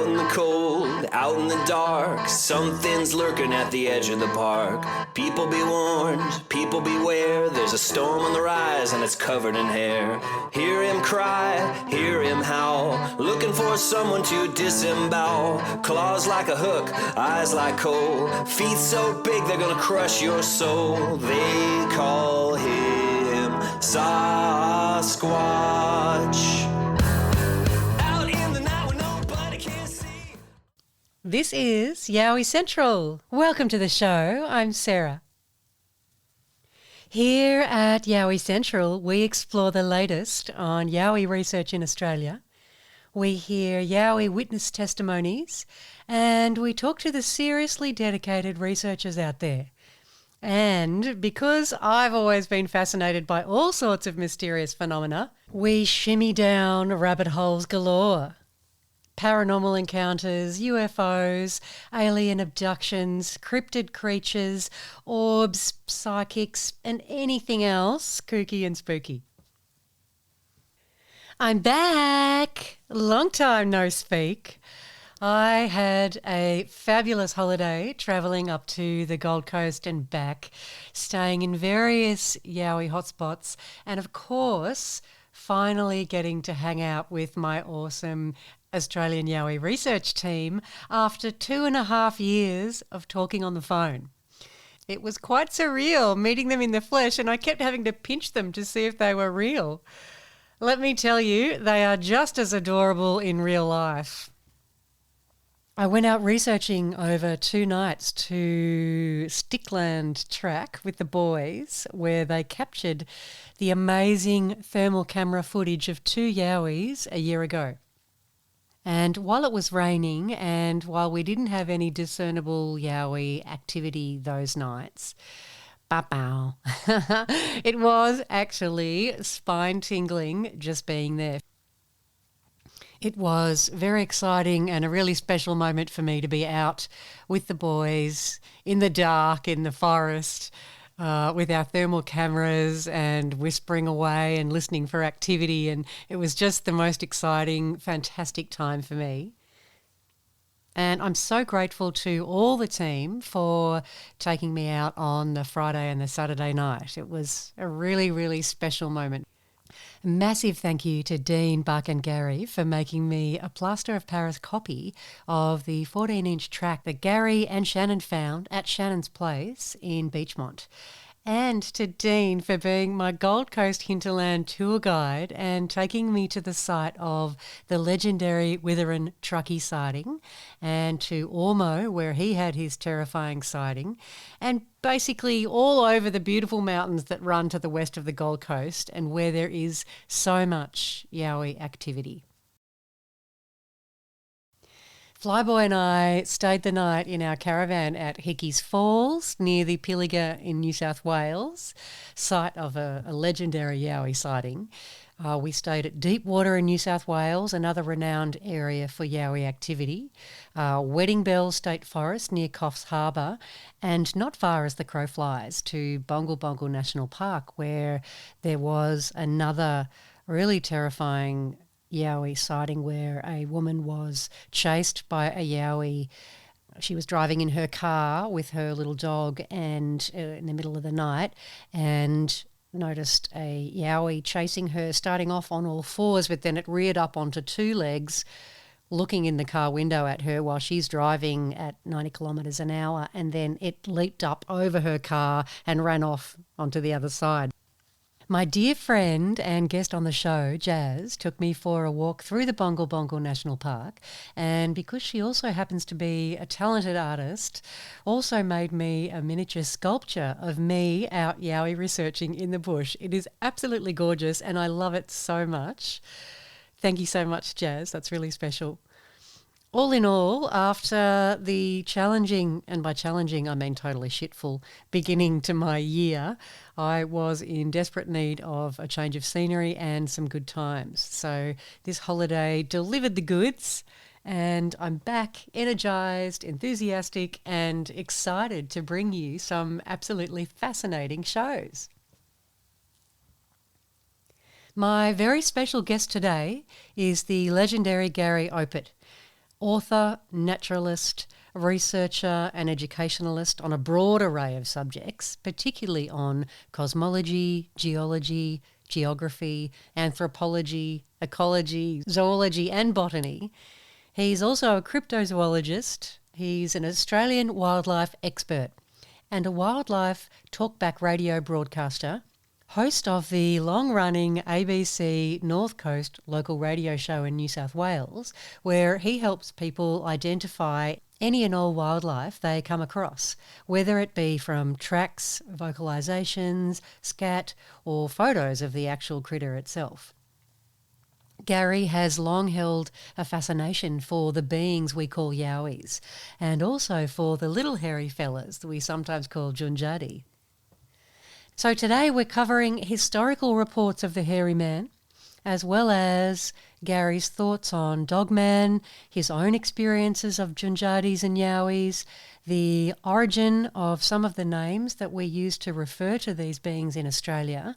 Out in the cold, out in the dark, something's lurking at the edge of the park. People be warned, people beware, there's a storm on the rise and it's covered in hair. Hear him cry, hear him howl, looking for someone to disembowel. Claws like a hook, eyes like coal, feet so big they're gonna crush your soul. They call him Sasquatch. This is Yowie Central. Welcome to the show. I'm Sarah. Here at Yowie Central, we explore the latest on Yowie research in Australia. We hear Yowie witness testimonies and we talk to the seriously dedicated researchers out there. And because I've always been fascinated by all sorts of mysterious phenomena, we shimmy down rabbit holes galore. Paranormal encounters, UFOs, alien abductions, cryptid creatures, orbs, psychics, and anything else kooky and spooky. I'm back! Long time no speak. I had a fabulous holiday travelling up to the Gold Coast and back, staying in various Yowie hotspots, and of course, finally getting to hang out with my awesome Australian Yowie research team after 2.5 years of talking on the phone. It was quite surreal meeting them in the flesh, and I kept having to pinch them to see if they were real. Let me tell you, they are just as adorable in real life. I went out researching over 2 nights to Stickland Track with the boys, where they captured the amazing thermal camera footage of 2 Yowies a year ago. And while it was raining and while we didn't have any discernible Yowie activity those nights, bow, it was actually spine-tingling just being there. It was very exciting and a really special moment for me to be out with the boys in the dark, in the forest, with our thermal cameras and whispering away and listening for activity, and it was just the most exciting, fantastic time for me. And I'm so grateful to all the team for taking me out on the Friday and the Saturday night. It was a really, really special moment. A massive thank you to Dean, Buck and Gary for making me a plaster of Paris copy of the 14-inch track that Gary and Shannon found at Shannon's place in Beachmont. And to Dean for being my Gold Coast hinterland tour guide and taking me to the site of the legendary Witherin Truckee sighting, and to Ormo where he had his terrifying sighting, and basically all over the beautiful mountains that run to the west of the Gold Coast and where there is so much Yowie activity. Flyboy and I stayed the night in our caravan at Hickey's Falls near the Pilliga in New South Wales, site of a legendary Yowie sighting. We stayed at Deepwater in New South Wales, another renowned area for Yowie activity, Wedding Bell State Forest near Coffs Harbour, and not far as the crow flies to Bongal Bongal National Park, where there was another really terrifying Yowie sighting where a woman was chased by a Yowie. She was driving in her car with her little dog and in the middle of the night, and noticed a Yowie chasing her, starting off on all fours, but then it reared up onto 2 legs, looking in the car window at her while she's driving at 90 kilometres an hour, and then it leaped up over her car and ran off onto the other side. My dear friend and guest on the show, Jazz, took me for a walk through the Bongal Bongal National Park, and because she also happens to be a talented artist, also made me a miniature sculpture of me out Yowie researching in the bush. It is absolutely gorgeous and I love it so much. Thank you so much, Jazz. That's really special. All in all, after the challenging, and by challenging I mean totally shitful, beginning to my year, I was in desperate need of a change of scenery and some good times. So this holiday delivered the goods, and I'm back energised, enthusiastic and excited to bring you some absolutely fascinating shows. My very special guest today is the legendary Gary Opit. author, naturalist, researcher and educationalist on a broad array of subjects, particularly on cosmology, geology, geography, anthropology, ecology, zoology and botany. He's also a cryptozoologist. He's an Australian wildlife expert and a wildlife talkback radio broadcaster, host of the long-running ABC North Coast local radio show in New South Wales, where he helps people identify any and all wildlife they come across, whether it be from tracks, vocalisations, scat, or photos of the actual critter itself. Gary has long held a fascination for the beings we call Yowies, and also for the little hairy fellas that we sometimes call Junjadi. So today we're covering historical reports of the hairy man, as well as Gary's thoughts on Dogman, his own experiences of Junjadis and Yowies, the origin of some of the names that we use to refer to these beings in Australia,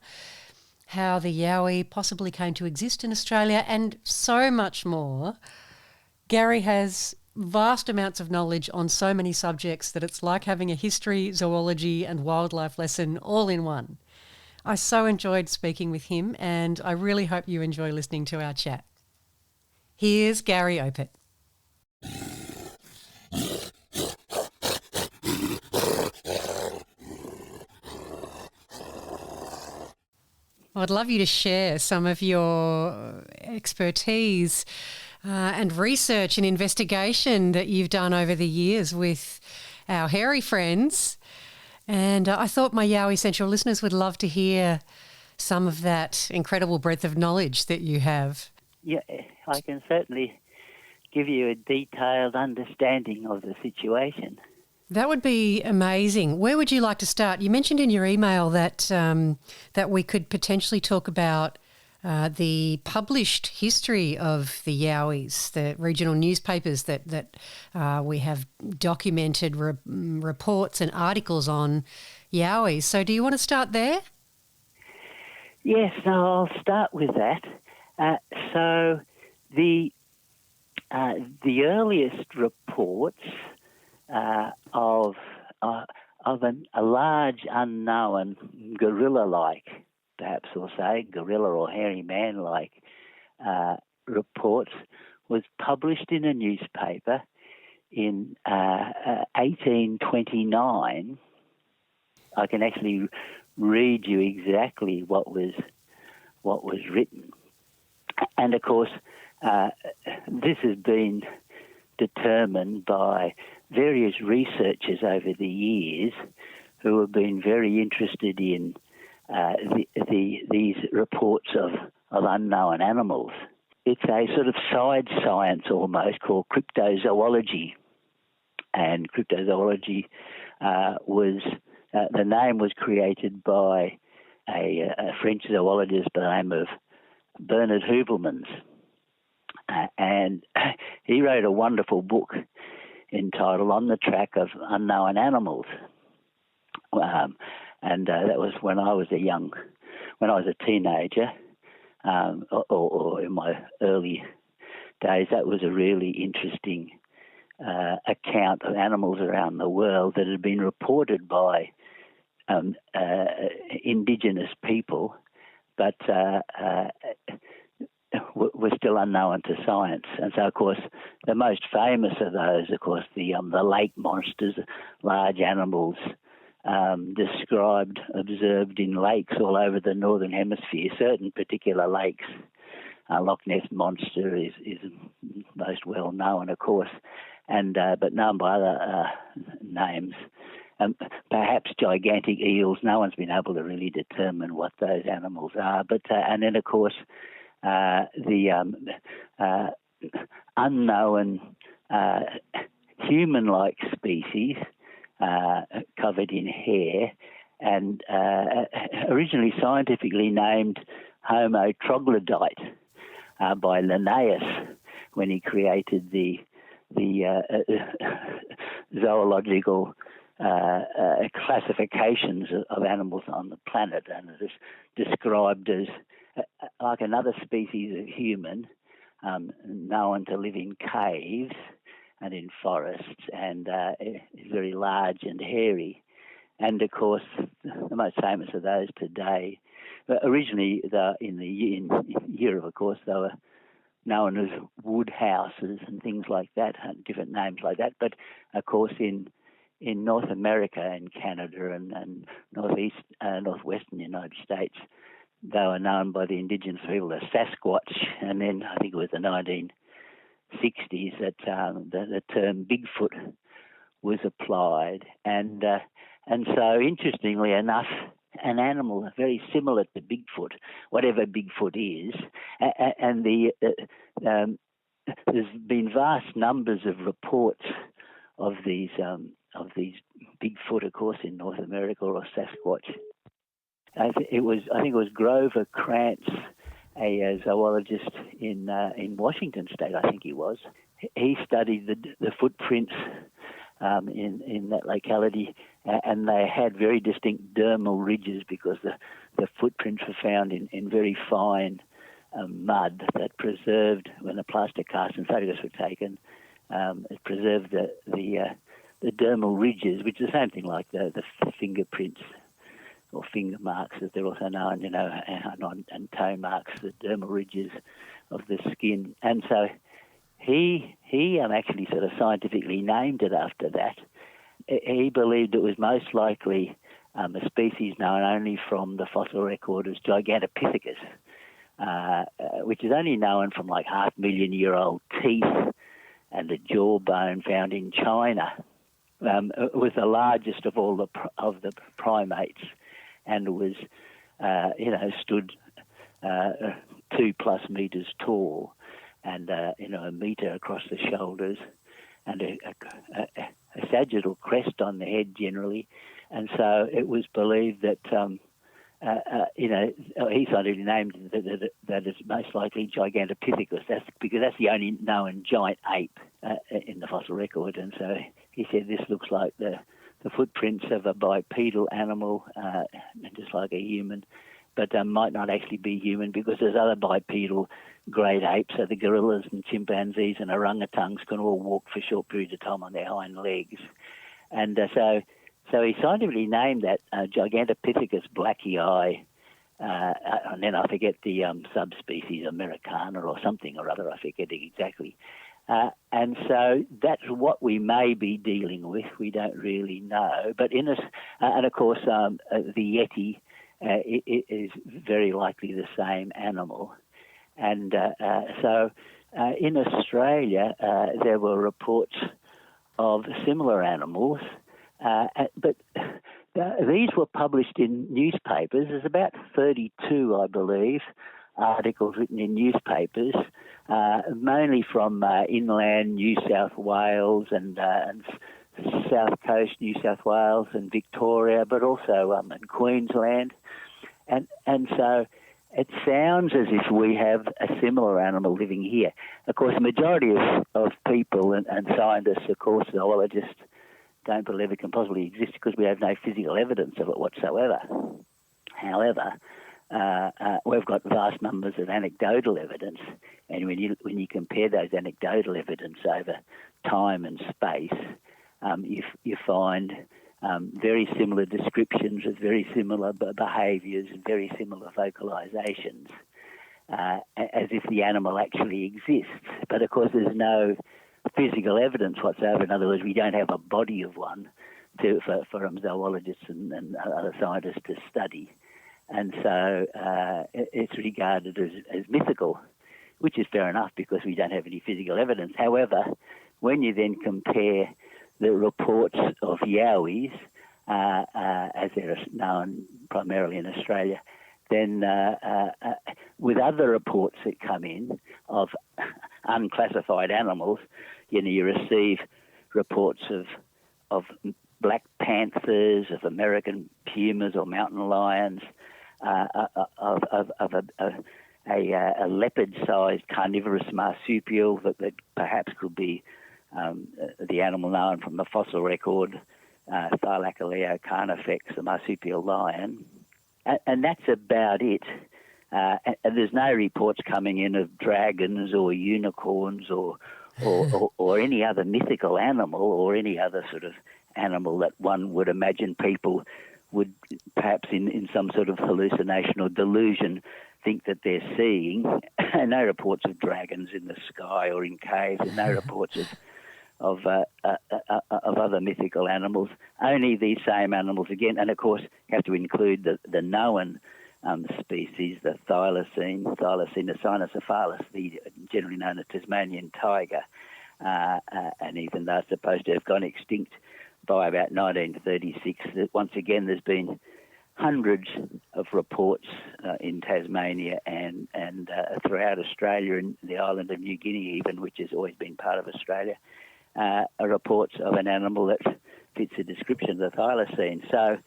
how the Yowie possibly came to exist in Australia, and so much more. Gary has vast amounts of knowledge on so many subjects that it's like having a history, zoology and wildlife lesson all in one. I so enjoyed speaking with him, and I really hope you enjoy listening to our chat. Here's Gary Opit. I'd love you to share some of your expertise and research and investigation that you've done over the years with our hairy friends. And I thought my Yowie Central listeners would love to hear some of that incredible breadth of knowledge that you have. Yeah, I can certainly give you a detailed understanding of the situation. That would be amazing. Where would you like to start? You mentioned in your email that that we could potentially talk about the published history of the Yowies, the regional newspapers that we have documented reports and articles on Yowies. So do you want to start there? Yes, no, I'll start with that. So the earliest reports of a large unknown gorilla-like, perhaps we'll say, gorilla or hairy man-like reports was published in a newspaper in 1829. I can actually read you exactly what was written. And of course, this has been determined by various researchers over the years who have been very interested in these reports of unknown animals. It's a sort of side science almost called cryptozoology. And cryptozoology the name was created by a French zoologist by the name of Bernard Heuvelmans. And he wrote a wonderful book entitled On the Track of Unknown Animals. And that was when I was a teenager, or in my early days. That was a really interesting account of animals around the world that had been reported by indigenous people, but were still unknown to science. And so, of course, the most famous of those, of course, the lake monsters, large animals observed in lakes all over the northern hemisphere, certain particular lakes. Loch Ness Monster is most well known, of course, and but known by other names. Perhaps gigantic eels. No one's been able to really determine what those animals are. But and then, of course, the unknown human-like species covered in hair, and originally scientifically named Homo troglodyte by Linnaeus when he created the zoological classifications of animals on the planet, and it is described as like another species of human, known to live in caves and in forests, and is very large and hairy. And of course, the most famous of those today, originally in Europe, of course, they were known as wood houses and things like that, different names like that. But of course, in North America and Canada and northwestern United States, they were known by the indigenous people as Sasquatch. And then I think it was the 1960s that the term Bigfoot was applied. And so, interestingly enough, an animal very similar to Bigfoot, whatever Bigfoot is, and there's been vast numbers of reports of these Bigfoot, of course, in North America, or Sasquatch. I think it was Grover Krantz, a zoologist in Washington State, I think he was. He studied the footprints in that locality, and they had very distinct dermal ridges because the footprints were found in very fine mud that preserved, when the plaster cast and photographs were taken, it preserved the dermal ridges, which is the same thing like the fingerprints or finger marks, as they're also known, and toe marks, the dermal ridges of the skin. And so he actually sort of scientifically named it after that. He believed it was most likely a species known only from the fossil record as Gigantopithecus, which is only known from like 500,000-year-old teeth and the jawbone found in China. It was the largest of all of the primates, and was stood 2+ meters tall, and a meter across the shoulders, and a sagittal crest on the head generally. And so it was believed that he scientifically named that it's most likely Gigantopithecus. Because that's the only known giant ape in the fossil record. And so he said this looks like the footprints of a bipedal animal, just like a human, but might not actually be human, because there's other bipedal great apes, so the gorillas and chimpanzees and orangutans can all walk for short periods of time on their hind legs. And so he scientifically named that Gigantopithecus blacki, and then I forget the subspecies, Americana or something or other, I forget it exactly. And so that's what we may be dealing with. We don't really know. But and of course, the Yeti is very likely the same animal. And so in Australia, there were reports of similar animals, but these were published in newspapers. There's about 32, I believe, articles written in newspapers, mainly from inland New South Wales and South Coast New South Wales and Victoria, but also in Queensland. And so it sounds as if we have a similar animal living here. Of course, the majority of people and scientists, of course, zoologists, don't believe it can possibly exist because we have no physical evidence of it whatsoever. However, we've got vast numbers of anecdotal evidence, and when you compare those anecdotal evidence over time and space, you find very similar descriptions of very similar behaviours and very similar vocalisations, as if the animal actually exists. But of course, there's no physical evidence whatsoever. In other words, we don't have a body of one for zoologists and other scientists to study. And so it's regarded as mythical, which is fair enough because we don't have any physical evidence. However, when you then compare the reports of Yowies, as they're known primarily in Australia, then with other reports that come in of unclassified animals, you receive reports of black panthers, of American pumas or mountain lions, of a leopard-sized carnivorous marsupial that perhaps could be the animal known from the fossil record, Thylacoleo carnifex, the marsupial lion. And that's about it. And there's no reports coming in of dragons or unicorns or any other mythical animal or any other sort of animal that one would imagine people would perhaps in some sort of hallucination or delusion think that they're seeing. No reports of dragons in the sky or in caves, and no reports of other mythical animals. Only these same animals again, and of course you have to include the known species, the thylacine cynocephalus, the generally known as Tasmanian tiger, and even though it's supposed to have gone extinct by about 1936, that once again there's been hundreds of reports in Tasmania and throughout Australia and the island of New Guinea even, which has always been part of Australia, reports of an animal that fits the description of the thylacine. So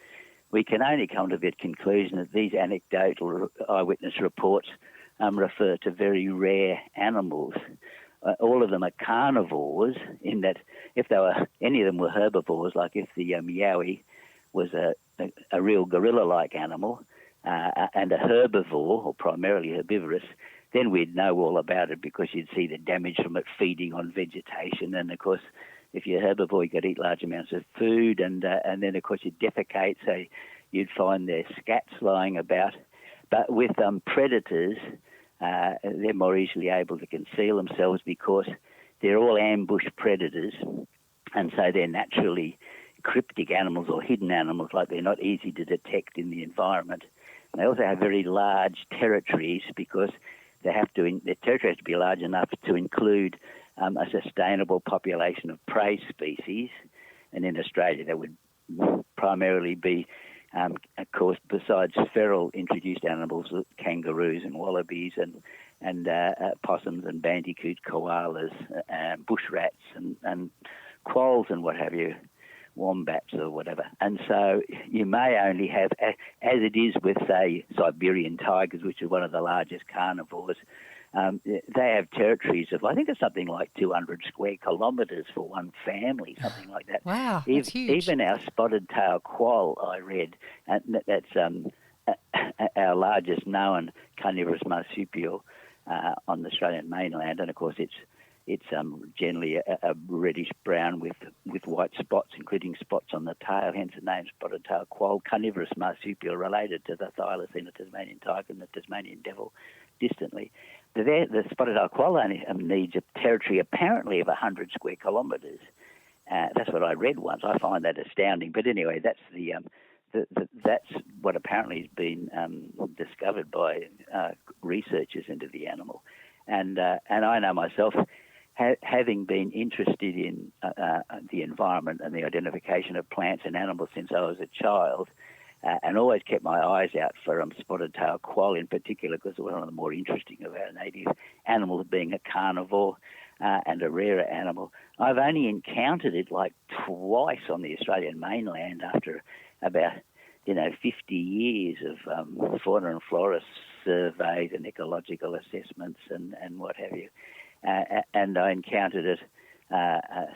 we can only come to the conclusion that these anecdotal eyewitness reports refer to very rare animals. All of them are carnivores, in that if they were, any of them were herbivores, like if the Yowie was a real gorilla-like animal and a herbivore, or primarily herbivorous, then we'd know all about it because you'd see the damage from it feeding on vegetation. And, of course, if you're a herbivore, you've got to eat large amounts of food, and then, of course, you'd defecate, so you'd find their scats lying about. But with predators, they're more easily able to conceal themselves because they're all ambush predators, and so they're naturally cryptic animals or hidden animals, like they're not easy to detect in the environment. And they also have very large territories because their territory has to be large enough to include a sustainable population of prey species. And in Australia, that would primarily be, of course, besides feral introduced animals, kangaroos and wallabies and possums and bandicoot koalas, bush rats and quolls and what have you, wombats or whatever. And so you may only have, as it is with, say, Siberian tigers, which are one of the largest carnivores, they have territories of, I think it's something like 200 square kilometres for one family, something like that. Wow, that's huge. Even our spotted tail quoll, I read, and that's our largest known carnivorous marsupial on the Australian mainland, and of course it's generally a reddish brown with white spots, including spots on the tail, hence the name spotted tail quoll, carnivorous marsupial, related to the thylacine, the Tasmanian tiger, and the Tasmanian devil distantly. The spotted tail quoll only needs a territory apparently of 100 square kilometres. That's what I read once. I find that astounding. But anyway, that's that's what apparently has been discovered by researchers into the animal. And I know myself, having been interested in the environment and the identification of plants and animals since I was a child, and always kept my eyes out for spotted tail quoll in particular, because it was one of the more interesting of our native animals, being a carnivore and a rarer animal. I've only encountered it like twice on the Australian mainland after about 50 years of fauna and flora surveys and ecological assessments and what have you. And I encountered it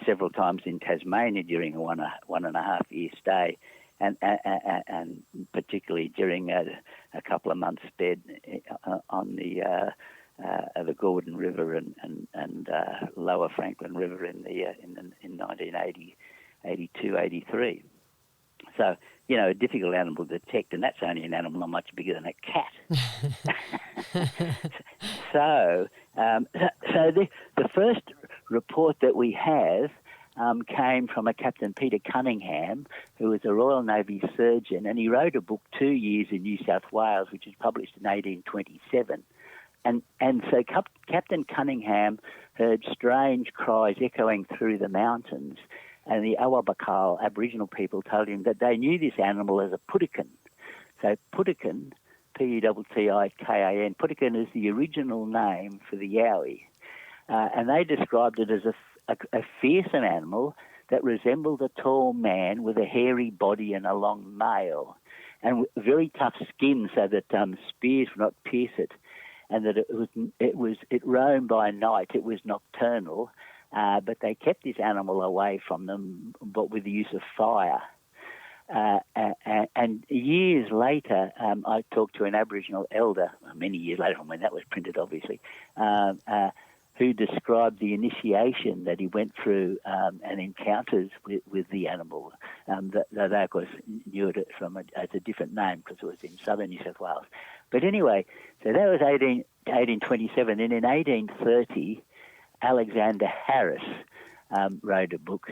several times in Tasmania during a one and a half year stay, and particularly during a couple of months spent on the Gordon River and Lower Franklin River in 1980, 82, 83. So, a difficult animal to detect, and that's only an animal not much bigger than a cat. So the first report that we have came from a Captain Peter Cunningham, who was a Royal Navy surgeon, and he wrote a book, 2 Years in New South Wales, which was published in 1827. And so Captain Cunningham heard strange cries echoing through the mountains, and the Awabakal Aboriginal people told him that they knew this animal as a putikan. So putikan, P-U-T-T-I-K-A-N, putikan is the original name for the Yowie. And they described it as a fearsome animal that resembled a tall man with a hairy body and a long mail, and very tough skin so that spears would not pierce it, and that it roamed by night. It was nocturnal, but they kept this animal away from them, but with the use of fire. And years later, I talked to an Aboriginal elder, many years later from when that was printed, obviously, who described the initiation that he went through and encounters with the animal. They, of course, knew it as a different name because it was in southern New South Wales. But anyway, so that was 1827. And in 1830, Alexander Harris wrote a book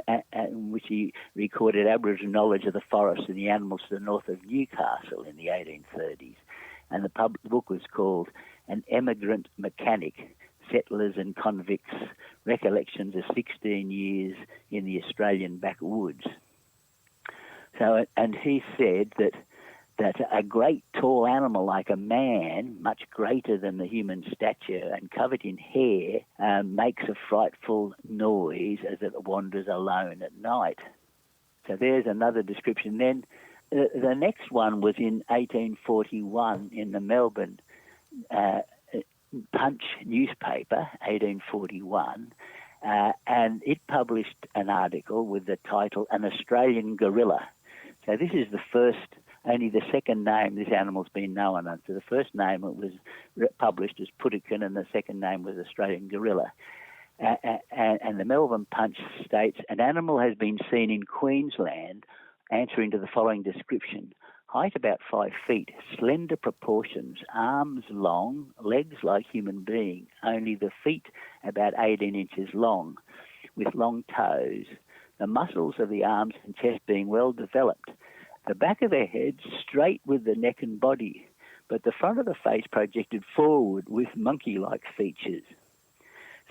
in which he recorded Aboriginal knowledge of the forest and the animals to the north of Newcastle in the 1830s. And the book was called An Emigrant Mechanic, Settlers and Convicts, Recollections of 16 Years in the Australian Backwoods. So, and he said that a great tall animal like a man, much greater than the human stature and covered in hair, makes a frightful noise as it wanders alone at night. So there's another description. Then the next one was in 1841 in the Melbourne Punch newspaper, 1841, and it published an article with the title An Australian Gorilla. So this is only the second name this animal's been known under. The first name it was published as Putikin, and the second name was Australian Gorilla. And the Melbourne Punch states, an animal has been seen in Queensland answering to the following description. Height about 5 feet, slender proportions, arms long, legs like human being, only the feet about 18 inches long, with long toes, the muscles of the arms and chest being well developed. The back of the head straight with the neck and body, but the front of the face projected forward with monkey-like features.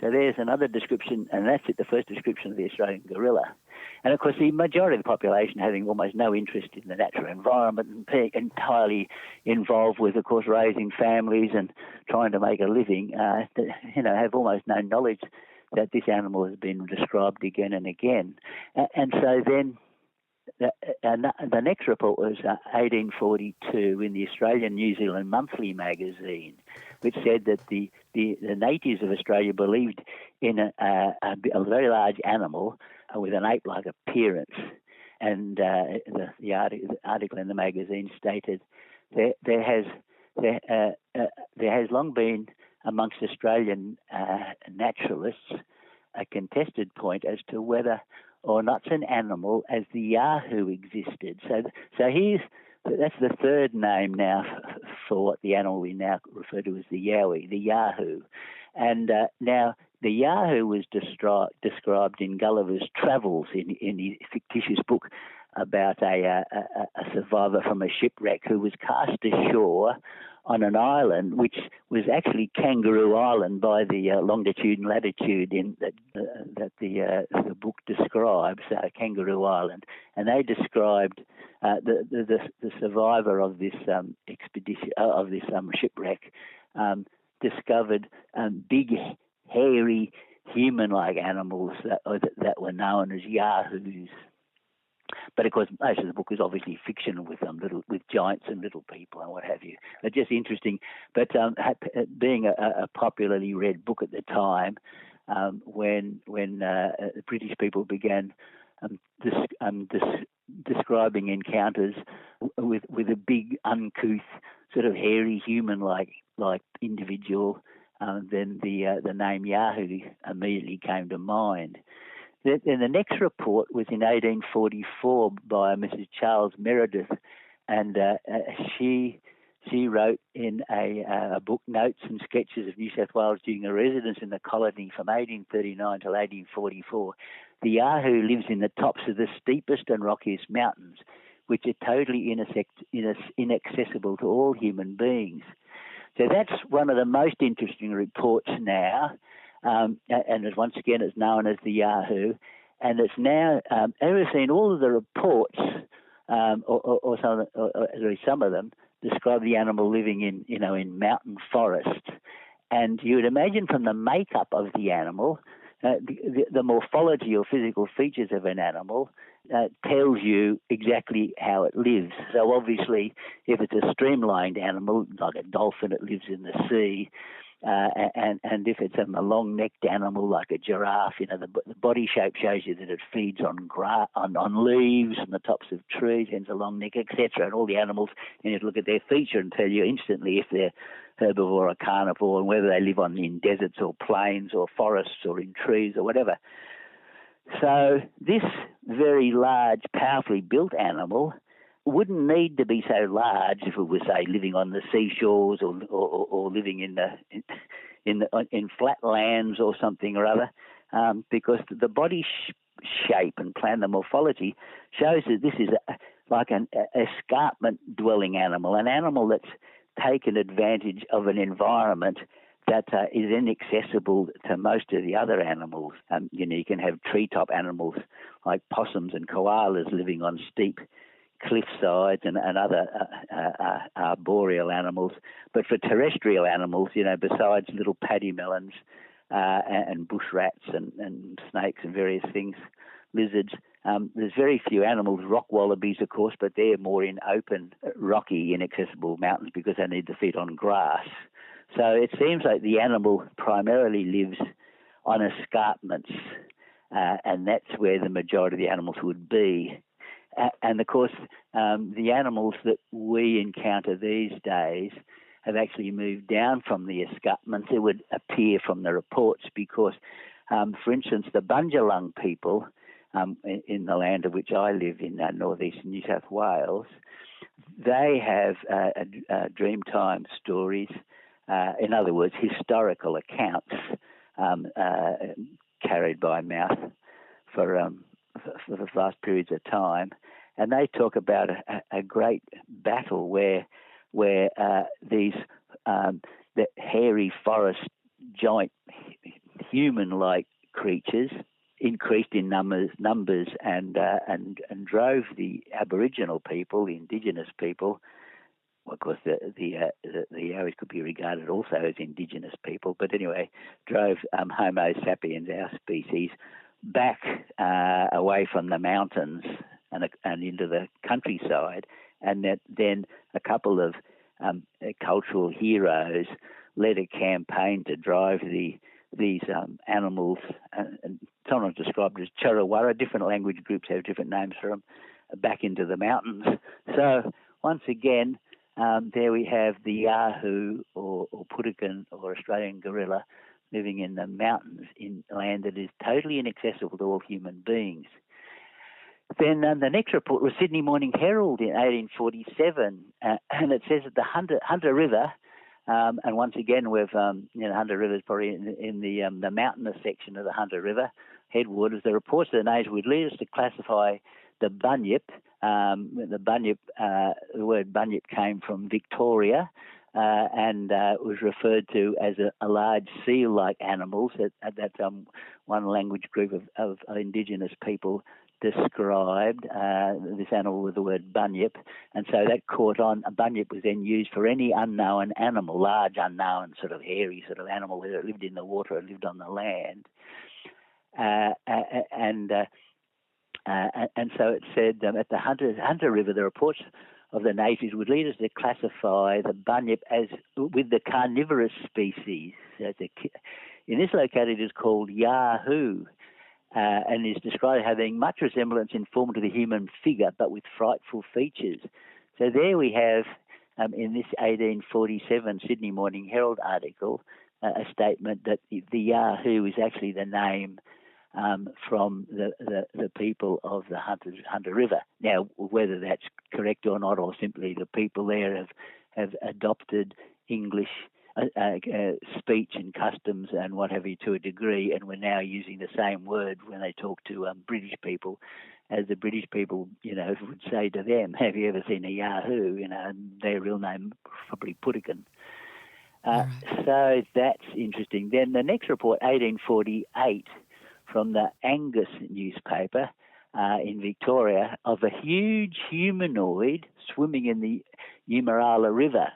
So there's another description, and that's it, the first description of the Australian gorilla. And, of course, the majority of the population having almost no interest in the natural environment and being entirely involved with, of course, raising families and trying to make a living, have almost no knowledge that this animal has been described again and again. And so then the next report was 1842 in the Australian New Zealand Monthly magazine, which said that the natives of Australia believed in a very large animal with an ape-like appearance. And the article in the magazine stated there has long been amongst Australian naturalists a contested point as to whether or not an animal as the Yahoo existed. So that's the third name now for what the animal we now refer to as the Yowie, the Yahoo. And now the Yahoo was described in Gulliver's Travels in his fictitious book about a survivor from a shipwreck who was cast ashore on an island, which was actually Kangaroo Island by the longitude and latitude that the book describes, Kangaroo Island. And they described the survivor of this expedition of this shipwreck discovered big, hairy, human-like animals that were known as Yahoos. But of course, most of the book is obviously fictional with giants and little people and what have you. It's just interesting. But being a popularly read book at the time, when the British people began describing encounters with a big, uncouth, sort of hairy, human-like individual, then the name Yahoo immediately came to mind. Then the next report was in 1844 by Mrs. Charles Meredith, and she wrote in a book, Notes and Sketches of New South Wales during a residence in the colony from 1839 till 1844. The Yahoo lives in the tops of the steepest and rockiest mountains, which are totally inaccessible to all human beings. So that's one of the most interesting reports now. And once again, it's known as the Yahoo, and it's now. I've seen all of the reports, or some of them describe the animal living in mountain forest, and you would imagine from the makeup of the animal, the morphology or physical features of an animal tells you exactly how it lives. So obviously, if it's a streamlined animal like a dolphin, it lives in the sea. And if it's a long-necked animal like a giraffe, the body shape shows you that it feeds on on leaves and the tops of trees, hence a long neck, etc. And all the animals, you need to look at their feature and tell you instantly if they're herbivore or carnivore and whether they live in deserts or plains or forests or in trees or whatever. So this very large, powerfully built animal wouldn't need to be so large if it was, say, living on the seashores or living in flat lands or something or other, because the body shape and plan, the morphology, shows that this is like an escarpment-dwelling animal, an animal that's taken advantage of an environment that is inaccessible to most of the other animals. You can have treetop animals like possums and koalas living on steep cliff sides and other arboreal animals. But for terrestrial animals, besides little paddy melons and bush rats and snakes and various things, lizards, there's very few animals, rock wallabies, of course, but they're more in open, rocky, inaccessible mountains because they need to feed on grass. So it seems like the animal primarily lives on escarpments, and that's where the majority of the animals would be. And of course, the animals that we encounter these days have actually moved down from the escarpments, it would appear from the reports, because, for instance, the Bundjalung people in the land of which I live in northeastern New South Wales, they have Dreamtime stories, in other words, historical accounts carried by mouth for the vast periods of time, and they talk about a great battle where these the hairy forest giant human-like creatures increased in numbers and drove the Aboriginal people, the indigenous people. Well, of course, the Yowies could be regarded also as indigenous people, but anyway, drove Homo sapiens, our species, back away from the mountains and into the countryside, and that then a couple of cultural heroes led a campaign to drive these animals, and sometimes described as Charawara. Different language groups have different names for them, back into the mountains. So once again, there we have the Yahoo or Putukan or Australian gorilla living in the mountains in land that is totally inaccessible to all human beings. Then the next report was Sydney Morning Herald in 1847, and it says that the Hunter River, and once again we've Hunter River is probably in the mountainous section of the Hunter River headwaters. The reports of the natives would lead us to classify the bunyip. The word bunyip came from Victoria, and was referred to as a large seal-like animal that one language group of indigenous people described this animal with the word bunyip, and so that caught on. A bunyip was then used for any unknown animal, large unknown sort of hairy sort of animal, whether it lived in the water or lived on the land, and so it said at the Hunter River, the reports of the natives would lead us to classify the bunyip as with the carnivorous species. In this locality, it is called Yahoo, and is described having much resemblance in form to the human figure, but with frightful features. So there we have, in this 1847 Sydney Morning Herald article, a statement that the Yahoo is actually the name from the people of the Hunter River. Now, whether that's correct or not, or simply the people there have adopted English speech and customs and what have you to a degree, and we're now using the same word when they talk to British people, as the British people, would say to them, "Have you ever seen a Yahoo?" And their real name probably Putukan. So that's interesting. Then the next report, 1848, from the Angus newspaper in Victoria, of a huge humanoid swimming in the Umarala River.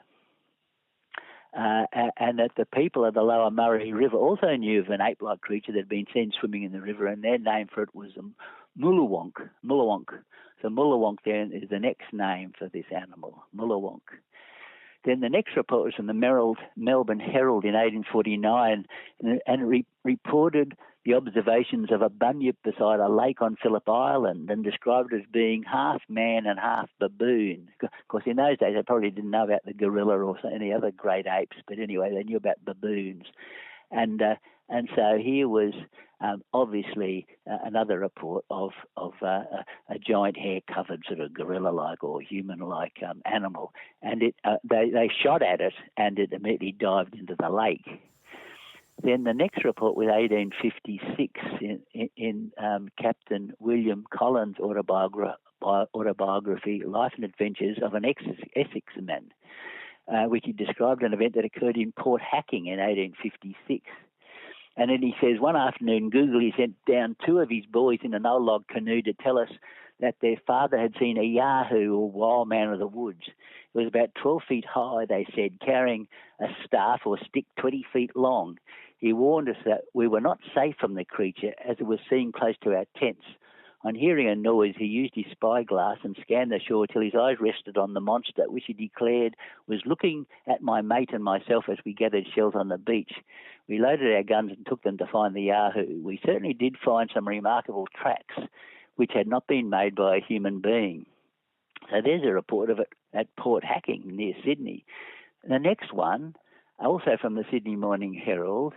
And that the people of the Lower Murray River also knew of an ape-like creature that had been seen swimming in the river, and their name for it was Mullawonk. So Mullawonk then is the next name for this animal, Mullawonk. Then the next report was from the Melbourne Herald in 1849, and it reported the observations of a bunyip beside a lake on Phillip Island and described it as being half man and half baboon. Of course, in those days, they probably didn't know about the gorilla or any other great apes, but anyway, they knew about baboons. And so here was obviously another report of a giant hair-covered sort of gorilla-like or human-like animal, and they shot at it, and it immediately dived into the lake. Then the next report was 1856 in Captain William Collins' autobiography, Life and Adventures of an Essexman, which he described an event that occurred in Port Hacking in 1856. And then he says, one afternoon, Googly sent down two of his boys in an old log canoe to tell us that their father had seen a yahoo, or wild man of the woods. It was about 12 feet high, they said, carrying a staff or stick 20 feet long. He warned us that we were not safe from the creature as it was seen close to our tents. On hearing a noise, he used his spyglass and scanned the shore till his eyes rested on the monster, which he declared was looking at my mate and myself as we gathered shells on the beach. We loaded our guns and took them to find the yahoo. We certainly did find some remarkable tracks, which had not been made by a human being. So there's a report of it at Port Hacking near Sydney. The next one, also from the Sydney Morning Herald,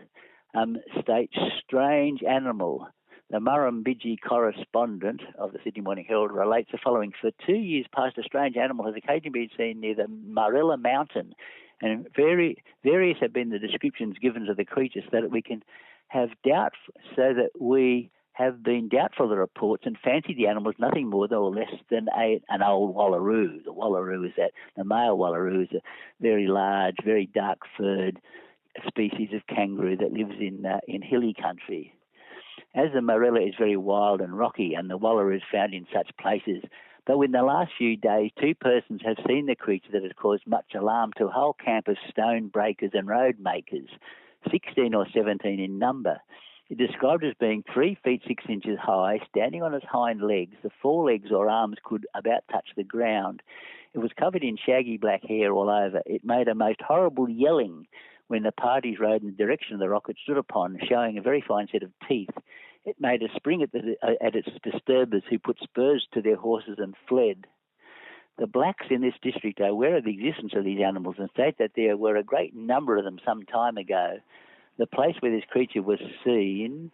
states strange animal. The Murrumbidgee correspondent of the Sydney Morning Herald relates the following. For 2 years past, a strange animal has occasionally been seen near the Marilla Mountain, and various have been the descriptions given of the creature, so that we have been doubtful of the reports and fancied the animal is nothing more or less than an old wallaroo. The wallaroo is the male wallaroo is a very large, very dark-furred species of kangaroo that lives in hilly country. As the Marilla is very wild and rocky, and the wallaroo is found in such places, but within the last few days, 2 persons have seen the creature that has caused much alarm to a whole camp of stone breakers and road makers, 16 or 17 in number. It described as being 3 feet 6 inches high, standing on its hind legs. The forelegs or arms could about touch the ground. It was covered in shaggy black hair all over. It made a most horrible yelling when the parties rode in the direction of the rock it stood upon, showing a very fine set of teeth. It made a spring at its disturbers, who put spurs to their horses and fled. The blacks in this district are aware of the existence of these animals and state that there were a great number of them some time ago. The place where this creature was seen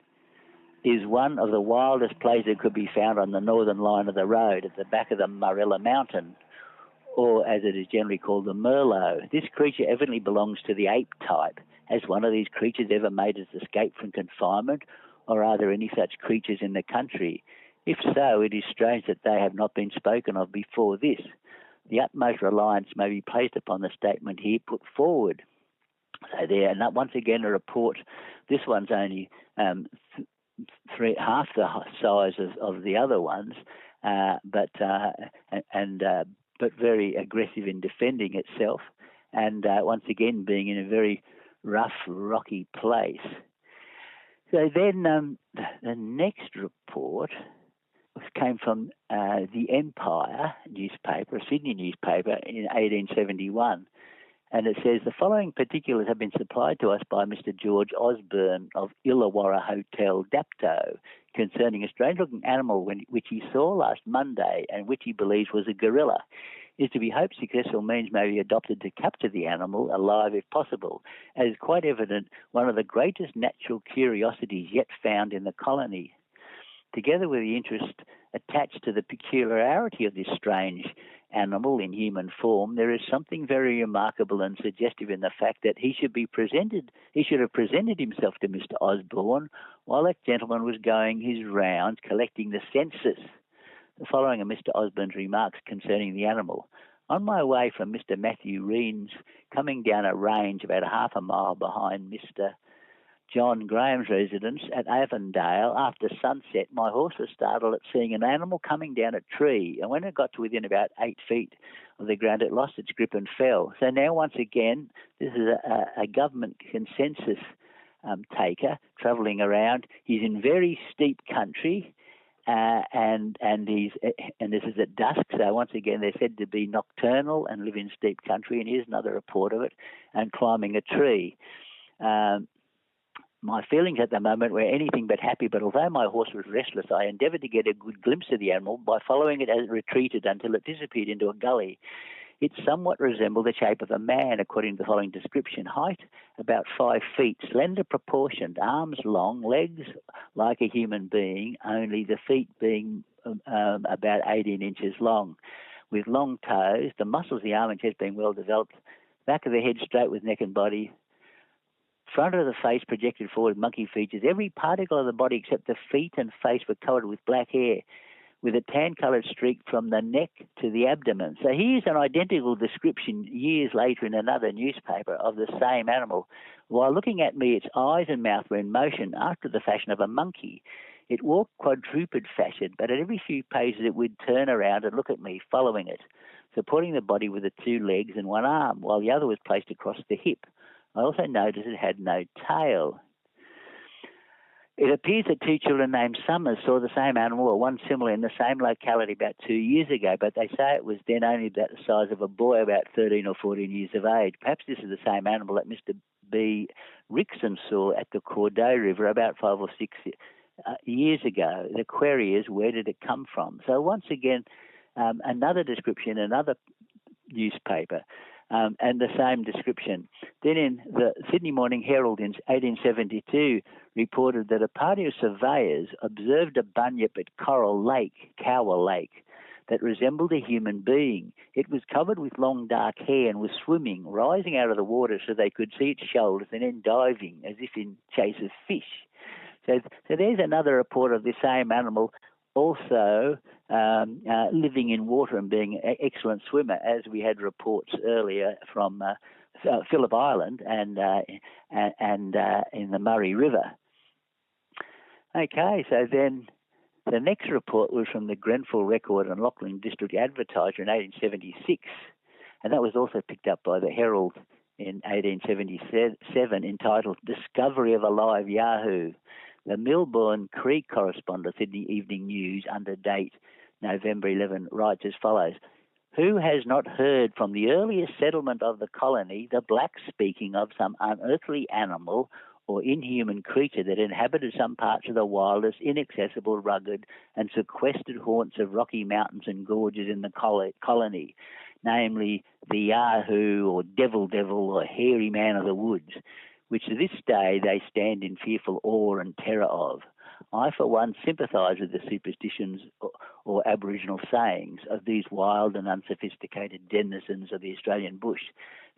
is one of the wildest places that could be found on the northern line of the road at the back of the Marilla Mountain, or as it is generally called, the Merlot. This creature evidently belongs to the ape type. Has one of these creatures ever made its escape from confinement, or are there any such creatures in the country? If so, it is strange that they have not been spoken of before this. The utmost reliance may be placed upon the statement here put forward. So there, and that once again a report. This one's only half the size of the other ones, but very aggressive in defending itself, and once again being in a very rough, rocky place. So then the next report came from the Empire newspaper, a Sydney newspaper, in 1871. And it says, the following particulars have been supplied to us by Mr. George Osborne of Illawarra Hotel, Dapto, concerning a strange-looking animal which he saw last Monday and which he believes was a gorilla. It is to be hoped successful means may be adopted to capture the animal alive if possible, as is quite evident one of the greatest natural curiosities yet found in the colony. Together with the interest attached to the peculiarity of this strange animal in human form, there is something very remarkable and suggestive in the fact that he should have presented himself to Mr. Osborne while that gentleman was going his rounds collecting the census. The following are Mr. Osborne's remarks concerning the animal. On my way from Mr. Matthew Reen's, coming down a range about half a mile behind Mr. John Graham's residence at Avondale, after sunset, my horse was startled at seeing an animal coming down a tree, and when it got to within about 8 feet of the ground, it lost its grip and fell. So now, once again, this is a government consensus taker travelling around. He's in very steep country, and this is at dusk. So once again, they're said to be nocturnal and live in steep country. And here's another report of it, and climbing a tree. My feelings at the moment were anything but happy, but although my horse was restless, I endeavoured to get a good glimpse of the animal by following it as it retreated until it disappeared into a gully. It somewhat resembled the shape of a man, according to the following description. Height, about 5 feet, slender proportioned, arms long, legs like a human being, only the feet being about 18 inches long, with long toes, the muscles of the arm and chest being well developed, back of the head straight with neck and body, front of the face projected forward, monkey features. Every particle of the body except the feet and face were covered with black hair, with a tan-coloured streak from the neck to the abdomen. So here's an identical description years later in another newspaper of the same animal. While looking at me, its eyes and mouth were in motion after the fashion of a monkey. It walked quadruped fashion, but at every few paces it would turn around and look at me, following it, supporting the body with the 2 legs and 1 arm, while the other was placed across the hip. I also noticed it had no tail. It appears that 2 children named Summers saw the same animal or one similar in the same locality about 2 years ago, but they say it was then only about the size of a boy, about 13 or 14 years of age. Perhaps this is the same animal that Mr. B. Rickson saw at the Cordeaux River about 5 or 6 years ago. The query is, where did it come from? So once again, another description, another newspaper, and the same description. Then in the Sydney Morning Herald in 1872 reported that a party of surveyors observed a bunyip at Coral Lake, Cowell Lake, that resembled a human being. It was covered with long dark hair and was swimming, rising out of the water so they could see its shoulders and then diving as if in chase of fish. So there's another report of the same animal also living in water and being an excellent swimmer, as we had reports earlier from Phillip Island and in the Murray River. Okay, so then the next report was from the Grenfell Record and Lachlan District Advertiser in 1876, and that was also picked up by the Herald in 1877, entitled "Discovery of a Live Yahoo." The Milbourne Creek correspondent in the Evening News, under date November 11, writes as follows: "Who has not heard from the earliest settlement of the colony the blacks speaking of some unearthly animal or inhuman creature that inhabited some parts of the wildest, inaccessible, rugged, and sequestered haunts of rocky mountains and gorges in the colony, namely the Yahoo or Devil or hairy man of the woods, which to this day they stand in fearful awe and terror of. I, for one, sympathise with the superstitions or Aboriginal sayings of these wild and unsophisticated denizens of the Australian bush,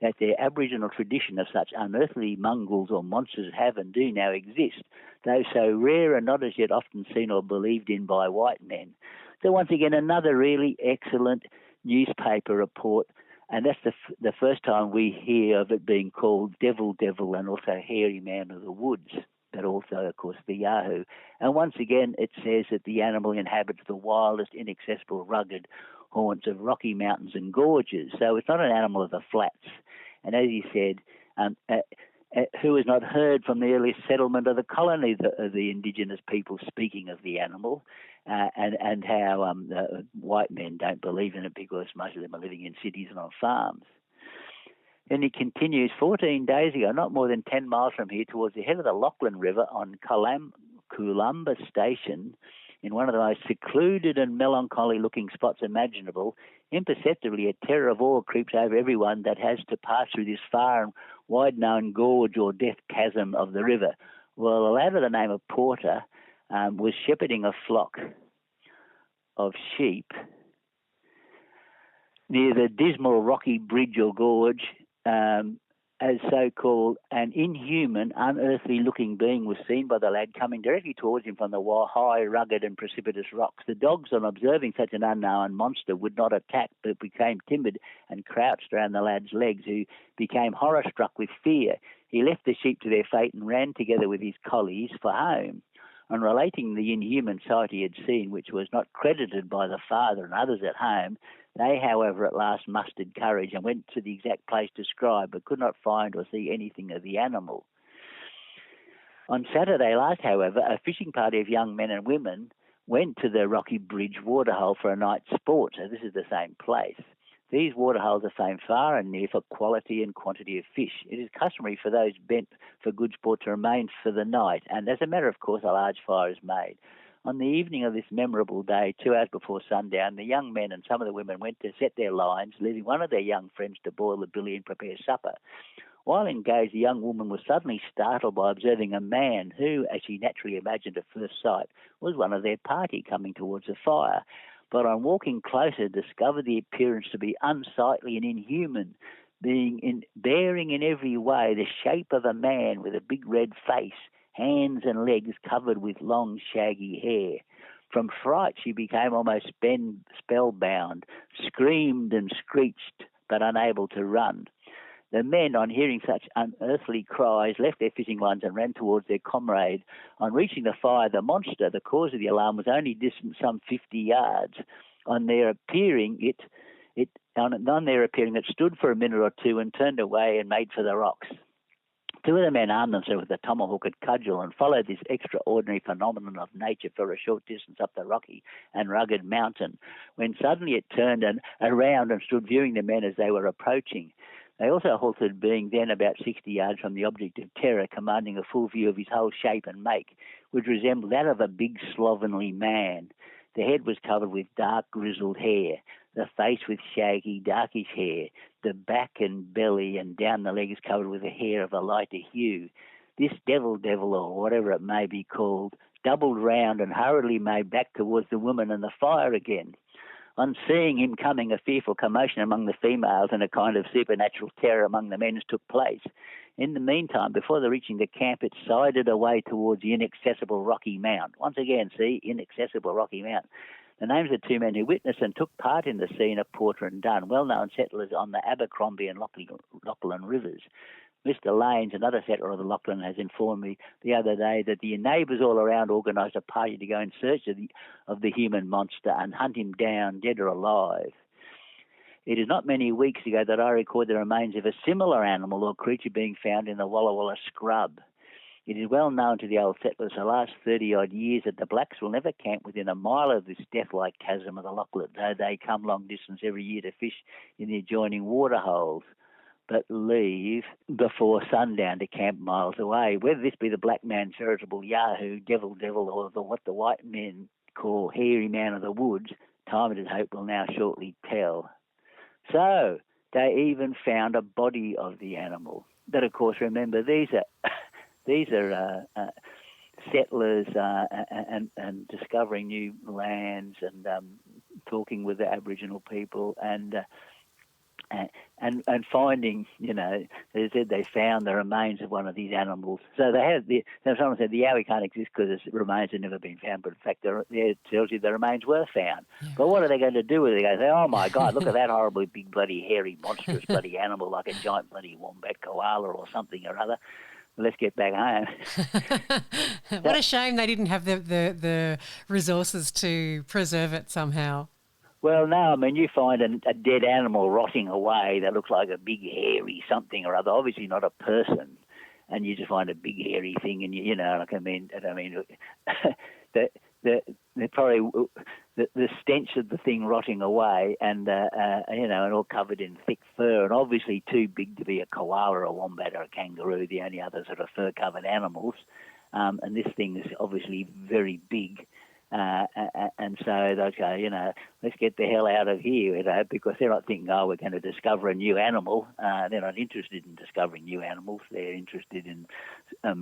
that their Aboriginal tradition of such unearthly mongrels or monsters have and do now exist, though so rare and not as yet often seen or believed in by white men." So once again, another really excellent newspaper report, and that's the first time we hear of it being called Devil and also Hairy Man of the Woods, but also, of course, the Yahoo. And once again, it says that the animal inhabits the wildest, inaccessible, rugged haunts of rocky mountains and gorges. So it's not an animal of the flats. And as he said, who has not heard from the earliest settlement of the colony, the indigenous people speaking of the animal, and how white men don't believe in it because most of them are living in cities and on farms. Then he continues, 14 days ago, not more than 10 miles from here, towards the head of the Lachlan River on Coolumba Station, in one of the most secluded and melancholy-looking spots imaginable, imperceptibly a terror of awe creeps over everyone that has to pass through this far and wide-known gorge or death chasm of the river. Well, a lad of the name of Porter was shepherding a flock of sheep near the dismal rocky bridge or gorge, as so-called an inhuman, unearthly-looking being was seen by the lad coming directly towards him from the high, rugged and precipitous rocks. The dogs, on observing such an unknown monster, would not attack, but became timid and crouched around the lad's legs, who became horror-struck with fear. He left the sheep to their fate and ran together with his collies for home. On relating the inhuman sight he had seen, which was not credited by the father and others at home, they, however, at last mustered courage and went to the exact place described, but could not find or see anything of the animal. On Saturday last, however, a fishing party of young men and women went to the Rocky Bridge waterhole for a night's sport. So this is the same place. These waterholes are famed far and near for quality and quantity of fish. It is customary for those bent for good sport to remain for the night, and as a matter of course, a large fire is made. On the evening of this memorable day, 2 hours before sundown, the young men and some of the women went to set their lines, leaving one of their young friends to boil the billy and prepare supper. While engaged, the young woman was suddenly startled by observing a man who, as she naturally imagined at first sight, was one of their party coming towards the fire. But on walking closer, discovered the appearance to be unsightly and inhuman, bearing in every way the shape of a man with a big red face, hands and legs covered with long shaggy hair. From fright she became almost spellbound, screamed and screeched, but unable to run. The men, on hearing such unearthly cries, left their fishing lines and ran towards their comrade. On reaching the fire, the monster, the cause of the alarm, was only distant some 50 yards. On their appearing, it stood for a minute or two and turned away and made for the rocks. 2 of the men armed themselves with a tomahawk and cudgel and followed this extraordinary phenomenon of nature for a short distance up the rocky and rugged mountain, when suddenly it turned around and stood viewing the men as they were approaching. They also halted, being then about 60 yards from the object of terror, commanding a full view of his whole shape and make, which resembled that of a big slovenly man. The head was covered with dark grizzled hair, the face with shaggy darkish hair, the back and belly and down the legs covered with a hair of a lighter hue. This devil, or whatever it may be called, doubled round and hurriedly made back towards the woman and the fire again. On seeing him coming, a fearful commotion among the females and a kind of supernatural terror among the men took place. In the meantime, before their reaching the camp, it sidled away towards the inaccessible Rocky Mount. Once again, see, inaccessible Rocky Mount. The names of 2 men who witnessed and took part in the scene are Porter and Dunn, well-known settlers on the Abercrombie and Lachlan rivers. Mr. Lanes, another settler of the Lachlan, has informed me the other day that the neighbours all around organised a party to go in search of the human monster and hunt him down, dead or alive. It is not many weeks ago that I recorded the remains of a similar animal or creature being found in the Walla Walla scrub. It is well known to the old settlers the last 30-odd years that the blacks will never camp within a mile of this death-like chasm of the Lachlan, though they come long distance every year to fish in the adjoining waterholes, but leave before sundown to camp miles away. Whether this be the black man, charitable Yahoo, devil, or what the white men call hairy man of the woods, time and hope will now shortly tell. So they even found a body of the animal. But of course, remember, these are settlers and discovering new lands and talking with the Aboriginal people and finding, as I said, they found the remains of one of these animals. So someone said the Yowie can't exist because its remains have never been found, but in fact, it tells you the remains were found. Yeah. But what are they going to do with it? They say, oh my God, look at that horribly big, bloody, hairy, monstrous, bloody animal like a giant bloody wombat koala or something or other. Let's get back home. What a shame they didn't have the resources to preserve it somehow. Well, no, I mean, you find a dead animal rotting away that looks like a big hairy something or other, obviously not a person, and you just find a big hairy thing, and the stench of the thing rotting away, and and all covered in thick fur, and obviously too big to be a koala, a wombat, or a kangaroo, the only other sort of fur-covered animals, and this thing is obviously very big. And so they go, let's get the hell out of here, because they're not thinking, we're going to discover a new animal. They're not interested in discovering new animals. They're interested in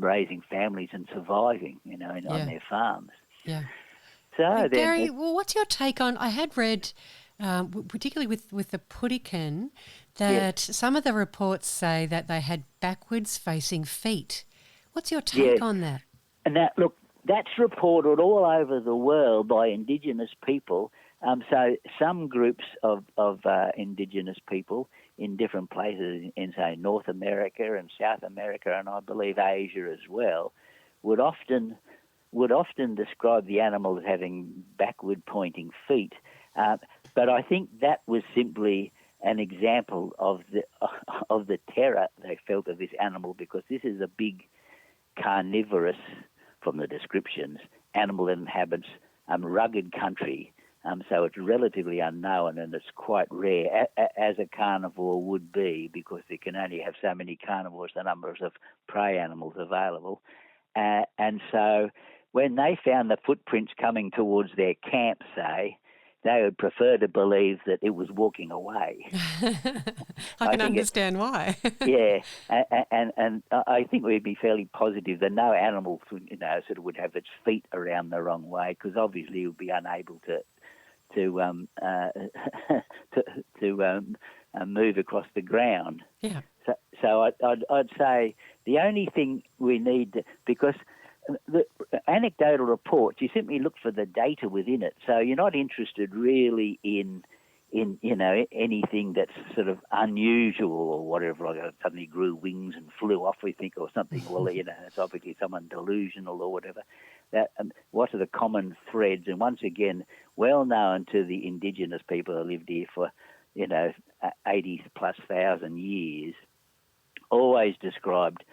raising families and surviving, on their farms. Yeah. So Gary, what's your take on? I had read, particularly with the putican, that some of the reports say that they had backwards-facing feet. What's your take on that? And that's reported all over the world by Indigenous people. So some groups of Indigenous people in different places in, say, North America and South America, and I believe Asia as well, would often describe the animal as having backward-pointing feet. But I think that was simply an example of the terror they felt of this animal, because this is a big carnivorous, from the descriptions, animal that inhabits rugged country. So it's relatively unknown and it's quite rare, as a carnivore would be, because they can only have so many carnivores, the numbers of prey animals available. And so when they found the footprints coming towards their camp, say, they would prefer to believe that it was walking away. I can understand why. Yeah, and I think we'd be fairly positive that no animal, sort of would have its feet around the wrong way, because obviously it would be unable to move across the ground. Yeah. So I'd say the only thing we need, because the anecdotal reports, you simply look for the data within it. So you're not interested really in anything that's sort of unusual or whatever, like it suddenly grew wings and flew off, we think, or something. Well, it's obviously someone delusional or whatever. What are the common threads? And once again, well known to the indigenous people who lived here for 80,000+ years, always described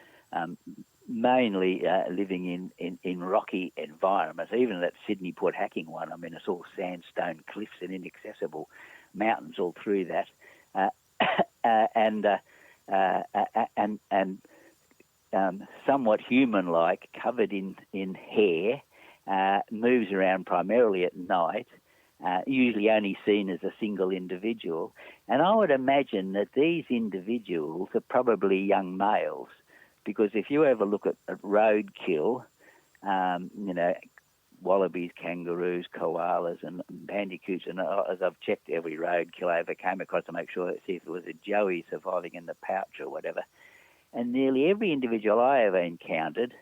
mainly living in rocky environments. Even that Sydney Port Hacking one, I mean, it's all sandstone cliffs and inaccessible mountains all through that, and somewhat human-like, covered in hair, moves around primarily at night, usually only seen as a single individual. And I would imagine that these individuals are probably young males, because if you ever look at roadkill, wallabies, kangaroos, koalas, and bandicoots, and as I've checked every roadkill I ever came across to make sure, see if there was a joey surviving in the pouch or whatever, and nearly every individual I ever encountered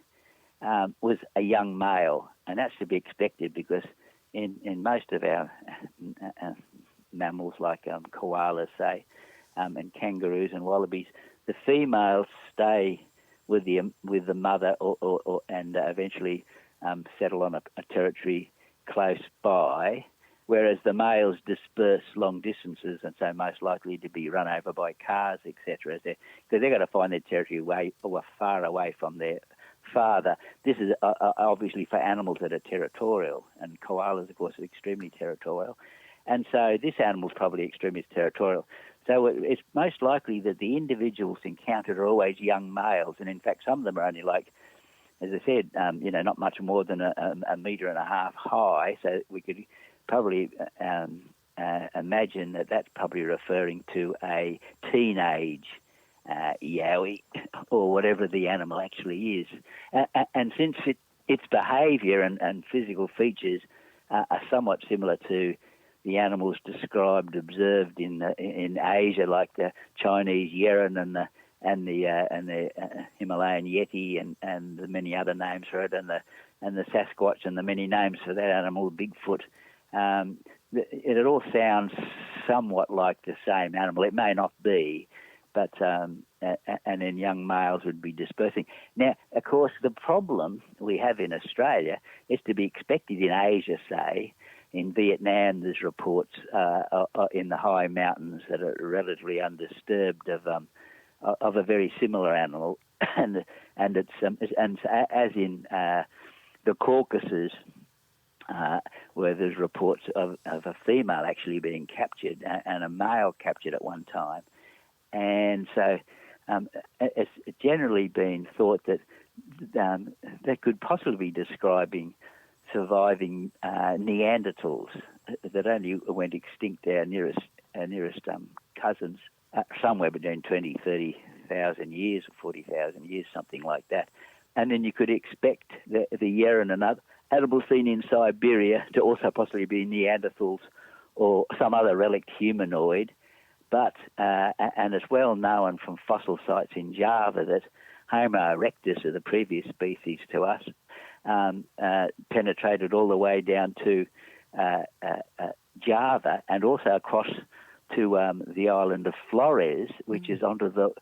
was a young male, and that's to be expected, because in most of our mammals, like koalas, say, and kangaroos and wallabies, the females stay with the mother and eventually settle on a territory close by, whereas the males disperse long distances and so most likely to be run over by cars, etc., because they've got to find their territory far away from their father. This is obviously for animals that are territorial, and koalas, of course, are extremely territorial. And so this animal's probably extremely territorial. So it's most likely that the individuals encountered are always young males, and in fact some of them are only, like, as I said, not much more than a metre and a half high. So we could probably imagine that that's probably referring to a teenage yowie, or whatever the animal actually is. And since its behaviour and physical features are somewhat similar to the animals observed in Asia, like the Chinese yeren and the Himalayan yeti and the many other names for it, and the Sasquatch and the many names for that animal, Bigfoot. It all sounds somewhat like the same animal. It may not be, but and then young males would be dispersing. Now, of course, the problem we have in Australia is to be expected in Asia, say. In Vietnam, there's reports in the high mountains that are relatively undisturbed of a very similar animal, and it's as in the Caucasus, where there's reports of a female actually being captured and a male captured at one time. And so it's generally been thought that that could possibly be describing surviving Neanderthals that only went extinct, our nearest cousins, somewhere between 20,000, 30,000 years or 40,000 years, something like that. And then you could expect the yeren and other animals seen in Siberia to also possibly be Neanderthals or some other relict humanoid. But, and it's well known from fossil sites in Java that Homo erectus, the previous species to us, penetrated all the way down to Java and also across to the island of Flores, which is onto the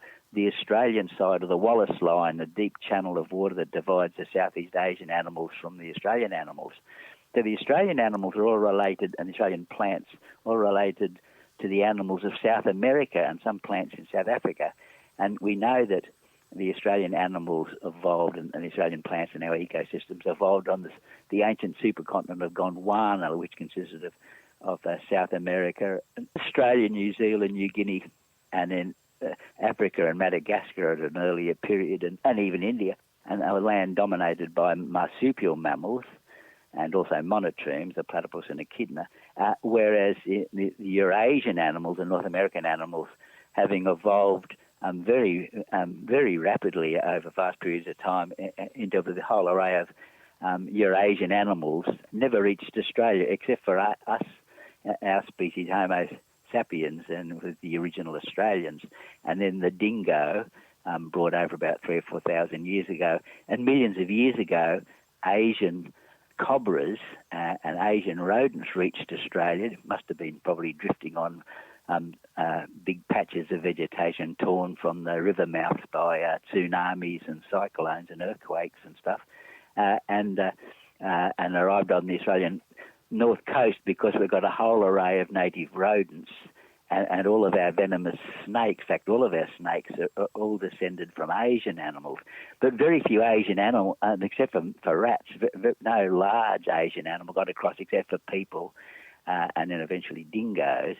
Australian side of the Wallace Line, the deep channel of water that divides the Southeast Asian animals from the Australian animals. So the Australian animals are all related, and the Australian plants all related to the animals of South America and some plants in South Africa. And we know that the Australian animals evolved and the Australian plants and our ecosystems evolved on the ancient supercontinent of Gondwana, which consisted of South America, Australia, New Zealand, New Guinea, and then Africa and Madagascar at an earlier period, and even India, and a land dominated by marsupial mammals and also monotremes, a platypus and echidna, whereas the Eurasian animals and North American animals, having evolved very rapidly over vast periods of time into the whole array of Eurasian animals, never reached Australia except for us, our species, Homo sapiens, and with the original Australians, and then the dingo brought over about 3,000 or 4,000 years ago, and millions of years ago, Asian cobras and Asian rodents reached Australia. It must have been probably drifting on big patches of vegetation torn from the river mouths by tsunamis and cyclones and earthquakes and stuff, and arrived on the Australian north coast because we've got a whole array of native rodents and all of our venomous snakes. In fact, all of our snakes are all descended from Asian animals, but very few Asian animals, except for rats, no large Asian animal got across except for people and then eventually dingoes.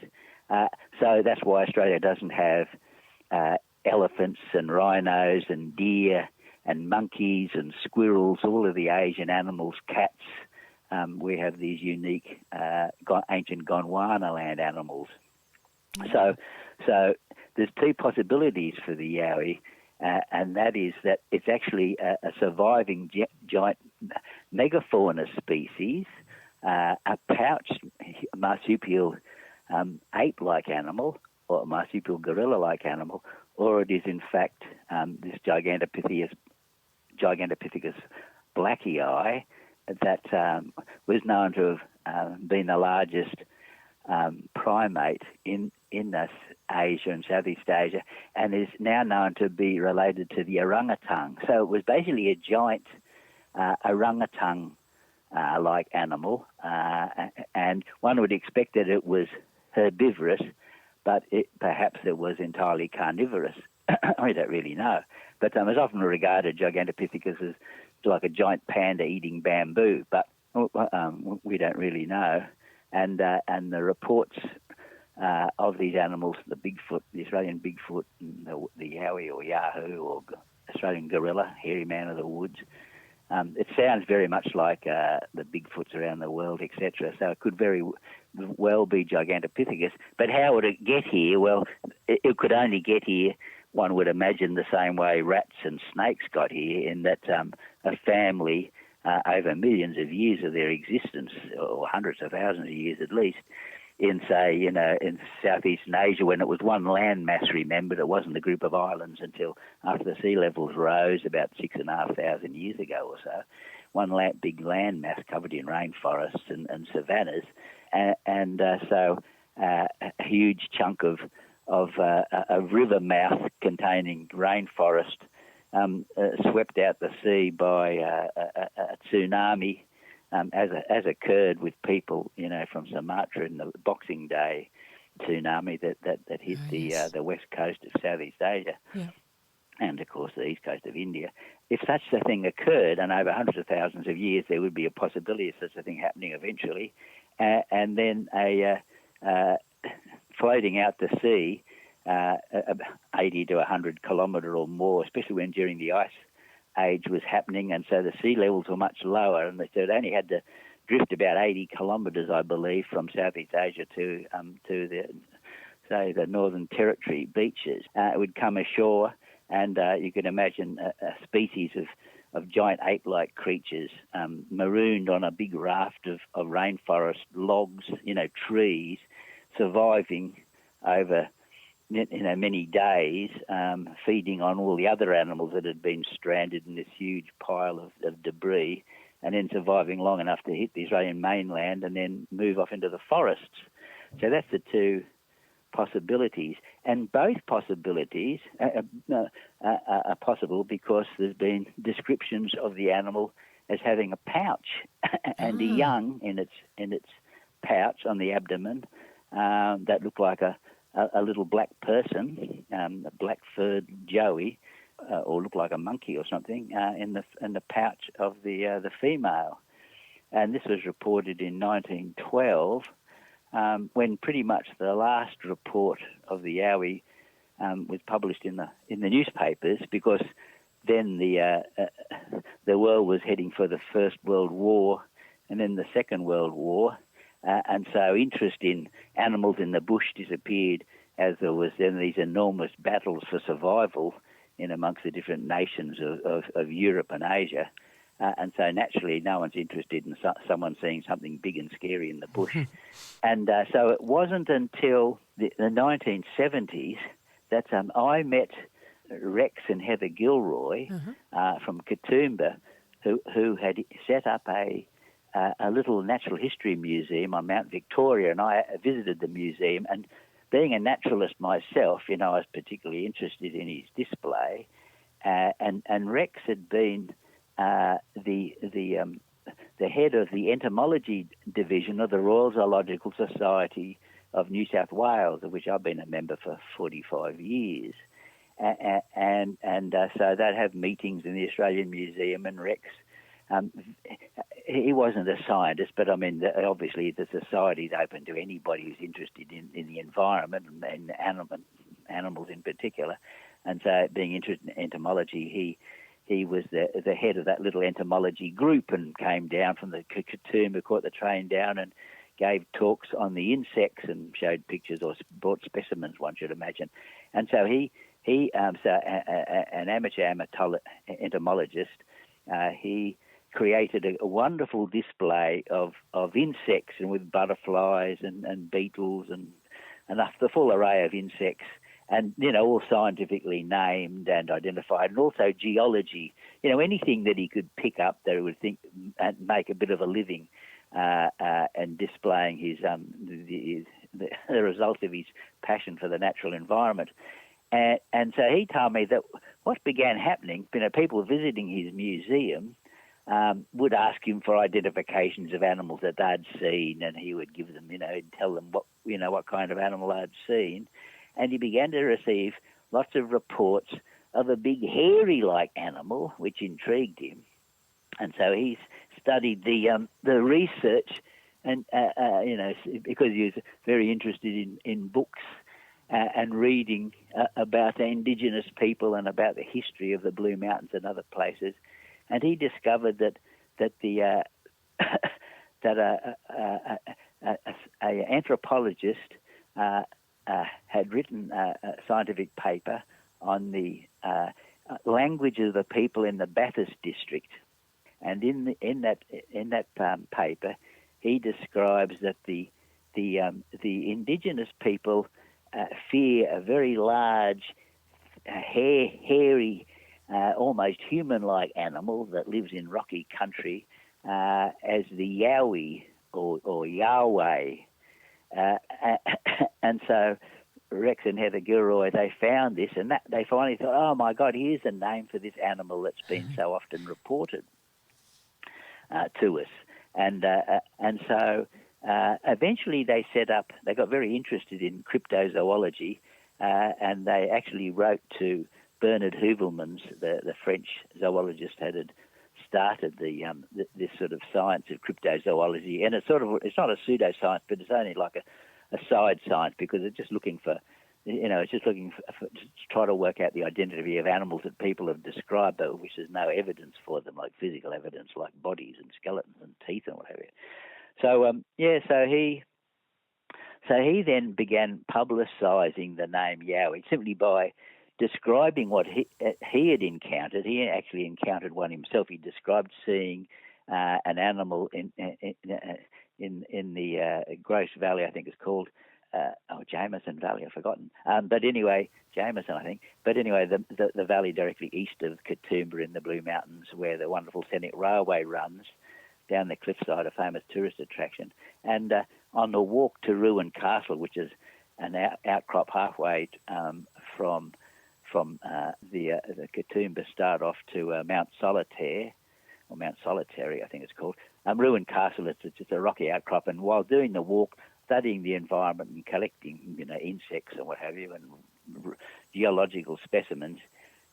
So that's why Australia doesn't have elephants and rhinos and deer and monkeys and squirrels, all of the Asian animals, cats. We have these unique ancient Gondwana land animals. So there's two possibilities for the Yowie, and that is that it's actually a surviving giant megafauna species, a pouched marsupial ape-like animal or a marsupial gorilla-like animal, or it is in fact this Gigantopithecus blackii that was known to have been the largest primate in Asia and Southeast Asia, and is now known to be related to the orangutan. So it was basically a giant orangutan-like animal, and one would expect that it was herbivorous, but perhaps it was entirely carnivorous. I don't really know. But it's often regarded, Gigantopithecus, as like a giant panda eating bamboo, but we don't really know. And the reports of these animals, the Bigfoot, the Australian Bigfoot, and the Yowie or Yahoo or Australian gorilla, hairy man of the woods, it sounds very much like the Bigfoots around the world, etc. So it could very well be Gigantopithecus. But how would it get here? Well, it could only get here, one would imagine, the same way rats and snakes got here, in that a family over millions of years of their existence, or hundreds of thousands of years at least, in, say, in Southeastern Asia, when it was one land mass, remembered, it wasn't a group of islands until after the sea levels rose about 6,500 years ago or so. One big land mass covered in rainforests and savannas, so a huge chunk of a river mouth containing rainforest swept out the sea by a tsunami, as occurred with people, from Sumatra in the Boxing Day tsunami that hit the west coast of Southeast Asia, and of course the east coast of India. If such a thing occurred, and over hundreds of thousands of years, there would be a possibility of such a thing happening eventually, and then floating out to sea, 80 to 100 kilometre or more, especially when during the ice age was happening, and so the sea levels were much lower, and so it only had to drift about 80 kilometres, I believe, from Southeast Asia to the Northern Territory beaches. It would come ashore, and you can imagine a species of giant ape-like creatures marooned on a big raft of rainforest logs, trees, surviving over many days, feeding on all the other animals that had been stranded in this huge pile of debris, and then surviving long enough to hit the Australian mainland and then move off into the forests. So that's the two possibilities. And both possibilities are possible because there's been descriptions of the animal as having a pouch and a young in its pouch on the abdomen that looked like a little black person, a black-furred joey, or looked like a monkey or something in the pouch of the female. And this was reported in 1912, when pretty much the last report of the Yowie was published in the newspapers, because then the world was heading for the First World War and then the Second World War, and so interest in animals in the bush disappeared, as there was then these enormous battles for survival in amongst the different nations of Europe and Asia. And so naturally no one's interested in someone seeing something big and scary in the bush. And so it wasn't until the 1970s that I met Rex and Heather Gilroy from Katoomba, who had set up a little natural history museum on Mount Victoria, and I visited the museum. And being a naturalist myself, I was particularly interested in his display. And Rex had been the head of the entomology division of the Royal Zoological Society of New South Wales, of which I've been a member for 45 years. And so they'd have meetings in the Australian Museum, and Rex, he wasn't a scientist, but I mean, obviously the society's open to anybody who's interested in the environment and animals in particular. And so being interested in entomology, he was the head of that little entomology group, and came down from the Katoomba, caught the train down and gave talks on the insects and showed pictures or brought specimens, one should imagine. And so an amateur entomologist, he created a wonderful display of insects, and with butterflies and beetles and the full array of insects, and all scientifically named and identified, and also geology, anything that he could pick up that he would think and make a bit of a living, and displaying his the result of his passion for the natural environment. And so he told me that what began happening, people visiting his museum would ask him for identifications of animals that they'd seen, and he would give them, he'd tell them what kind of animal they'd seen. And he began to receive lots of reports of a big hairy-like animal, which intrigued him. And so he's studied the research, and because he was very interested in books and reading about the indigenous people and about the history of the Blue Mountains and other places. And he discovered that an anthropologist had written a scientific paper on the language of the people in the Bathurst district, and in that paper, he describes that the indigenous people fear a very large, hairy, almost human-like animal that lives in rocky country as the Yowie or Yahweh. And so Rex and Heather Gilroy, they found this, and that they finally thought, oh my God, here's a name for this animal that's been so often reported to us. And so eventually they got very interested in cryptozoology, and they actually wrote to Bernard Heuvelmans, the French zoologist, had started this sort of science of cryptozoology. And it's not a pseudoscience, but it's only like a side science, because it's just looking for, it's just looking for to try to work out the identity of animals that people have described, though, which there's no evidence for them, like physical evidence, like bodies and skeletons and teeth and what have you. So he then began publicising the name Yowie simply by describing what he had encountered. He actually encountered one himself. He described seeing an animal in the Gross Valley, I think it's called, Jameson Valley, I've forgotten. But anyway, Jameson, I think. But anyway, the valley directly east of Katoomba in the Blue Mountains, where the wonderful Scenic Railway runs down the cliffside, a famous tourist attraction. And on the walk to Ruin Castle, which is an outcrop halfway from the Katoomba start off to Mount Solitaire, or Mount Solitary, I think it's called. Ruin Castle, it's just a rocky outcrop, and while doing the walk, studying the environment and collecting, insects and what have you, and geological specimens,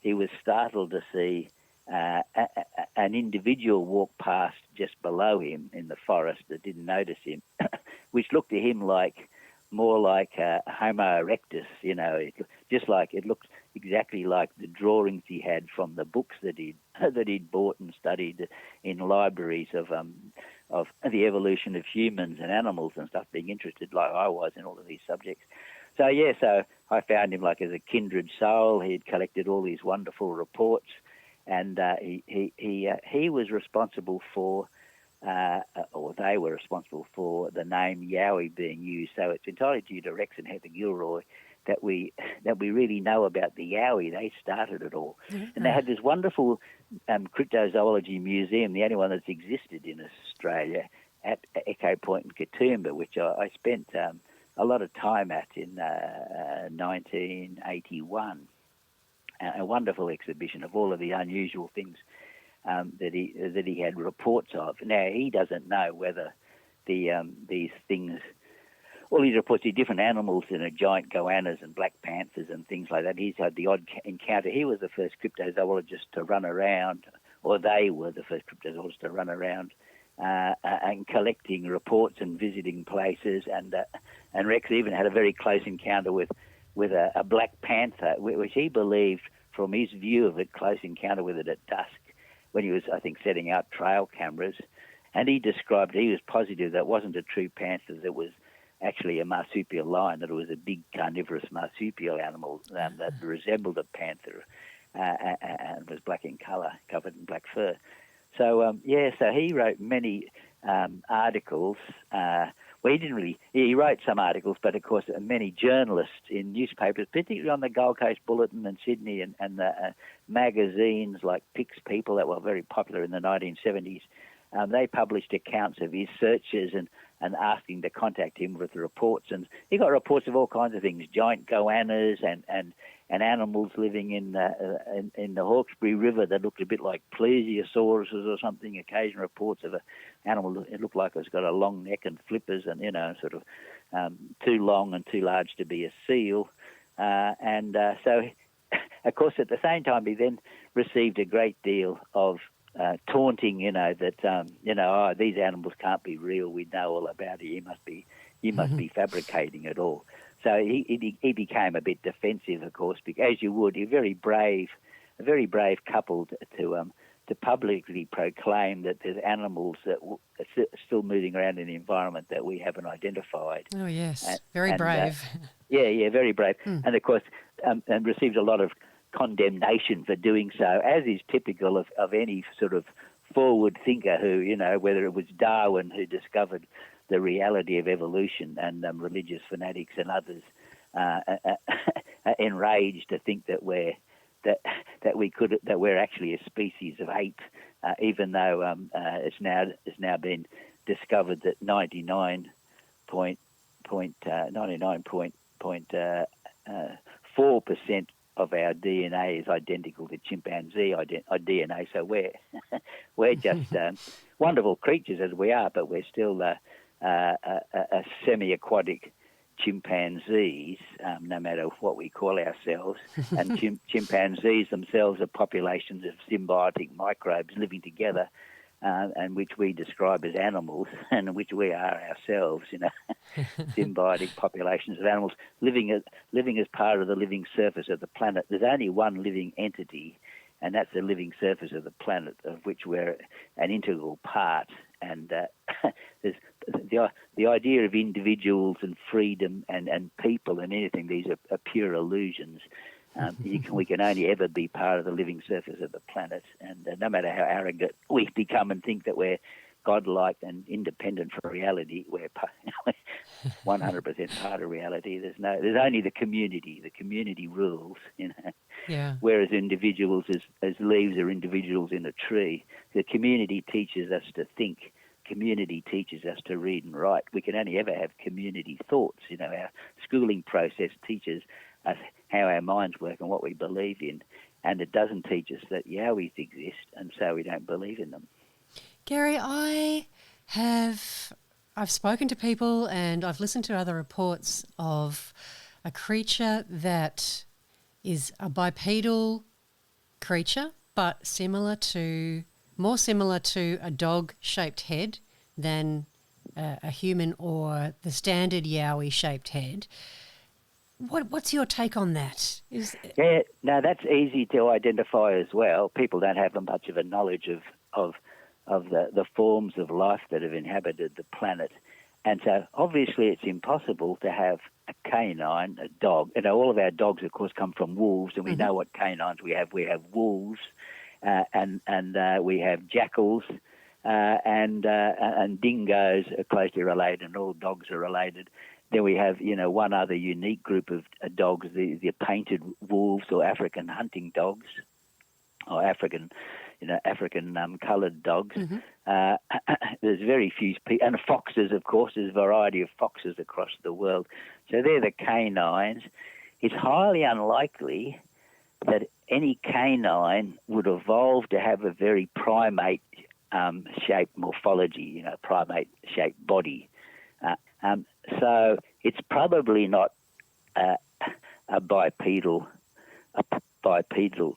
he was startled to see an individual walk past just below him in the forest that didn't notice him, which looked to him more like Homo erectus, it looked exactly like the drawings he had from the books that he'd bought and studied in libraries of the evolution of humans and animals and stuff, being interested like I was in all of these subjects. So I found him like as a kindred soul. He had collected all these wonderful reports, and he was responsible for, or they were responsible for, the name Yowie being used. So it's entirely due to Rex and Heather Gilroy that we really know about the Yowie. They started it all, and they had this wonderful cryptozoology museum, the only one that's existed in Australia, at Echo Point in Katoomba, which I spent a lot of time at in 1981. A wonderful exhibition of all of the unusual things that he had reports of. Now, he doesn't know whether these things, all these reports of different animals, giant goannas and black panthers and things like that. He's had the odd encounter. He was the first cryptozoologist to run around, or they were the first cryptozoologists to run around and collecting reports and visiting places. And Rex even had a very close encounter with a black panther, which he believed, from his view of it, close encounter with it at dusk, when he was, I think, setting out trail cameras. And he was positive that it wasn't a true panther, that it was actually a marsupial lion, that it was a big carnivorous marsupial animal that resembled a panther and was black in colour, covered in black fur. So he wrote many articles. He wrote some articles, but of course many journalists in newspapers, particularly on the Gold Coast Bulletin and Sydney, and the magazines like Pix People that were very popular in the 1970s, they published accounts of his searches and asking to contact him with reports. And he got reports of all kinds of things, giant goannas and animals living in the Hawkesbury River that looked a bit like plesiosauruses or something. Occasional reports of an animal, it looked like it's got a long neck and flippers and, sort of too long and too large to be a seal. So, of course, at the same time, he then received a great deal of taunting, that, these animals can't be real. We know all about it. You must be fabricating it all. So he became a bit defensive, of course, because, as you would, a very brave couple to publicly proclaim that there's animals that are still moving around in the environment that we haven't identified. Oh, yes, very brave. Very brave. And, of course, and received a lot of condemnation for doing so, as is typical of any sort of forward thinker who, whether it was Darwin who discovered the reality of evolution, and religious fanatics and others enraged to think that we're actually a species of ape, even though it's now been discovered that 99.4% of our DNA is identical to chimpanzee DNA. So we're just wonderful creatures as we are, but we're still a semi-aquatic chimpanzees, no matter what we call ourselves. And chimpanzees themselves are populations of symbiotic microbes living together, and which we describe as animals, and which we are ourselves, symbiotic populations of animals living as part of the living surface of the planet. There's only one living entity, and that's the living surface of the planet, of which we're an integral part. And there's the idea of individuals and freedom and people and anything, these are pure illusions. We can only ever be part of the living surface of the planet, and no matter how arrogant we become and think that we're godlike and independent from reality, we're 100% part of reality. There's only the community. The community rules, Yeah. Whereas individuals, as leaves are individuals in a tree, the community teaches us to think. Community teaches us to read and write. We can only ever have community thoughts. Our schooling process teaches us how our minds work and what we believe in, and it doesn't teach us that Yowies exist, and so we don't believe in them. Gary, I've spoken to people and I've listened to other reports of a creature that is a bipedal creature, but more similar to a dog-shaped head than a human or the standard Yowie-shaped head. What's your take on that? Yeah, no, that's easy to identify as well. People don't have much of a knowledge of the forms of life that have inhabited the planet. And so obviously it's impossible to have a canine, a dog. You know, all of our dogs, of course, come from wolves, and we know what canines we have. We have wolves, and we have jackals, and dingoes are closely related, and all dogs are related. Then we have, one other unique group of dogs, the painted wolves or African hunting dogs, or African coloured dogs. There's very few and foxes, of course. There's a variety of foxes across the world. So they're the canines. It's highly unlikely that any canine would evolve to have a very primate-shaped morphology, primate-shaped body. So it's probably not a bipedal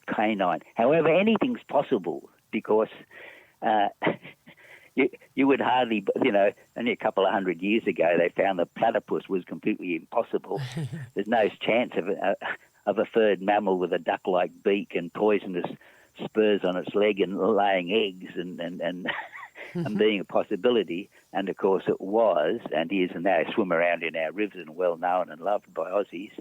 canine. However, anything's possible because you would hardly, only a couple of hundred years ago they found the platypus was completely impossible. There's no chance of a third mammal with a duck-like beak and poisonous spurs on its leg and laying eggs and being a possibility. And of course it was and is, and they swim around in our rivers and well known and loved by Aussies.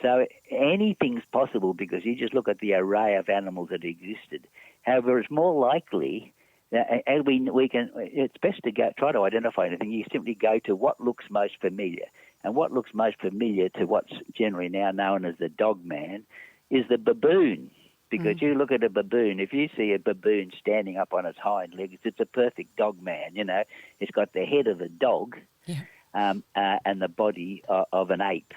So anything's possible because you just look at the array of animals that existed. However, it's more likely that it's best to try to identify anything. You simply go to what looks most familiar. And what looks most familiar to what's generally now known as the Dogman is the baboon. Because you look at a baboon, if you see a baboon standing up on its hind legs, it's a perfect Dogman, It's got the head of a dog and the body of an ape.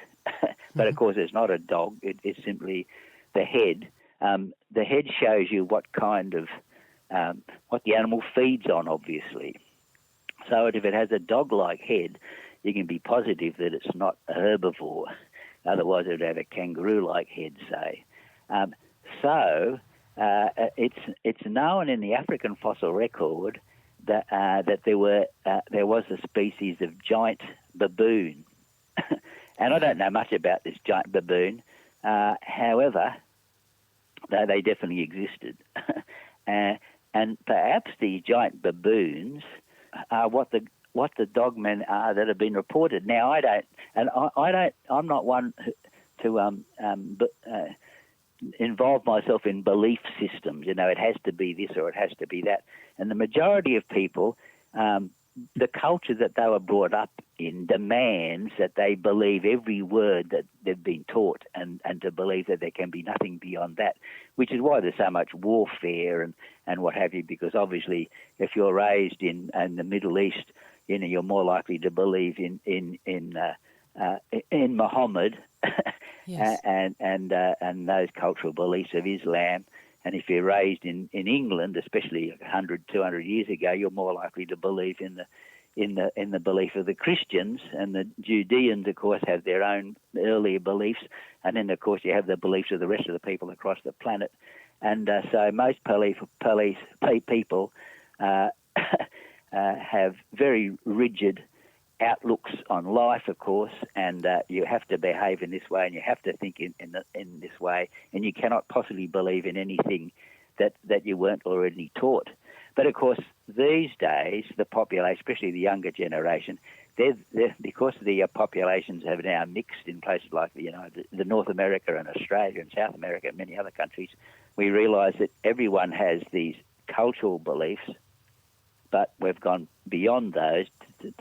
But, of course, it's not a dog. It's simply the head. The head shows you what kind of what the animal feeds on, obviously. So if it has a dog-like head, you can be positive that it's not a herbivore. Otherwise, it would have a kangaroo-like head, say. So it's known in the African fossil record that there was a species of giant baboon, and I don't know much about this giant baboon. However, they definitely existed, and perhaps these giant baboons are what the dogmen are that have been reported. Now I'm not one to involve myself in belief systems. It has to be this or it has to be that. And the majority of people, the culture that they were brought up in demands that they believe every word that they've been taught and to believe that there can be nothing beyond that, which is why there's so much warfare and what have you, because obviously if you're raised in the Middle East, you're more likely to believe in Muhammad Yes. and those cultural beliefs of Islam. And if you're raised in England, especially 100, 200 years ago, you're more likely to believe in the belief of the Christians. And the Judeans, of course, have their own earlier beliefs. And then, of course, you have the beliefs of the rest of the people across the planet. And so most people have very rigid outlooks on life, of course, and you have to behave in this way, and you have to think in this way, and you cannot possibly believe in anything that you weren't already taught. But of course, these days, the population, especially the younger generation, they're because the populations have now mixed in places like the North America and Australia and South America and many other countries. We realise that everyone has these cultural beliefs, but we've gone beyond those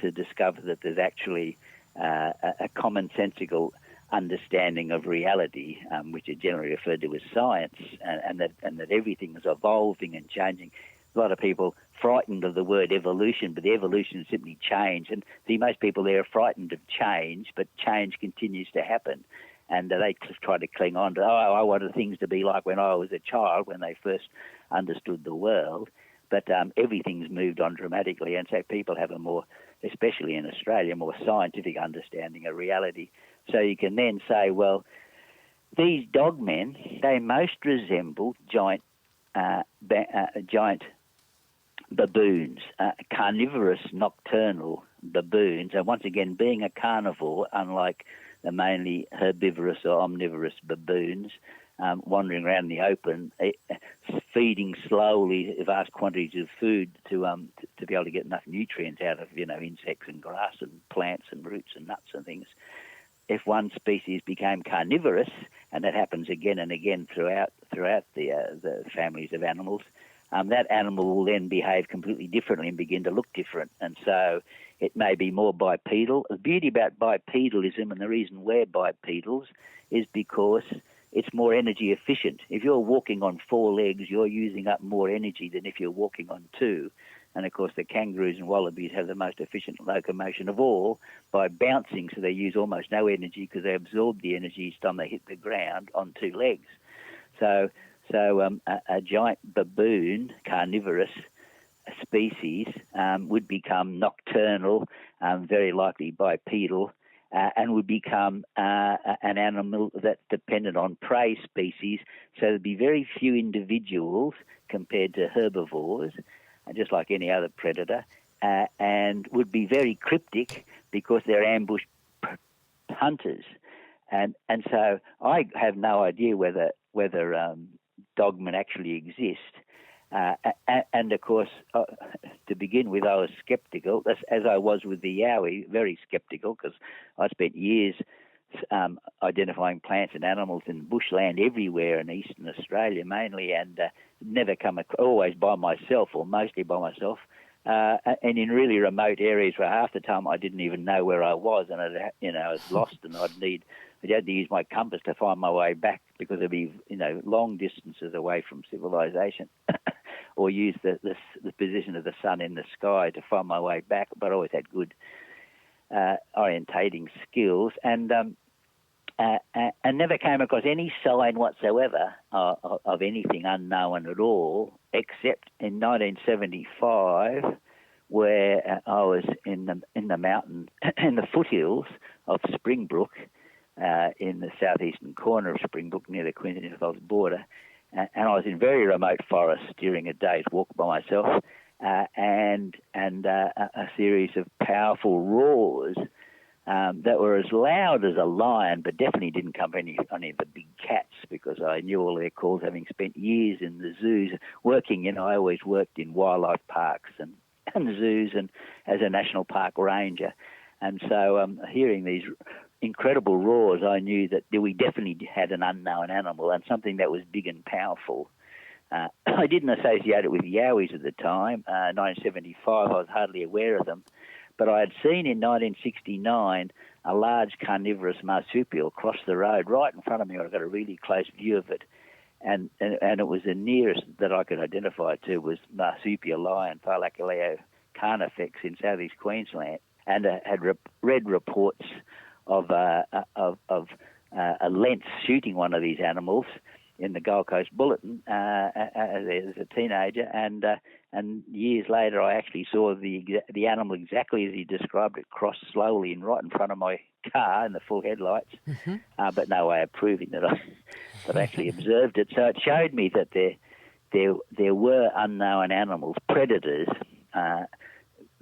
to discover that there's actually a commonsensical understanding of reality, which is generally referred to as science, and that everything is evolving and changing. A lot of people frightened of the word evolution, but the evolution is simply change. And see, most people there are frightened of change, but change continues to happen. And they try to cling on to, I wanted things to be like when I was a child, when they first understood the world. But everything's moved on dramatically, and so people have a more, especially in Australia, more scientific understanding of reality. So you can then say, well, these dogmen, they most resemble giant baboons, carnivorous nocturnal baboons. And once again, being a carnivore, unlike the mainly herbivorous or omnivorous baboons, wandering around in the open, feeding slowly vast quantities of food to be able to get enough nutrients out of insects and grass and plants and roots and nuts and things. If one species became carnivorous, and that happens again and again throughout the families of animals, that animal will then behave completely differently and begin to look different. And so it may be more bipedal. The beauty about bipedalism, and the reason we're bipedals, is because it's more energy efficient. If you're walking on 4 legs, you're using up more energy than if you're walking on 2. And, of course, the kangaroos and wallabies have the most efficient locomotion of all by bouncing, so they use almost no energy because they absorb the energy each time they hit the ground on 2 legs. So a giant baboon, carnivorous species, would become nocturnal, very likely bipedal, and would become an animal that's dependent on prey species. So there'd be very few individuals compared to herbivores, just like any other predator, and would be very cryptic because they're ambush hunters. And so I have no idea whether dogmen actually exist. And of course, to begin with, I was sceptical, as I was with the Yowie, very sceptical, because I spent years identifying plants and animals in bushland everywhere in eastern Australia mainly, and never always by myself or mostly by myself, and in really remote areas where half the time I didn't even know where I was, and I was lost, and I'd had to use my compass to find my way back because it'd be long distances away from civilization, or use the position of the sun in the sky to find my way back. But I always had good orientating skills, and never came across any sign whatsoever of anything unknown at all, except in 1975, where I was in the mountain, in the foothills of Springbrook, in the southeastern corner of Springbrook near the Queensland New South Wales border, and I was in very remote forests during a day's walk by myself, and a series of powerful roars that were as loud as a lion, but definitely didn't come from any of the big cats, because I knew all their calls, having spent years in the zoos working. I always worked in wildlife parks and zoos, and as a national park ranger. And so hearing these incredible roars, I knew that we definitely had an unknown animal and something that was big and powerful. I didn't associate it with Yowies at the time. 1975, I was hardly aware of them. But I had seen in 1969 a large carnivorous marsupial cross the road right in front of me. I got a really close view of it. And it was the nearest that I could identify to was marsupial lion, Thylacoleo carnifex in southeast Queensland. And had read reports of a lynx shooting one of these animals in the Gold Coast Bulletin as a teenager, and years later I actually saw the animal exactly as he described it, cross slowly and right in front of my car in the full headlights, but no way of proving that I actually observed it. So it showed me that there were unknown animals, predators,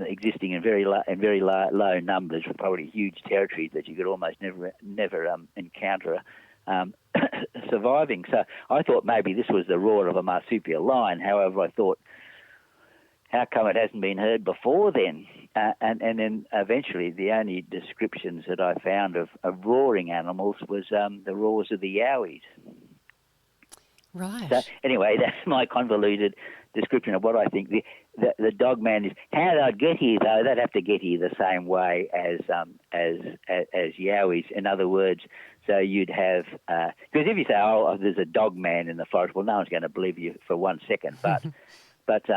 existing in very low numbers, probably huge territories that you could almost never encounter surviving. So I thought maybe this was the roar of a marsupial lion. However, I thought, how come it hasn't been heard before then? And then eventually the only descriptions that I found of roaring animals was the roars of the Yowies. Right. So anyway, that's my convoluted description of what I think the Dogman is. How they'd get here, though, they'd have to get here the same way as Yowies. In other words, so you'd have because if you say, "Oh, there's a Dogman in the forest," well, no one's going to believe you for 1 second. But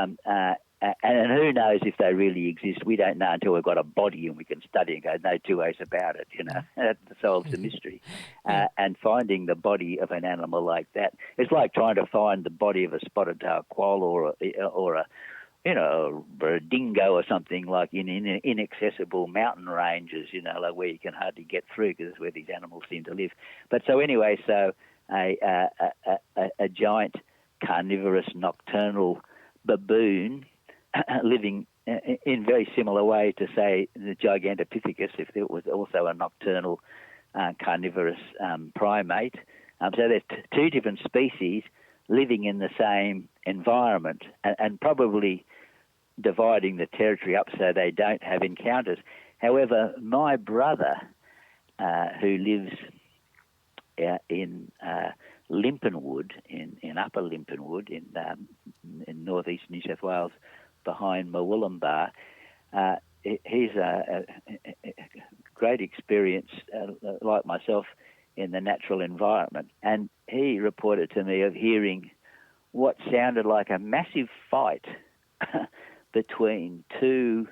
and who knows if they really exist? We don't know until we've got a body and we can study and go, no two ways about it. That solves the mystery. And finding the body of an animal like that, it's like trying to find the body of a spotted-tailed quoll or or a dingo or something, like in inaccessible mountain ranges, like where you can hardly get through because it's where these animals seem to live. But so anyway, a giant carnivorous nocturnal baboon living in very similar way to, say, the Gigantopithecus, if it was also a nocturnal carnivorous primate. So there's two different species living in the same environment and probably dividing the territory up so they don't have encounters. However, my brother, who lives in Limpenwood, in Upper Limpenwood, in northeast New South Wales, behind Murwillumbah, he's a great experience, like myself, in the natural environment. And he reported to me of hearing what sounded like a massive fight between two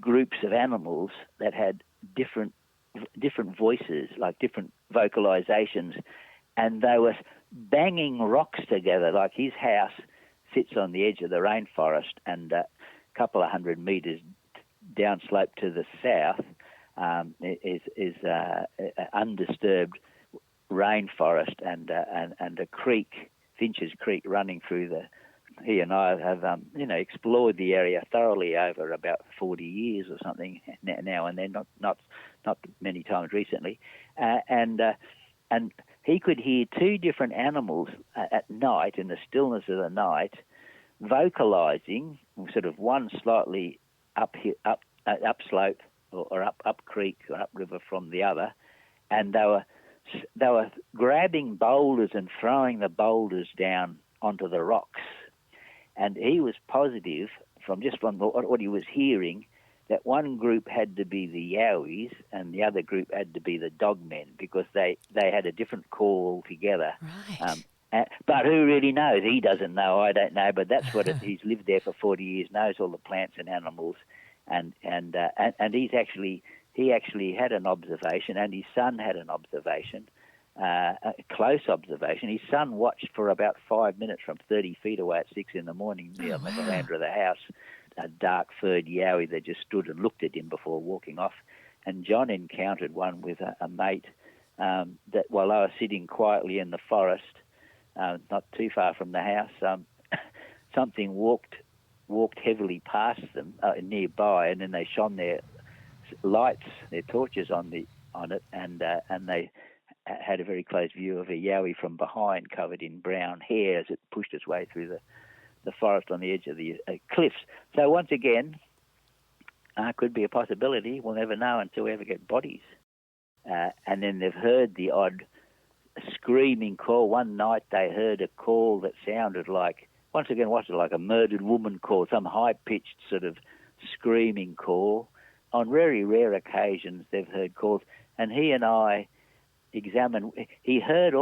groups of animals that had different voices, like different vocalizations, and they were banging rocks together. Like his house sits on the edge of the rainforest, and a couple of 100 meters downslope to the south is undisturbed rainforest and a creek, Finch's Creek, running through the. He and I have explored the area thoroughly over about 40 years or something now and then, not many times recently, and he could hear two different animals at night in the stillness of the night, vocalizing, sort of one slightly upslope or up creek or upriver from the other, and they were grabbing boulders and throwing the boulders down onto the rocks. And he was positive from what he was hearing that one group had to be the Yowies and the other group had to be the Dogmen, because they had a different call altogether. Right. But who really knows? He doesn't know. I don't know. But that's what he's lived there for 40 years, knows all the plants and animals, and he actually had an observation, and his son had an observation. A close observation. His son watched for about 5 minutes from 30 feet away at 6 in the morning near the veranda of the house, a dark-furred yowie that just stood and looked at him before walking off. And John encountered one with a mate that while they were sitting quietly in the forest, not too far from the house, something walked heavily past them nearby, and then they shone their lights, their torches on it, and they had a very close view of a yowie from behind, covered in brown hair as it pushed its way through the forest on the edge of the cliffs. So once again, could be a possibility. We'll never know until we ever get bodies. And then they've heard the odd screaming call. One night they heard a call that sounded like, once again, what's it like, a murdered woman call, some high-pitched sort of screaming call. On very rare occasions they've heard calls. And he and I examine. He's heard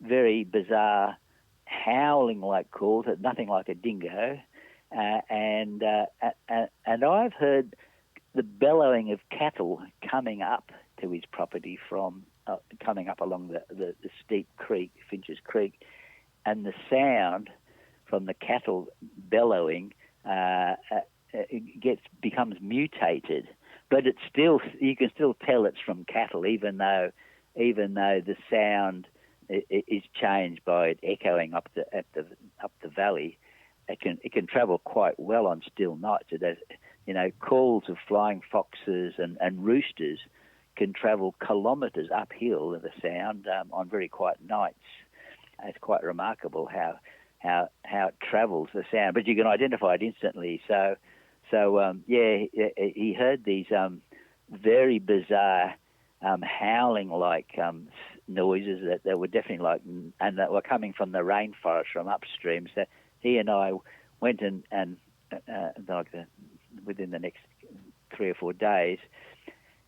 very bizarre howling like calls, nothing like a dingo, and I've heard the bellowing of cattle coming up to his property from coming up along the steep creek, Finch's Creek, and the sound from the cattle bellowing becomes mutated. But it's still, you can still tell it's from cattle, even though the sound is changed by it echoing up the valley. It can travel quite well on still nights. It has, calls of flying foxes and roosters can travel kilometres uphill with the sound on very quiet nights. It's quite remarkable how it travels, the sound, but you can identify it instantly. So he heard these very bizarre howling-like noises that were definitely and that were coming from the rainforest from upstream. So he and I went and within the next 3 or 4 days,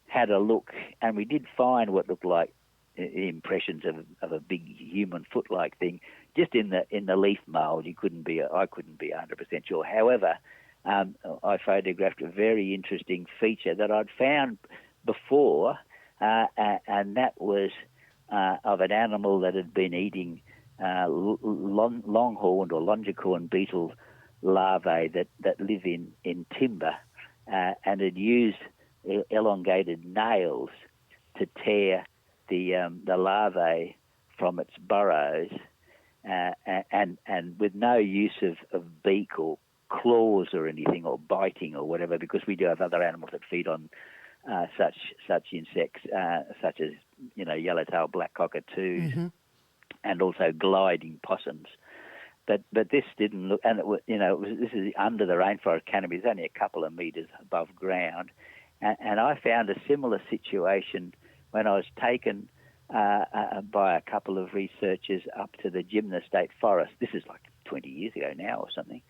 had a look, and we did find what looked like impressions of a big human foot-like thing just in the leaf mould. I couldn't be 100% sure. However, I photographed a very interesting feature that I'd found before, and that was of an animal that had been eating longhorned or longicorn beetle larvae that live in timber, and had used elongated nails to tear the larvae from its burrows, and with no use of beak or claws or anything, or biting or whatever, because we do have other animals that feed on such insects, such as yellowtail black cockatoos, and also gliding possums. But this didn't look, and this is under the rainforest canopy. It's only a couple of metres above ground, and I found a similar situation when I was taken by a couple of researchers up to the Gymna State Forest. This is like 20 years ago now or something,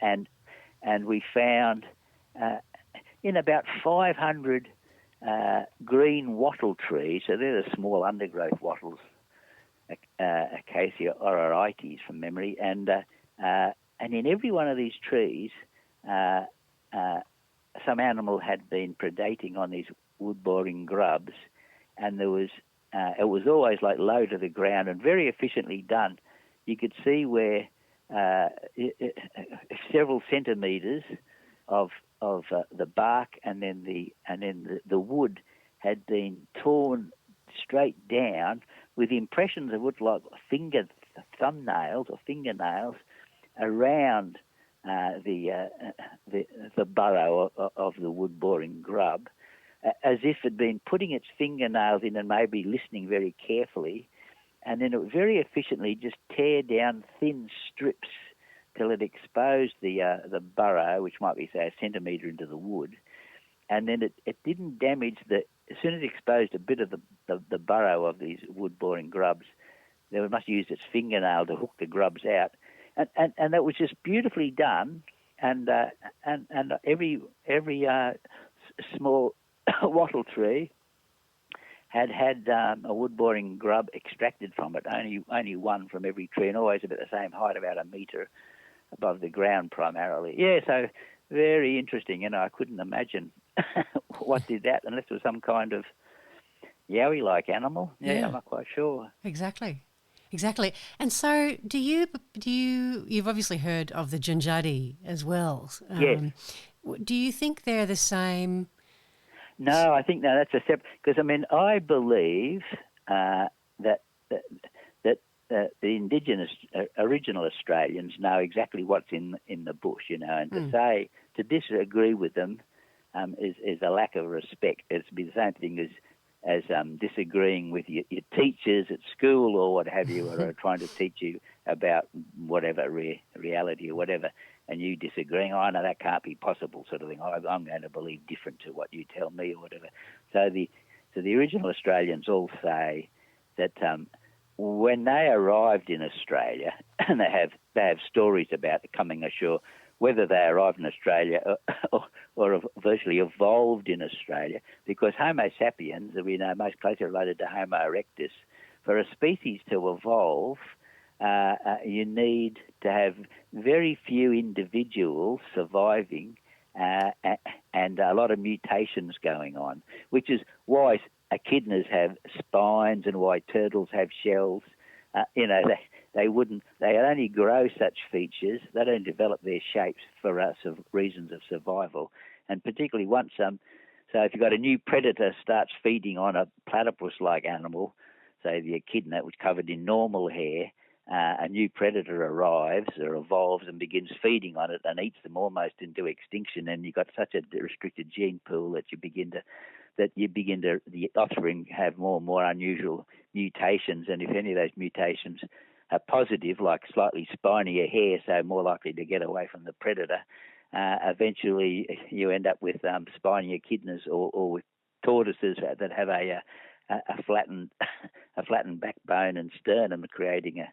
and we found in about 500 green wattle trees. So they're the small undergrowth wattles, Acacia ororites from memory, and in every one of these trees, some animal had been predating on these wood-boring grubs, and there was it was always like low to the ground and very efficiently done. You could see where several centimetres of the bark and then the wood had been torn straight down with impressions of what like thumbnails or fingernails around the burrow of the wood-boring grub, as if it had been putting its fingernails in and maybe listening very carefully, and then it would very efficiently just tear down thin strips till it exposed the burrow, which might be, say, a centimetre into the wood, and then it didn't damage as soon as it exposed a bit of the burrow of these wood-boring grubs, they must use its fingernail to hook the grubs out, and that was just beautifully done, and every small wattle tree had a wood-boring grub extracted from it, only one from every tree, and always about the same height, about a metre above the ground primarily. Yeah, so very interesting. I couldn't imagine what did that unless it was some kind of yowie-like animal. Yeah, I'm not quite sure. Exactly. And so you've obviously heard of the Janjadi as well. Yes. Do you think they're the same? No, I think that's a separate, because I believe that the indigenous original Australians know exactly what's in the bush, and to disagree with them is a lack of respect. It's be the same thing as disagreeing with your teachers at school or what have you, or trying to teach you about whatever reality or whatever, and you disagreeing. Oh, no, that can't be possible, sort of thing. I'm going to believe different to what you tell me or whatever. So the original Australians all say that when they arrived in Australia, and they have stories about coming ashore, whether they arrived in Australia or virtually evolved in Australia, because Homo sapiens, that we know most closely related to Homo erectus, for a species to evolve, you need to have very few individuals surviving and a lot of mutations going on, which is why echidnas have spines and why turtles have shells. They only grow such features. They don't develop their shapes for us of reasons of survival. And particularly once so if you've got a new predator starts feeding on a platypus-like animal, say the echidna, which covered in normal hair, a new predator arrives or evolves and begins feeding on it and eats them almost into extinction, and you've got such a restricted gene pool that the offspring have more and more unusual mutations, and if any of those mutations are positive, like slightly spinier hair, so more likely to get away from the predator, eventually you end up with spiny echidnas or with tortoises that have a flattened backbone and sternum, creating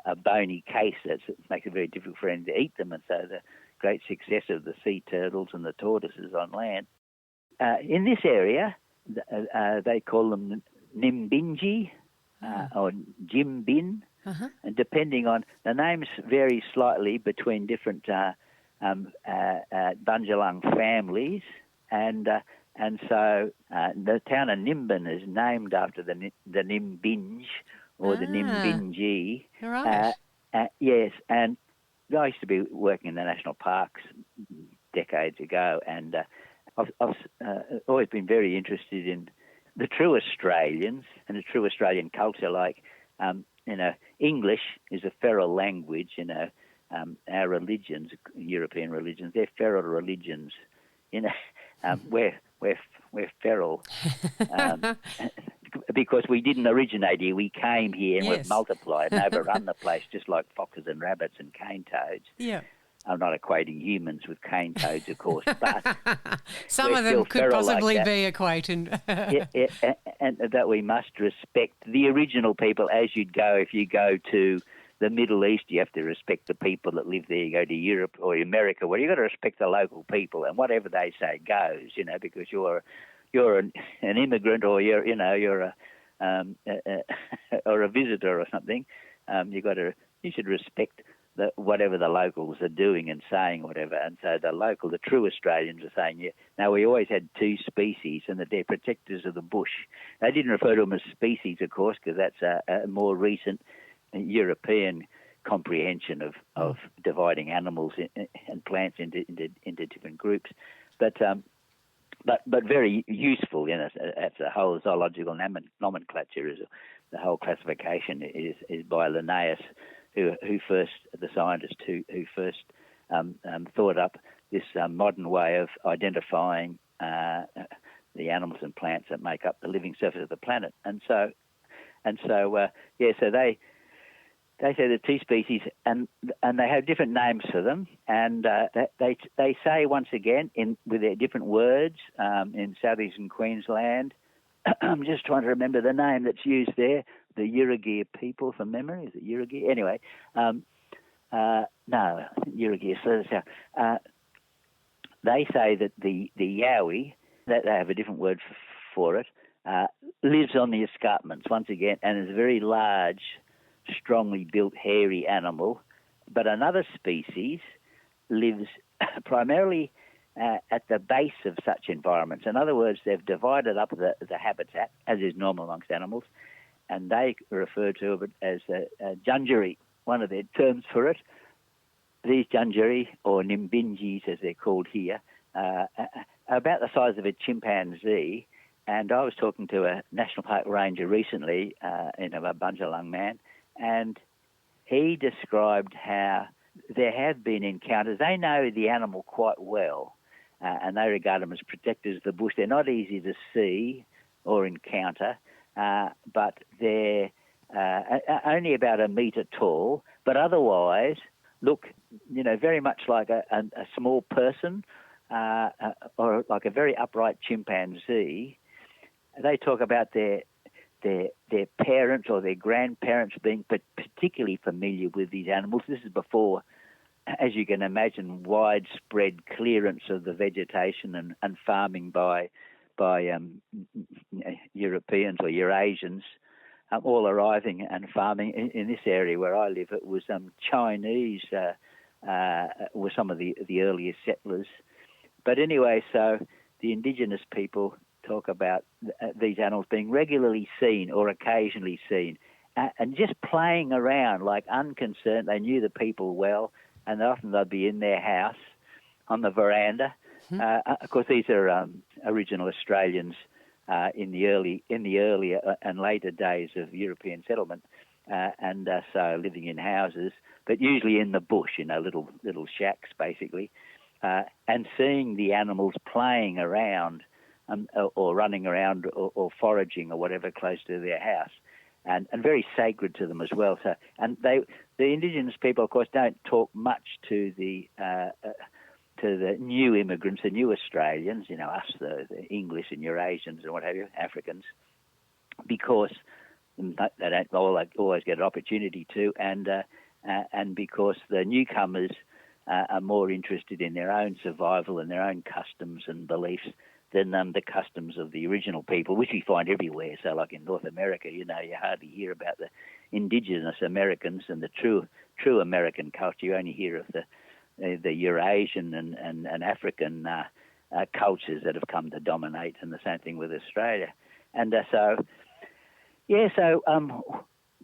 a bony case that makes it very difficult for anything to eat them, and so the great success of the sea turtles and the tortoises on land. In this area, they call them Nimbinji or Jimbin, and depending on the names vary slightly between different Bunjalung families, and so the town of Nimbin is named after the Nimbinj or the Nimbinji. Right. Yes, and I used to be working in the national parks decades ago, and I've always been very interested in the true Australians and the true Australian culture. Like, English is a feral language. Our religions, European religions, they're feral religions. We're feral because we didn't originate here. We came here and we've multiplied and overrun the place, just like foxes and rabbits and cane toads. Yeah. I'm not equating humans with cane toads, of course, but some of them could possibly be equated. and that we must respect the original people as you'd go if you go to the Middle East. You have to respect the people that live there. You go to Europe or America, well, you've got to respect the local people, and whatever they say goes, because you're an immigrant or you're a or a visitor or something. You should respect whatever the locals are doing and saying, whatever. And so the true Australians are saying, yeah. Now, we always had two species and that they're protectors of the bush. They didn't refer to them as species, of course, because that's a more recent European comprehension of dividing animals and plants into different groups. But very useful. That's the whole zoological nomenclature. The whole classification is by Linnaeus, who first, the scientist who first thought up this modern way of identifying the animals and plants that make up the living surface of the planet. So they say the two species, and they have different names for them, and they say once again with their different words in southeastern Queensland. I'm just trying to remember the name that's used there. The Yurugir people, from memory. Is it Yurugir? Anyway, no, Yurugir. So they say that the Yowie, that they have a different word for it, lives on the escarpments once again, and is a very large, strongly built, hairy animal. But another species lives primarily at the base of such environments. In other words, they've divided up the habitat, as is normal amongst animals, and they refer to it as a Junjuri, one of their terms for it. These Junjuri, or Nimbinjis as they're called here, are about the size of a chimpanzee. And I was talking to a national park ranger recently, a Bunjalung man, and he described how there have been encounters. They know the animal quite well, and they regard them as protectors of the bush. They're not easy to see or encounter, but they're only about a metre tall, but otherwise look, very much like a small person or like a very upright chimpanzee. They talk about their parents or their grandparents being particularly familiar with these animals. This is before, as you can imagine, widespread clearance of the vegetation and farming by Europeans or Eurasians, all arriving and farming. In this area where I live, it was Chinese were some of the earliest settlers. But anyway, so the indigenous people talk about these animals being regularly seen or occasionally seen and just playing around like unconcerned. They knew the people well, and often they'd be in their house on the veranda. Of course, these are original Australians in the earlier and later days of European settlement, and so living in houses, but usually in the bush, little shacks basically, and seeing the animals playing around or running around or foraging or whatever close to their house, and very sacred to them as well. So, and the indigenous people, of course, don't talk much to the new immigrants, the new Australians, us, the English and Eurasians and what have you, Africans, because they don't always get an opportunity to, and because the newcomers are more interested in their own survival and their own customs and beliefs than the customs of the original people, which we find everywhere. So like in North America, you hardly hear about the indigenous Americans and the true American culture. You only hear of the Eurasian and African cultures that have come to dominate, and the same thing with Australia. And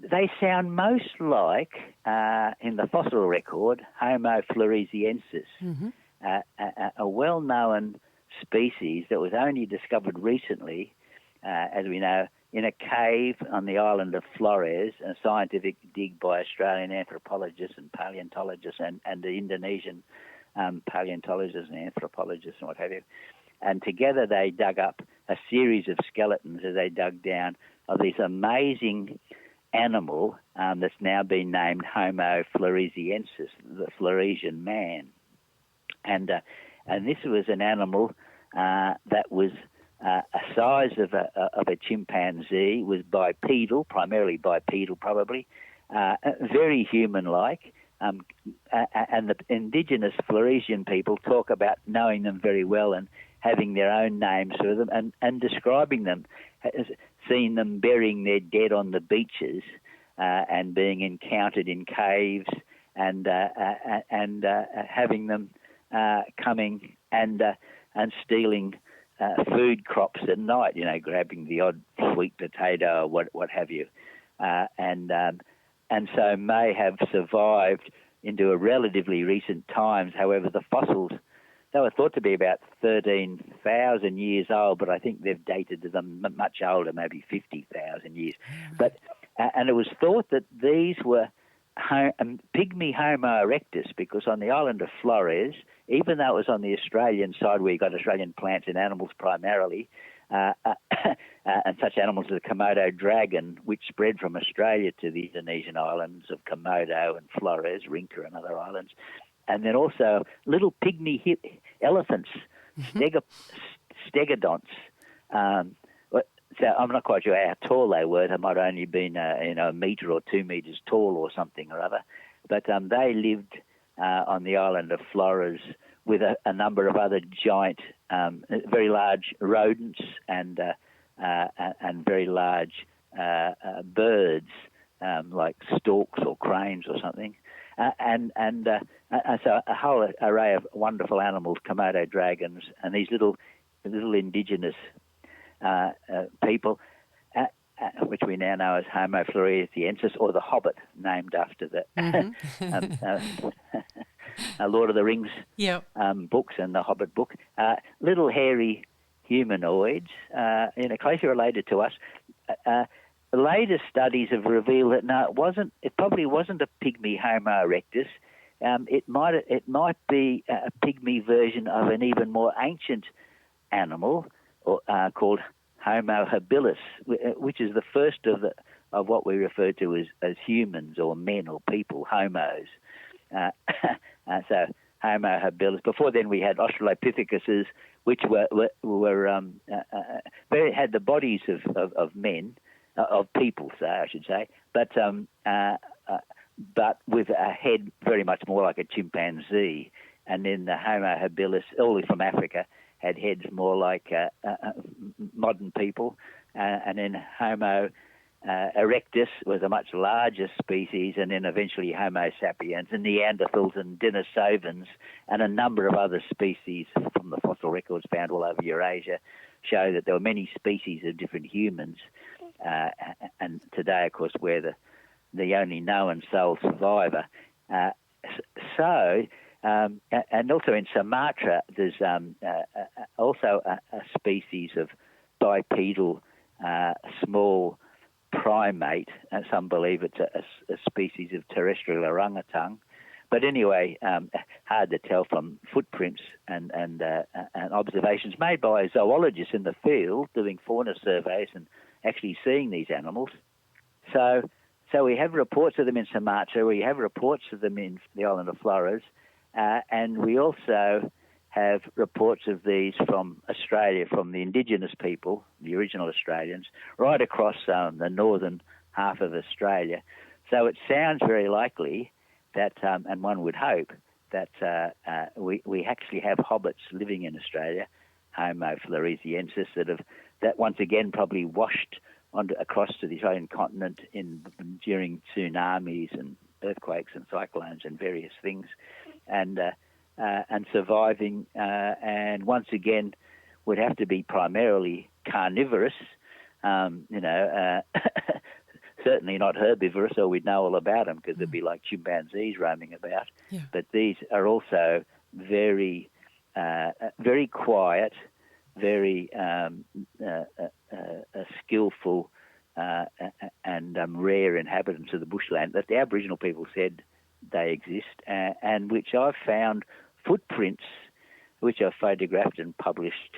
they sound most like, in the fossil record, Homo floresiensis, a well-known species that was only discovered recently, as we know, in a cave on the island of Flores, a scientific dig by Australian anthropologists and paleontologists and the Indonesian paleontologists and anthropologists and what have you. And together they dug up a series of skeletons as they dug down of this amazing animal that's now been named Homo floresiensis, the Floresian man. And this was an animal that was a size of a chimpanzee, was bipedal, primarily bipedal probably, very human-like. And the indigenous Floresian people talk about knowing them very well and having their own names for them and describing them, seeing them burying their dead on the beaches and being encountered in caves and having them coming and stealing food crops at night, grabbing the odd sweet potato or what have you, and so may have survived into a relatively recent times. However, the fossils, they were thought to be about 13,000 years old, but I think they've dated to them much older, maybe 50,000 years. But and it was thought that these were pygmy Homo erectus, because on the island of Flores, even though it was on the Australian side where you got Australian plants and animals primarily, and such animals as the Komodo dragon, which spread from Australia to the Indonesian islands of Komodo and Flores, Rinca and other islands, and then also little pygmy elephants, stegodonts. So I'm not quite sure how tall they were. They might have only been a metre or 2 metres tall or something or other. But they lived on the island of Flores with a number of other giant, very large rodents and very large birds like storks or cranes or something. And so a whole array of wonderful animals, Komodo dragons, and these little indigenous people, which we now know as Homo floresiensis, or the Hobbit, named after the Lord of the Rings books and the Hobbit book. Little hairy humanoids, closely related to us. Later studies have revealed that no, it probably wasn't a pygmy Homo erectus. It might be a pygmy version of an even more ancient animal called Homo habilis, which is the first of what we refer to as humans or men or people, homos. So Homo habilis. Before then, we had Australopithecus, which had the bodies of men, of people, I should say, but with a head very much more like a chimpanzee. And then the Homo habilis, all from Africa, had heads more like modern people. And then Homo erectus was a much larger species, and then eventually Homo sapiens and Neanderthals and Denisovans and a number of other species from the fossil records found all over Eurasia show that there were many species of different humans. And today, of course, we're the only known sole survivor. And also in Sumatra, there's also a species of bipedal small primate, and some believe it's a species of terrestrial orangutan. But anyway, hard to tell from footprints and observations made by zoologists in the field doing fauna surveys and actually seeing these animals. So we have reports of them in Sumatra, we have reports of them in the island of Flores, and we also have reports of these from Australia, from the indigenous people, the original Australians, right across the northern half of Australia. So it sounds very likely that, and one would hope, that we actually have hobbits living in Australia, Homo floresiensis, that once again probably washed across to the Australian continent during tsunamis and earthquakes and cyclones and various things, and surviving, and once again would have to be primarily carnivorous, certainly not herbivorous, or we'd know all about them because there'd be like chimpanzees roaming about. Yeah. But these are also very, very quiet, very skillful and rare inhabitants of the bushland that the Aboriginal people said they exist, and which I've found footprints, which I've photographed and published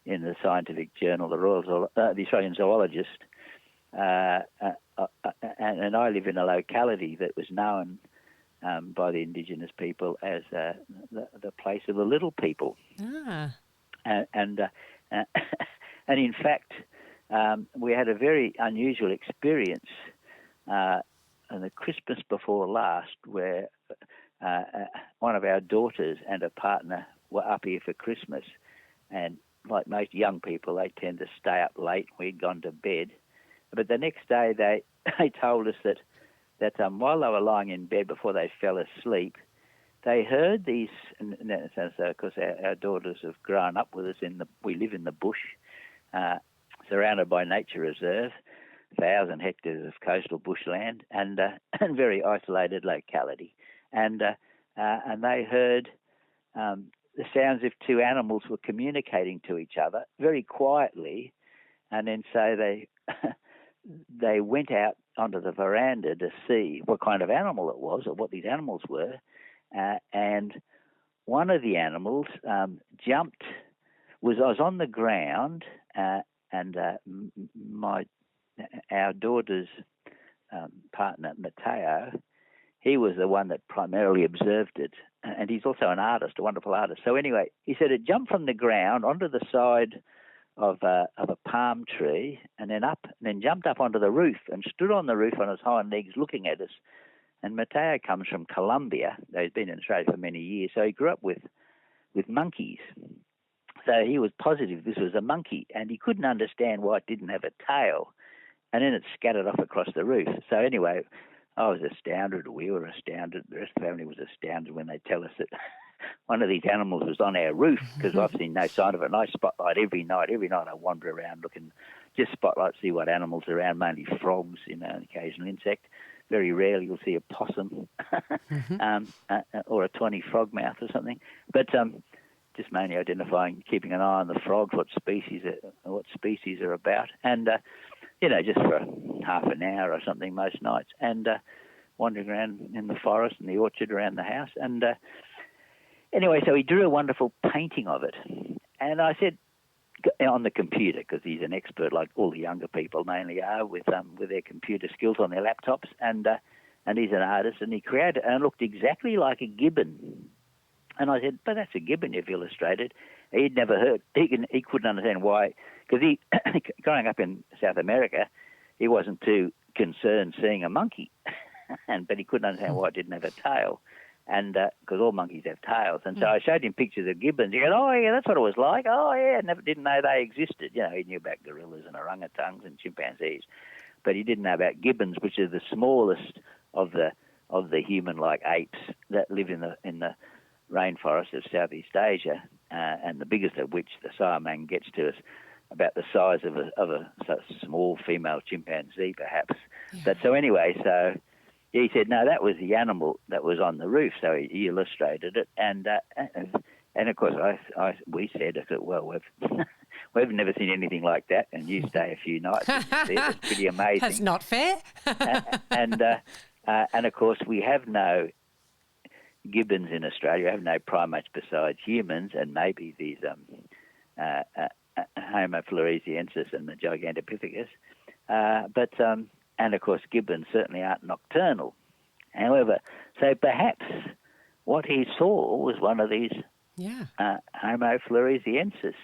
in the scientific journal, the Australian Zoologist. And I live in a locality that was known by the Indigenous people as the place of the little people. Ah. And in fact, we had a very unusual experience on the Christmas before last, where one of our daughters and a partner were up here for Christmas, and like most young people, they tend to stay up late. We'd gone to bed, but the next day they told us that while they were lying in bed before they fell asleep, they heard these. And of course, our daughters have grown up with us we live in the bush, surrounded by nature reserve, 1,000 hectares of coastal bushland, and very isolated locality, and they heard the sounds of two animals were communicating to each other very quietly, and then so they went out onto the veranda to see what kind of animal it was or what these animals were, and one of the animals jumped. I was on the ground, and our daughter's partner, Matteo, he was the one that primarily observed it, and he's also an artist, a wonderful artist. So anyway, he said it jumped from the ground onto the side of a palm tree, and then jumped up onto the roof and stood on the roof on his hind legs looking at us. And Matteo comes from Colombia. He's been in Australia for many years, so he grew up with monkeys. So he was positive this was a monkey, and he couldn't understand why it didn't have a tail. And then it scattered off across the roof. So anyway, I was astounded. We were astounded. The rest of the family was astounded when they tell us that one of these animals was on our roof, because I've seen no sign of it. And I spotlight every night. Every night I wander around looking, just spotlight, see what animals are around, mainly frogs, an occasional insect. Very rarely you'll see a possum or a tawny frogmouth or something. But just mainly identifying, keeping an eye on the frogs, what species are about. And just for half an hour or something most nights, and wandering around in the forest and the orchard around the house. And anyway, so he drew a wonderful painting of it. And I said, on the computer, because he's an expert like all the younger people mainly are with their computer skills on their laptops, and he's an artist, and he created it, and it looked exactly like a gibbon. And I said, but that's a gibbon you've illustrated. He'd never heard. He couldn't understand why, because he, growing up in South America, he wasn't too concerned seeing a monkey, but he couldn't understand why it didn't have a tail, and because all monkeys have tails. And so I showed him pictures of gibbons. He goes, oh yeah, that's what it was like. Oh yeah, didn't know they existed. He knew about gorillas and orangutans and chimpanzees, but he didn't know about gibbons, which are the smallest of the human-like apes that live in the rainforest of Southeast Asia, and the biggest of which, the Siamang, gets to us about the size of a small female chimpanzee, perhaps. Yeah. But so anyway, so he said, no, that was the animal that was on the roof. So he illustrated it, and of course we said, well, we've never seen anything like that, and you stay a few nights and you see it. It's pretty amazing. That's not fair. And of course we have no gibbons in Australia. We have no primates besides humans, and maybe these Homo floresiensis and the Gigantopithecus. And of course gibbons certainly aren't nocturnal. However, so perhaps what he saw was one of these Homo floresiensis,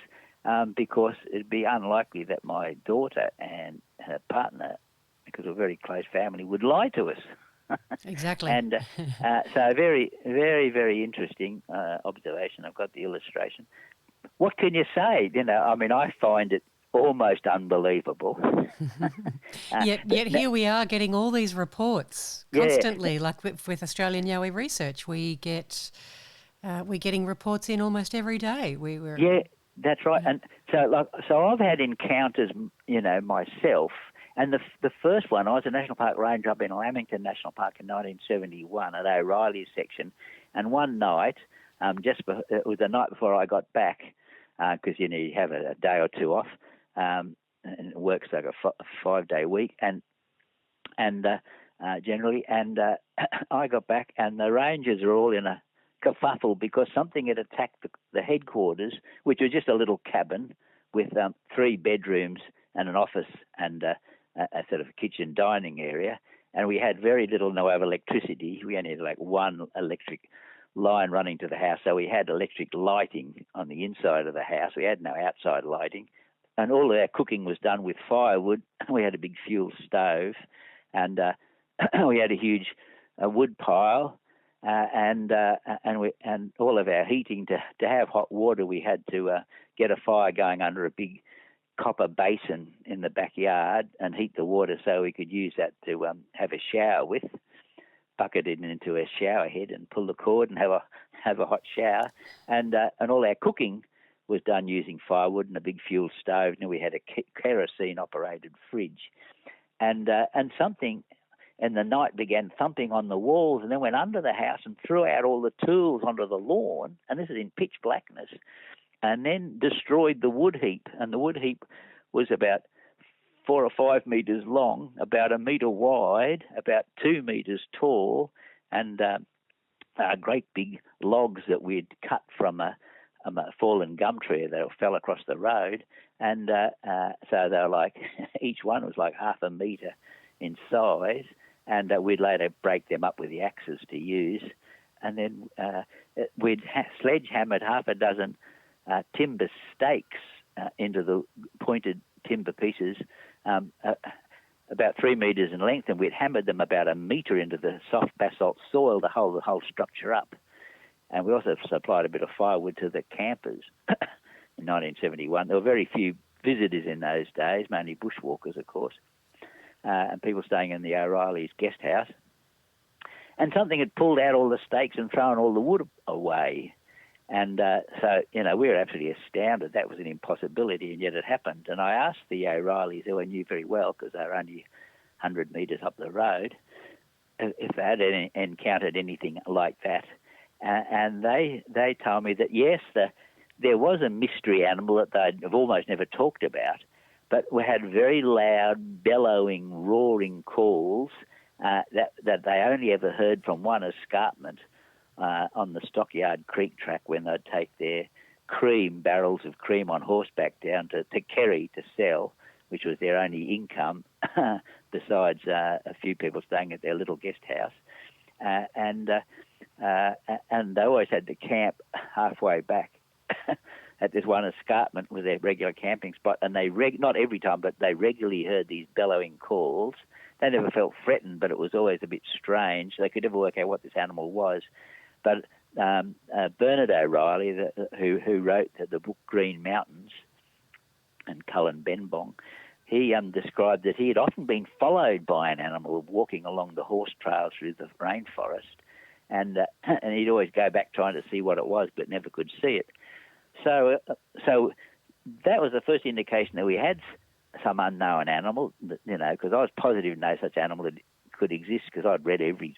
because it'd be unlikely that my daughter and her partner, because we're a very close family, would lie to us. Exactly. And so very, very, very interesting observation. I've got the illustration. What can you say? I find it almost unbelievable. Yet here we are getting all these reports constantly, like with Australian Yowie research. We're getting reports in almost every day. Yeah, that's right. And so I've had encounters, myself, And the first one, I was a National Park ranger up in Lamington National Park in 1971 at O'Reilly's section. And one night, it was the night before I got back, because you have a day or two off, and it works like a 5-day week, and generally, and I got back, and the rangers are all in a kerfuffle because something had attacked the headquarters, which was just a little cabin with 3 bedrooms and an office and a sort of kitchen dining area, and we had very little, no electricity. We only had like one electric line running to the house, so we had electric lighting on the inside of the house. We had no outside lighting, and all of our cooking was done with firewood. We had a big fuel stove, and we had a huge wood pile, and all of our heating to have hot water. We had to get a fire going under a big copper basin in the backyard and heat the water so we could use that to have a shower with, bucket it into a shower head and pull the cord and have a hot shower, and all our cooking was done using firewood and a big fuel stove. And we had a kerosene operated fridge, and something in the night began thumping on the walls and then went under the house and threw out all the tools onto the lawn, and this is in pitch blackness, and then destroyed the wood heap. And the wood heap was about 4 or 5 meters long, about 1 meter wide, about 2 meters tall, and great big logs that we'd cut from a fallen gum tree that fell across the road. And so they were like, each one was like 1/2 meter in size, and we'd later break them up with the axes to use. And then we'd sledgehammered 6 timber stakes into the pointed timber pieces, about 3 meters in length, and we'd hammered them about 1 meter into the soft basalt soil to hold the whole structure up. And we also supplied a bit of firewood to the campers in 1971. There were very few visitors in those days, mainly bushwalkers, of course, and people staying in the O'Reilly's guest house. And something had pulled out all the stakes and thrown all the wood away. And so, we were absolutely astounded. That was an impossibility, and yet it happened. And I asked the O'Reillys, who I knew very well because they were only 100 metres up the road, if they had encountered anything like that. And they told me that, yes, there was a mystery animal that they'd almost never talked about, but we had very loud, bellowing, roaring calls that they only ever heard from one escarpment on the Stockyard Creek track when they'd take their barrels of cream on horseback down to Kerry to sell, which was their only income, besides a few people staying at their little guest house. And they always had to camp halfway back at this one escarpment with their regular camping spot, and they not every time, but they regularly heard these bellowing calls. They never felt threatened, but it was always a bit strange. They could never work out what this animal was. But Bernard O'Reilly, who wrote the book Green Mountains, and Cullen Benbong, he described that he had often been followed by an animal walking along the horse trail through the rainforest, and he'd always go back trying to see what it was, but never could see it. So that was the first indication that we had some unknown animal, because I was positive no such animal that could exist, because I'd read every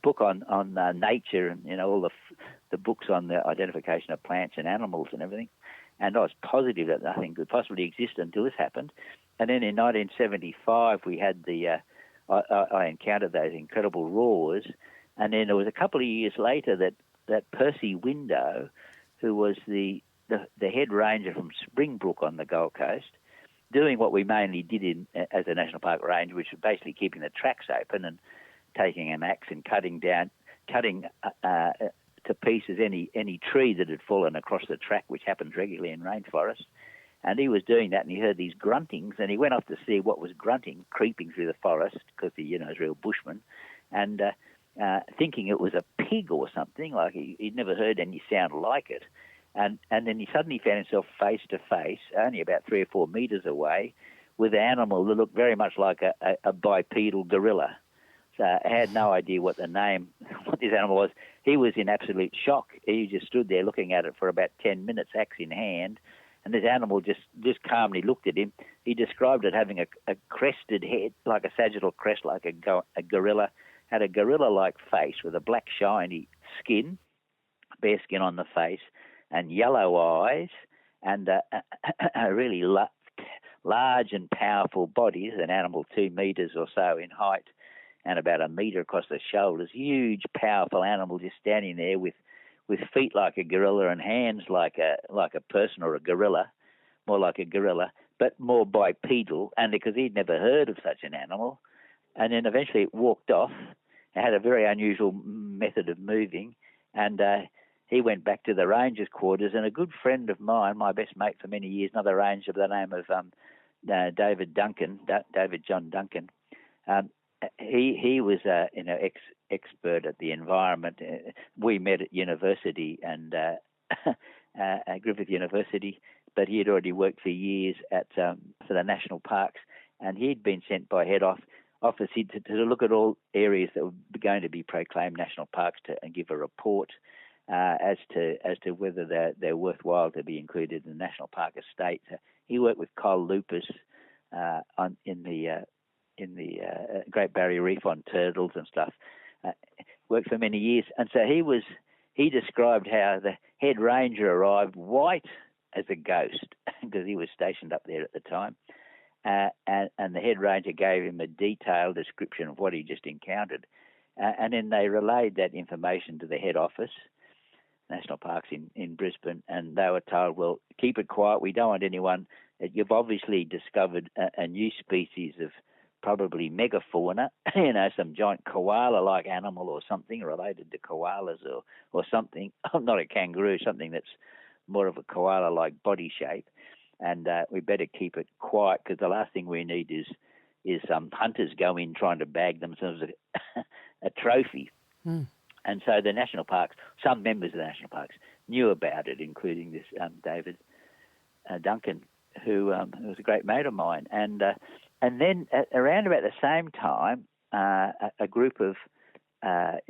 book on nature and all the books on the identification of plants and animals and everything, and I was positive that nothing could possibly exist until this happened. And then in 1975 we had I encountered those incredible roars, and then it was a couple of years later that Percy Window, who was the head ranger from Springbrook on the Gold Coast, doing what we mainly did as a national park ranger, which was basically keeping the tracks open and taking an axe and cutting to pieces any tree that had fallen across the track, which happens regularly in rainforests. And he was doing that, and he heard these gruntings, and he went off to see what was grunting, creeping through the forest, because he, is a real bushman, and thinking it was a pig or something, like he'd never heard any sound like it. And then he suddenly found himself face to face, only about 3 or 4 meters away, with an animal that looked very much like a bipedal gorilla. So I had no idea what this animal was. He was in absolute shock. He just stood there looking at it for about 10 minutes, axe in hand, and this animal just calmly looked at him. He described it having a crested head, like a sagittal crest, like a gorilla, had a gorilla-like face with a black shiny skin, bare skin on the face, and yellow eyes, and a really large and powerful body. An animal 2 meters or so in height and about a meter across the shoulders. Huge, powerful animal just standing there with feet like a gorilla and hands like a person or a gorilla, more like a gorilla, but more bipedal, and because he'd never heard of such an animal. And then eventually it walked off. It had a very unusual method of moving, and he went back to the ranger's quarters. And a good friend of mine, my best mate for many years, another ranger by the name of David John Duncan, he was expert at the environment. We met at university and at Griffith University, but he had already worked for years for the national parks, and he'd been sent by head office to look at all areas that were going to be proclaimed national parks and give a report as to whether they're worthwhile to be included in the national park estate. He worked with Cole Lupus in the Great Barrier Reef on turtles and stuff. Worked for many years, and so he described how the head ranger arrived white as a ghost because he was stationed up there at the time, and the head ranger gave him a detailed description of what he just encountered, and then they relayed that information to the head office, National Parks in Brisbane, and they were told, well, keep it quiet, we don't want anyone. You've obviously discovered a new species of probably megafauna, some giant koala-like animal or something related to koalas or something. Not a kangaroo, something that's more of a koala-like body shape. And we better keep it quiet because the last thing we need is hunters go in trying to bag themselves a trophy. Mm. And so the national parks, some members of the national parks knew about it, including this David Duncan, who was a great mate of mine. And then around about the same time, a group of high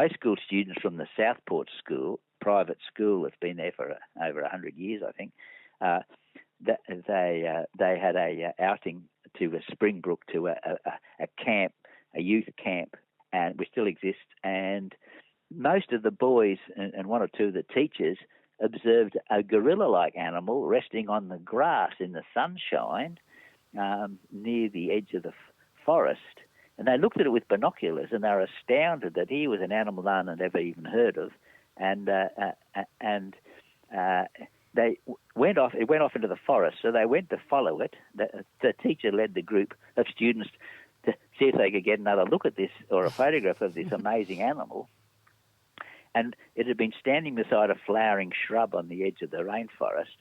school students from the Southport School, private school that's been there for over 100 years, I think, they had a outing to a Springbrook, to a camp, a youth camp, and which still exists. And most of the boys and one or two of the teachers observed a gorilla-like animal resting on the grass in the sunshine near the edge of the forest. And they looked at it with binoculars, and they were astounded that he was an animal no one had ever even heard of. And they went off. It went off into the forest, so they went to follow it. The teacher led the group of students to see if they could get another look at this or a photograph of this amazing animal. And it had been standing beside a flowering shrub on the edge of the rainforest,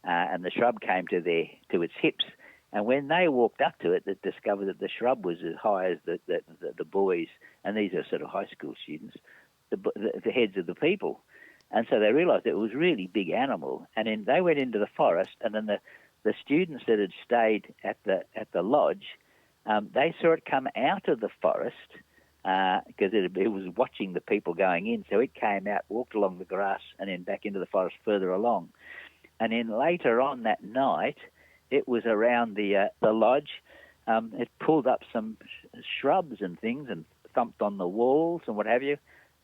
and the shrub came to its hips. And when they walked up to it, they discovered that the shrub was as high as the boys, and these are sort of high school students, the heads of the people. And so they realised it was a really big animal. And then they went into the forest, and then the students that had stayed at the lodge, they saw it come out of the forest because it was watching the people going in. So it came out, walked along the grass, and then back into the forest further along. And then later on that night, it was around the lodge. It pulled up some shrubs and things and thumped on the walls and what have you.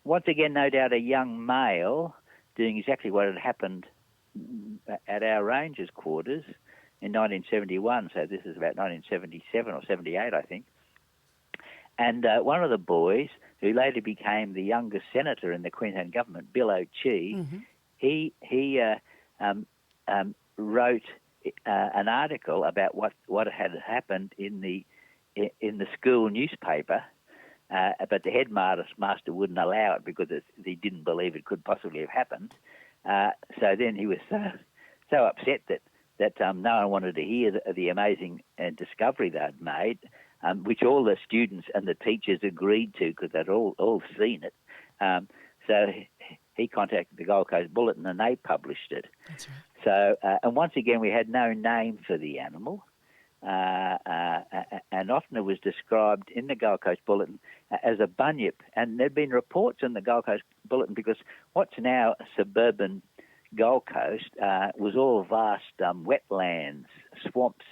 Once again, no doubt a young male doing exactly what had happened at our ranger's quarters in 1971. So this is about 1977 or 78, I think. And one of the boys, who later became the youngest senator in the Queensland government, Bill O'Chee, mm-hmm. he wrote an article about what had happened in the school newspaper, but the headmaster wouldn't allow it because he didn't believe it could possibly have happened. So then he was so upset that no one wanted to hear the amazing discovery they'd made, which all the students and the teachers agreed to because they'd all seen it. So he contacted the Gold Coast Bulletin and they published it. That's right. So, and once again, we had no name for the animal, and often it was described in the Gold Coast Bulletin as a bunyip. And there'd been reports in the Gold Coast Bulletin because what's now suburban Gold Coast was all vast wetlands, swamps,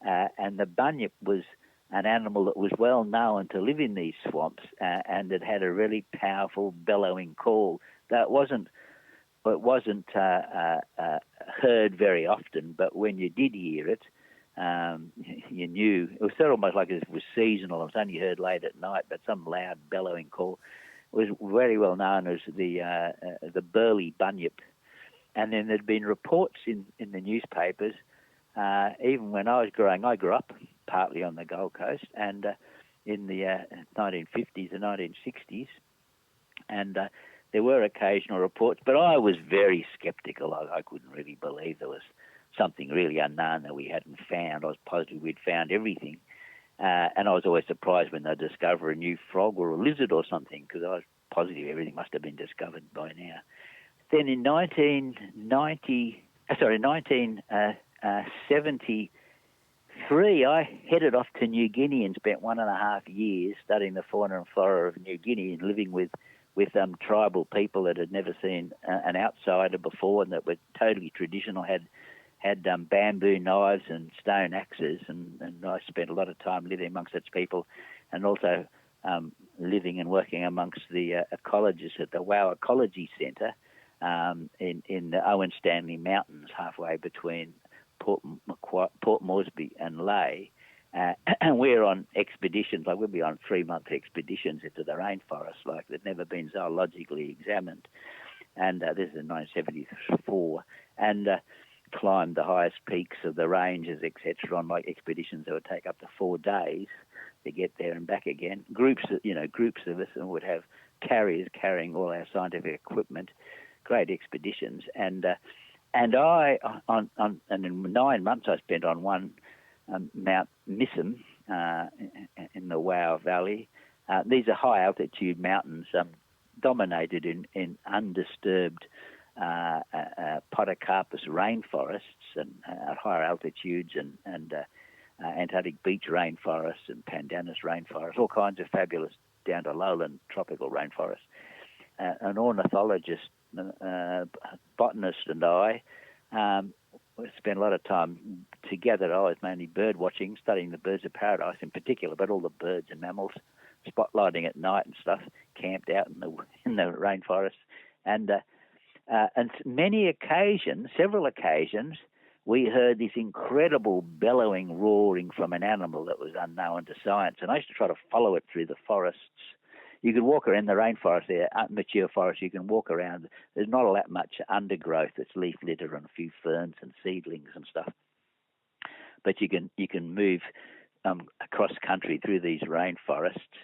and the bunyip was an animal that was well known to live in these swamps, and it had a really powerful bellowing call. That it wasn't heard very often, but when you did hear it, you knew. It was sort of almost like it was seasonal. It was only heard late at night, but some loud bellowing call. It was very well known as the burly bunyip. And then there'd been reports in the newspapers, even when I was growing. I grew up partly on the Gold Coast, and in the 1950s and 1960s, and there were occasional reports, but I was very sceptical. I couldn't really believe there was something really unknown that we hadn't found. I was positive we'd found everything, and I was always surprised when they'd discover a new frog or a lizard or something, because I was positive everything must have been discovered by now. Then in 1973, I headed off to New Guinea and spent 1.5 years studying the fauna and flora of New Guinea and living with tribal people that had never seen an outsider before and that were totally traditional, had bamboo knives and stone axes, and I spent a lot of time living amongst such people, and also living and working amongst the ecologists at the Wow Ecology Centre in the Owen Stanley Mountains, halfway between Port Moresby and Lae. And we're on expeditions, like we'll be on 3-month expeditions into the rainforest, like they've never been zoologically examined. And this is in 1974, and climbed the highest peaks of the ranges, etc., on like expeditions that would take up to 4 days to get there and back again. Groups of us, and would have carriers carrying all our scientific equipment. Great expeditions, and in 9 months I spent on one. Mount Missum in the Wow Valley. These are high-altitude mountains dominated in undisturbed podocarpus rainforests and at higher altitudes, and Antarctic beach rainforests and pandanus rainforests, all kinds of fabulous down to lowland tropical rainforests. An ornithologist, botanist and I we spent a lot of time together. I was mainly bird watching, studying the birds of paradise in particular, but all the birds and mammals, spotlighting at night and stuff, camped out in the rainforest. And several occasions, we heard this incredible bellowing roaring from an animal that was unknown to science. And I used to try to follow it through the forests. You could walk around the rainforest there, mature forest. You can walk around. There's not all that much undergrowth. It's leaf litter and a few ferns and seedlings and stuff. But you can move across country through these rainforests.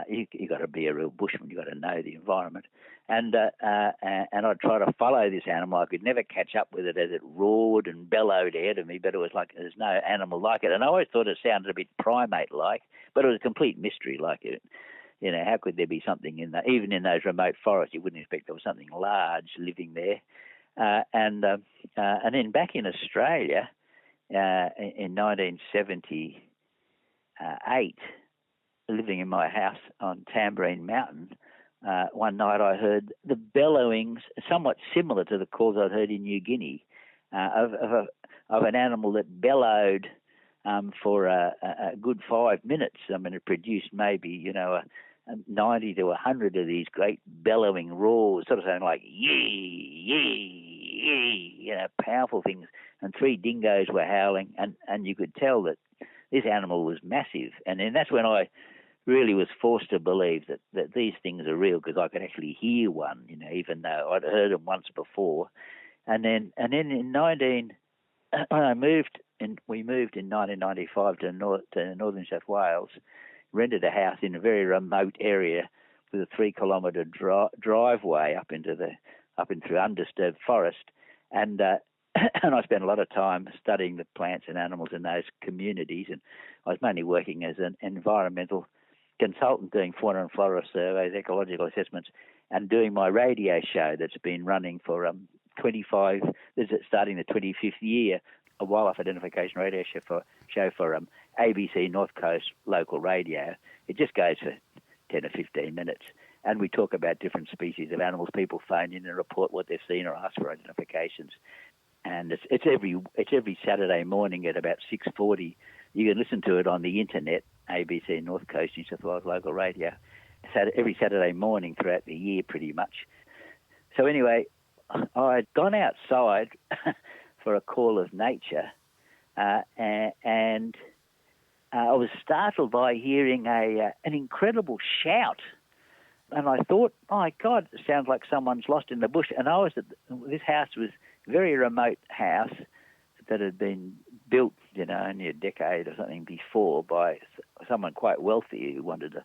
You got to be a real bushman. You got to know the environment. And I'd try to follow this animal. I could never catch up with it as it roared and bellowed ahead of me. But it was like there's no animal like it. And I always thought it sounded a bit primate-like, but it was a complete mystery. Like it. You know, how could there be something in that? Even in those remote forests, you wouldn't expect there was something large living there. And then back in Australia in 1978, living in my house on Tamborine Mountain, one night I heard the bellowings, somewhat similar to the calls I'd heard in New Guinea, of an animal that bellowed for a good 5 minutes. I mean, it produced maybe, 90 to 100 of these great bellowing roars, sort of sounding like yee, yee, yee, powerful things. And 3 dingoes were howling, and you could tell that this animal was massive. And then that's when I really was forced to believe that these things are real, because I could actually hear one, even though I'd heard them once before. And then in we moved in 1995 to northern New South Wales, rented a house in a very remote area with a 3-kilometre driveway up through undisturbed forest, and and I spent a lot of time studying the plants and animals in those communities. And I was mainly working as an environmental consultant, doing fauna and flora surveys, ecological assessments, and doing my radio show that's been running for 25. This is starting the 25th year. A wildlife identification radio show for ABC North Coast local radio. It just goes for 10 or 15 minutes, and we talk about different species of animals. People phone in and report what they've seen or ask for identifications. And it's every Saturday morning at about 6:40. You can listen to it on the internet, ABC North Coast, New South Wales local radio. Every Saturday morning throughout the year, pretty much. So anyway, I'd gone outside for a call of nature, and I was startled by hearing an incredible shout. And I thought, my God, it sounds like someone's lost in the bush. And this house was a very remote house that had been built, only a decade or something before by someone quite wealthy who wanted to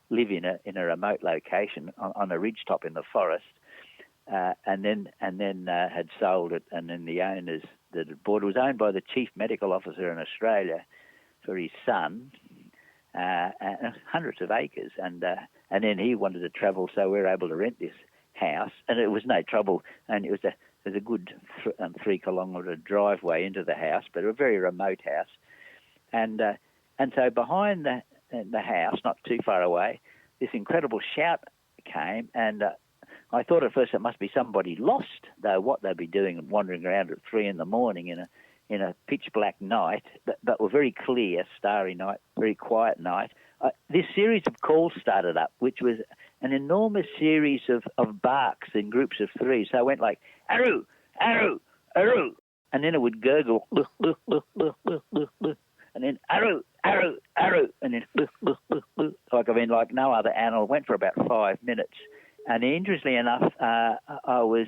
live in a remote location on a ridgetop in the forest, and then had sold it. And then the owners that had bought it was owned by the chief medical officer in Australia for his son, hundreds of acres, and then he wanted to travel, so we were able to rent this house, and it was no trouble, and it was a good 3-kilometre driveway into the house, but a very remote house, and so behind the house, not too far away, this incredible shout came, and I thought at first it must be somebody lost, though what they'd be doing wandering around at 3 in the morning in a pitch black night, but were very clear, starry night, very quiet night. This series of calls started up, which was an enormous series of barks in groups of 3. So it went like, aroo, aroo, aroo, and then it would gurgle, and then aroo, aroo, aroo, and then like no other animal. It went for about 5 minutes. And interestingly enough, I was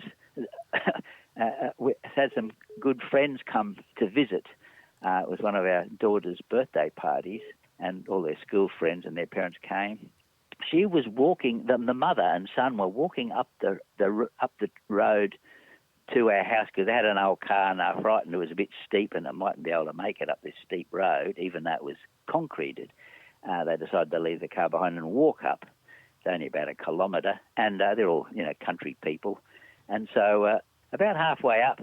had some good friends come to visit. It was one of our daughter's birthday parties, and all their school friends and their parents came. She was walking. The mother and son were walking up the road to our house because they had an old car and they were frightened it was a bit steep and they mightn't be able to make it up this steep road, even though it was concreted. They decided to leave the car behind and walk up. It's only about 1 kilometre, and they're all country people, and so about halfway up,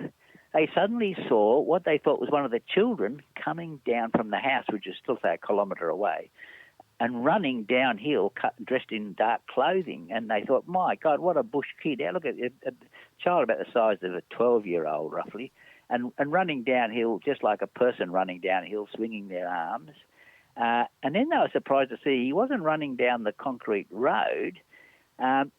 they suddenly saw what they thought was one of the children coming down from the house, which is still, say, 1 kilometre away, and running downhill, dressed in dark clothing. And they thought, my God, what a bush kid. Now look at a child about the size of a 12-year-old, roughly, and running downhill just like a person running downhill, swinging their arms. And then they were surprised to see he wasn't running down the concrete road.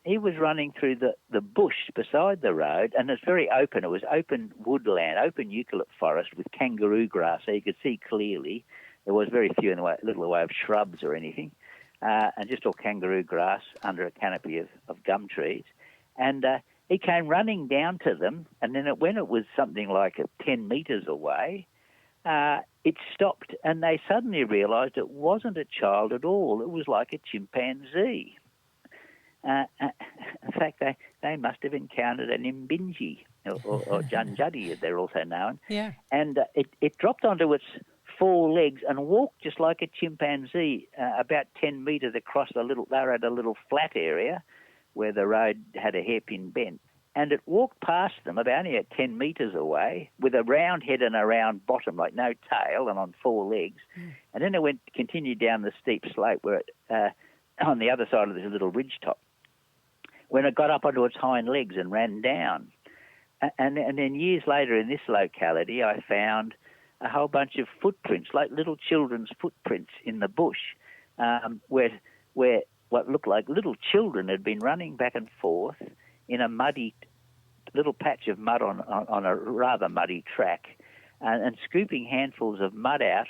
He was running through the bush beside the road, and it's very open. It was open woodland, open eucalypt forest with kangaroo grass, so you could see clearly. There was very few in the way, little way of shrubs or anything, and just all kangaroo grass under a canopy of gum trees. And he came running down to them, and then when it was something like 10 metres away, it stopped, and they suddenly realised it wasn't a child at all. It was like a chimpanzee. In fact, they must have encountered an imbinji, or janjadi, as they're also known. Yeah. And it dropped onto its 4 legs and walked just like a chimpanzee, about 10 metres across they were at a little flat area where the road had a hairpin bend. And it walked past them about only 10 metres away with a round head and a round bottom, like no tail, and on 4 legs. And then it continued down the steep slope where it, on the other side of this little ridgetop, when it got up onto its hind legs and ran down. And then years later in this locality, I found a whole bunch of footprints, like little children's footprints in the bush, where what looked like little children had been running back and forth in a muddy little patch of mud on a rather muddy track, and scooping handfuls of mud out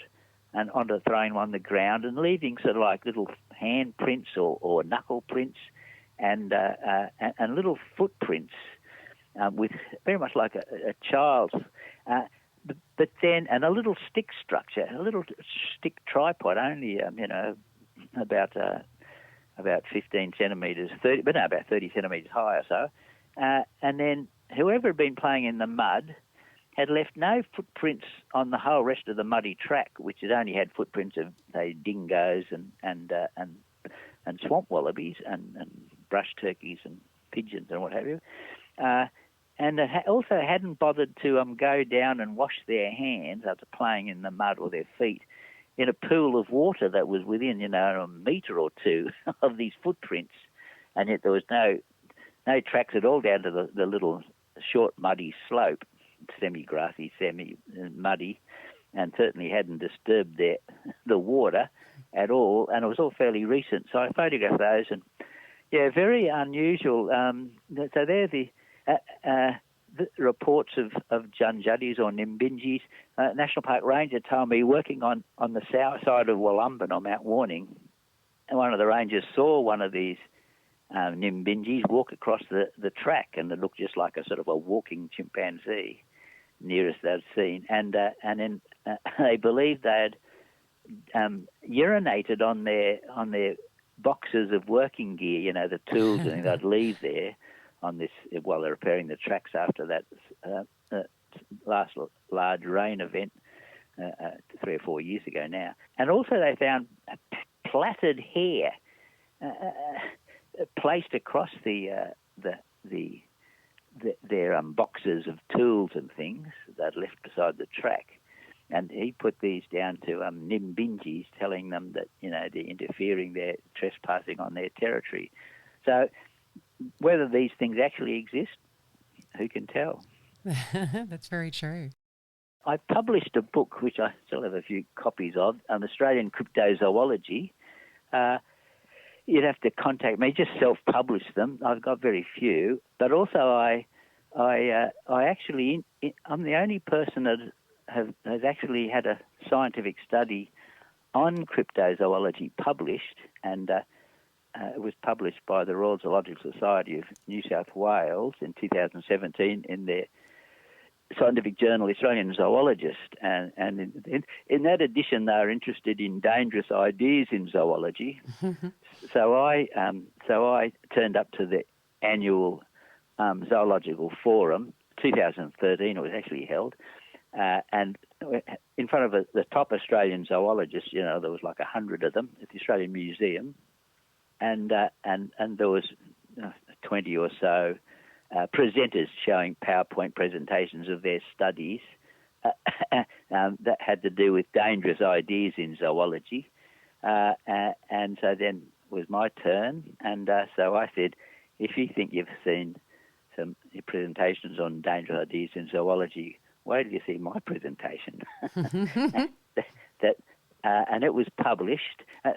and throwing them on the ground and leaving sort of like little hand prints or knuckle prints and little footprints with very much like a child's. But then, and a little stick structure, a little stick tripod, only about 15 centimetres, about 30 centimetres high or so. And then whoever had been playing in the mud had left no footprints on the whole rest of the muddy track, which had only had footprints of, say, dingoes and swamp wallabies and brush turkeys and pigeons and what have you. And it also hadn't bothered to go down and wash their hands after playing in the mud or their feet in a pool of water that was within, a metre or two of these footprints. and yet there was no tracks at all down to the little short muddy slope, semi-grassy, semi-muddy, and certainly hadn't disturbed the water at all, and it was all fairly recent. So I photographed those, and yeah, very unusual. So they're the reports of Junjuddies or Nimbinjis. National Park Ranger told me, working on the south side of Wollumben on Mount Warning, and one of the rangers saw one of these Nimbinjis walk across the track, and it looked just like a sort of a walking chimpanzee, nearest they'd seen. And then they believed they had urinated on their boxes of working gear, you know, the tools, and they'd leave there on this while they're repairing the tracks after that last large rain event 3 or 4 years ago now. And also they found plaited hair placed across their boxes of tools and things they'd left beside the track. And he put these down to Nimbinjis, telling them that, you know, they're interfering, they're trespassing on their territory. So whether these things actually exist, who can tell? That's very true. I published a book, which I still have a few copies of, Australian Cryptozoology. You'd have to contact me, just self-publish them. I've got very few. But also I actually, I'm the only person that has actually had a scientific study on cryptozoology published, and it was published by the Royal Zoological Society of New South Wales in 2017 in their scientific journal Australian Zoologist, and in that edition they are interested in dangerous ideas in zoology. So I turned up to the annual Zoological Forum, 2013 it was actually held, and in front of the top Australian zoologists, you know, there was like 100 of them at the Australian Museum, and there was 20 or so presenters showing PowerPoint presentations of their studies that had to do with dangerous ideas in zoology. And so then it was my turn, and so I said, if you think you've seen some presentations on dangerous ideas in zoology, wait till you see my presentation. And it was published. I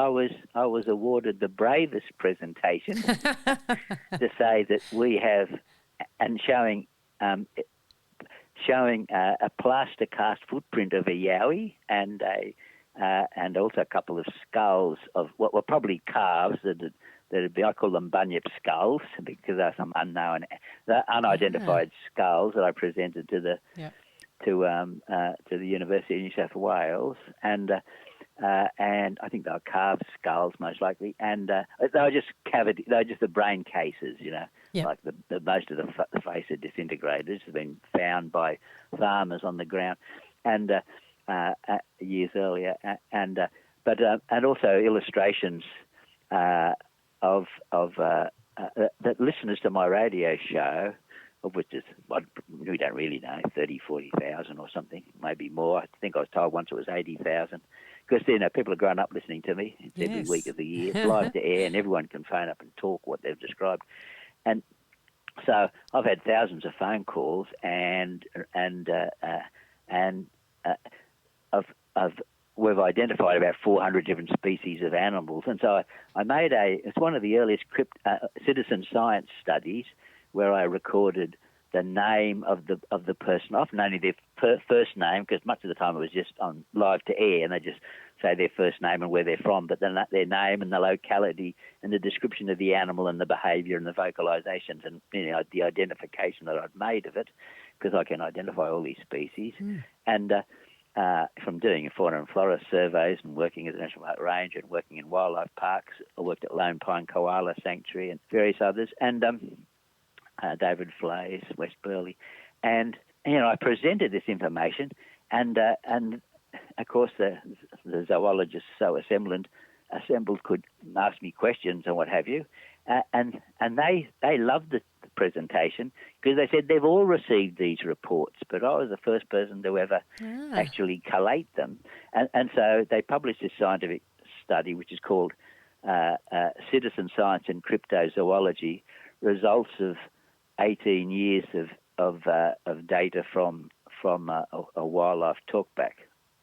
was awarded the bravest presentation to say that we have, and showing a plaster cast footprint of a yowie and also a couple of skulls of what were probably calves that'd be, I call them bunyip skulls because they're some unidentified skulls that I presented to the University of New South Wales, and I think they were calf skulls most likely, and they were just cavity. They were just the brain cases, you know, like the most of the face had disintegrated. It's been found by farmers on the ground, and years earlier, and also illustrations of that listeners to my radio show, of which is, we don't really know, 30,000, 40,000 or something, maybe more. I think I was told once it was 80,000. Because, you know, people have grown up listening to me. It's every week of the year. It's live to air, and everyone can phone up and talk what they've described. And so I've had thousands of phone calls, and we've identified about 400 different species of animals. And so I made it's one of the earliest citizen science studies, where I recorded the name of the person, often only their first name, because much of the time it was just on live to air, and they just say their first name and where they're from, but then their name and the locality and the description of the animal and the behaviour and the vocalisations and, you know, the identification that I'd made of it, because I can identify all these species. And from doing fauna and flora surveys and working as a National Park Ranger and working in wildlife parks, I worked at Lone Pine Koala Sanctuary and various others, and David Flay's, West Burleigh, and, you know, I presented this information, and of course the zoologists so assembled could ask me questions and what have you, and they loved the presentation because they said they've all received these reports, but I was the first person to ever actually collate them, and so they published this scientific study which is called citizen science and cryptozoology, results of 18 years of data from a wildlife talkback,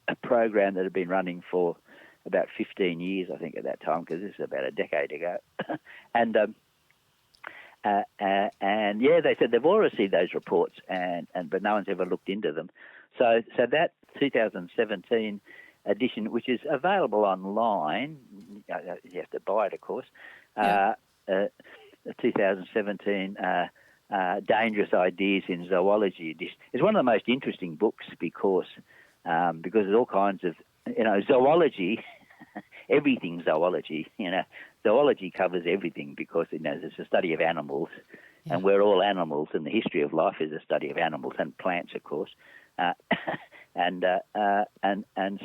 a program that had been running for about 15 years, I think, at that time, because this is about a decade ago. And yeah, they said they've all received those reports, but no one's ever looked into them. So that 2017 edition, which is available online, you have to buy it, of course. Yeah. 2017 Dangerous Ideas in Zoology edition is one of the most interesting books because there's all kinds of zoology. Everything zoology, zoology covers everything because it's a study of animals, and we're all animals, and the history of life is a study of animals and plants, of course. And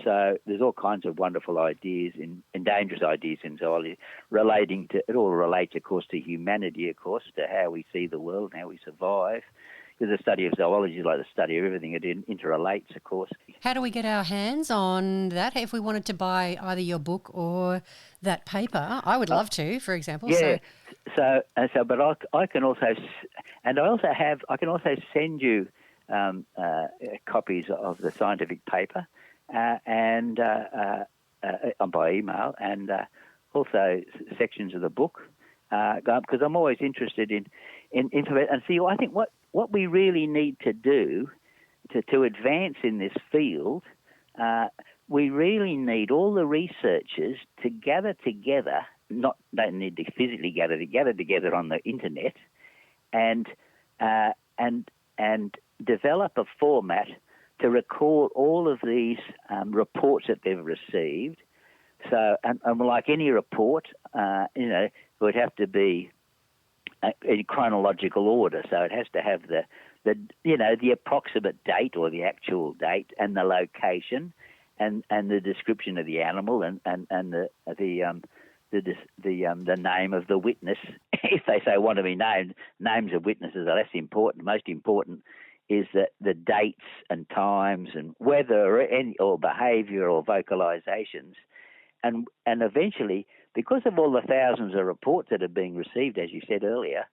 so there's all kinds of wonderful ideas and dangerous ideas in zoology it all relates, of course, to humanity, of course, to how we see the world and how we survive. Because the study of zoology is like the study of everything. It interrelates, of course. How do we get our hands on that? If we wanted to buy either your book or that paper, I would love to, for example. Yeah. But I can also, I can also send you copies of the scientific paper and by email, and also sections of the book, because I'm always interested in information. And see, I think what we really need to do to advance in this field, we really need all the researchers to gather together. Don't need to physically gather together on the internet, and develop a format to record all of these reports that they've received. So, and like any report, it would have to be in chronological order. So it has to have the approximate date or the actual date and the location, and the description of the animal and the name of the witness. If they say want to be named, names of witnesses are less important. Most important is that the dates and times and weather or behaviour or vocalizations, and eventually, because of all the thousands of reports that are being received, as you said earlier,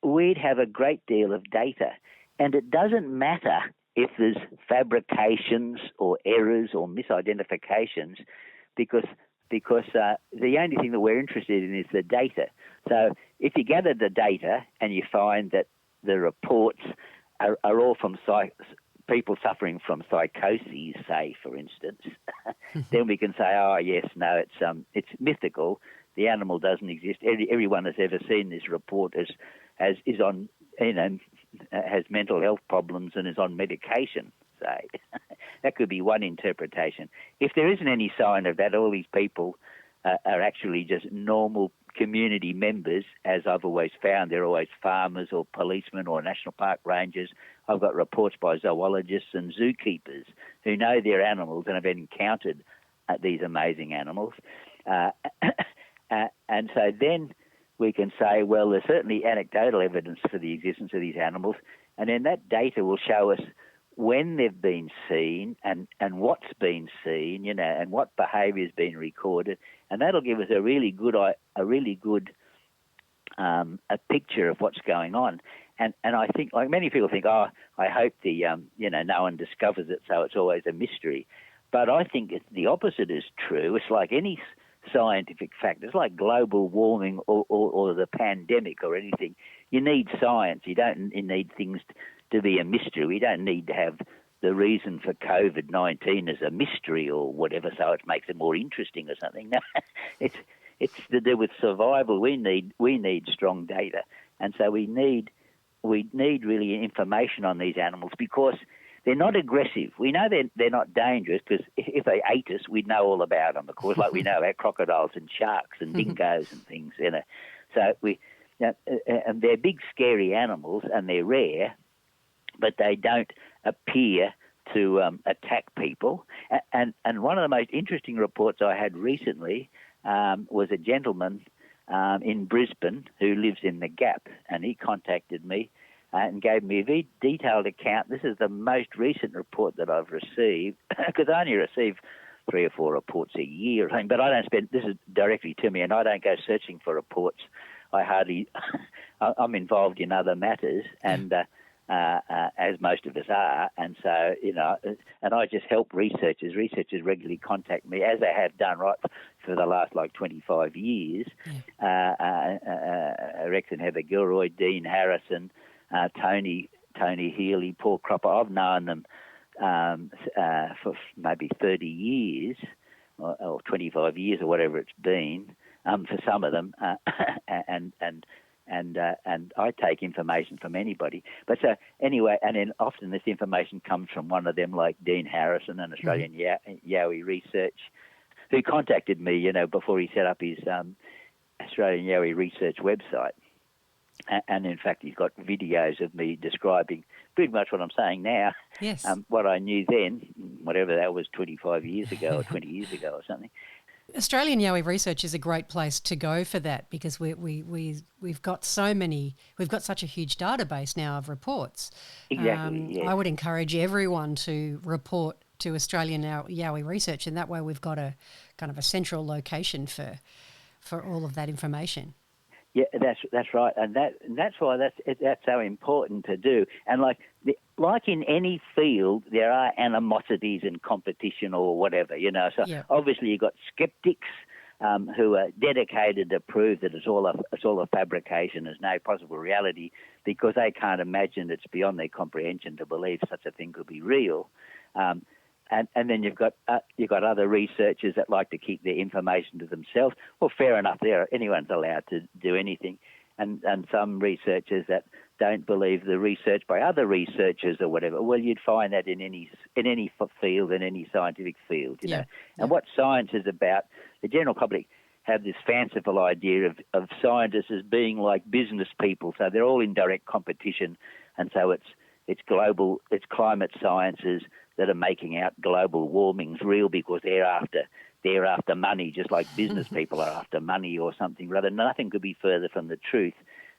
we'd have a great deal of data, and it doesn't matter if there's fabrications or errors or misidentifications, because the only thing that we're interested in is the data. So if you gather the data and you find that the reports are all from people suffering from psychoses, say, for instance, then we can say, oh yes, no, it's mythical. The animal doesn't exist. Everyone has ever seen this report has mental health problems and is on medication. Say that could be one interpretation. If there isn't any sign of that, all these people are actually just normal community members, as I've always found. They're always farmers or policemen or national park rangers. I've got reports by zoologists and zookeepers who know their animals and have encountered these amazing animals. And so then we can say, well, there's certainly anecdotal evidence for the existence of these animals, and then that data will show us when they've been seen and what's been seen, and what behaviour has been recorded, and that'll give us a really good a picture of what's going on. And I think, like many people think, I hope no one discovers it, so it's always a mystery. But I think the opposite is true. It's like any scientific fact. It's like global warming or the pandemic or anything. You need science. You don't need things to be a mystery. We don't need to have the reason for COVID-19 as a mystery or whatever, so it makes it more interesting or something. No, it's to do with survival. We need strong data, and so we need really information on these animals because they're not aggressive. We know they're not dangerous because if they ate us, we'd know all about them. Of course, like we know about crocodiles and sharks and dingoes and things. So and they're big, scary animals, and they're rare, but they don't appear to attack people. And one of the most interesting reports I had recently was a gentleman in Brisbane who lives in the Gap, and he contacted me and gave me a very detailed account. This is the most recent report that I've received, because I only receive 3 or 4 reports a year. But I don't spend, this is directly to me, and I don't go searching for reports. I'm involved in other matters, and as most of us are, and so, and I just help researchers. Researchers regularly contact me, as they have done right for the last 25 years. Rex and Heather Gilroy, Dean Harrison, Tony Healy, Paul Cropper. I've known them for maybe 30 years or 25 years or whatever it's been, for some of them, and I take information from anybody. But so anyway, and then often this information comes from one of them, like Dean Harrison, an Australian Yowie Research, who contacted me, before he set up his Australian Yowie Research website. And in fact, he's got videos of me describing pretty much what I'm saying now. Yes. What I knew then, whatever that was, 25 years ago or 20 years ago or something. Australian Yowie Research is a great place to go for that, because we've got such a huge database now of reports. Exactly. Yes. I would encourage everyone to report to Australian Yowie Research, and that way we've got a kind of a central location for all of that information. Yeah, that's right, and that's why that's so important to do. And like in any field, there are animosities and competition or whatever, So obviously you've got skeptics who are dedicated to prove that it's all a fabrication, there's no possible reality, because they can't imagine, it's beyond their comprehension to believe such a thing could be real. And then you've got other researchers that like to keep their information to themselves. Well, fair enough. Anyone's allowed to do anything, and some researchers that don't believe the research by other researchers or whatever. Well, you'd find that in any field, in any scientific field, know. And what science is about, the general public have this fanciful idea of scientists as being like business people, so they're all in direct competition, and so it's climate sciences that are making out global warming's real because they're after money, just like business people are after money or something rather. Nothing could be further from the truth.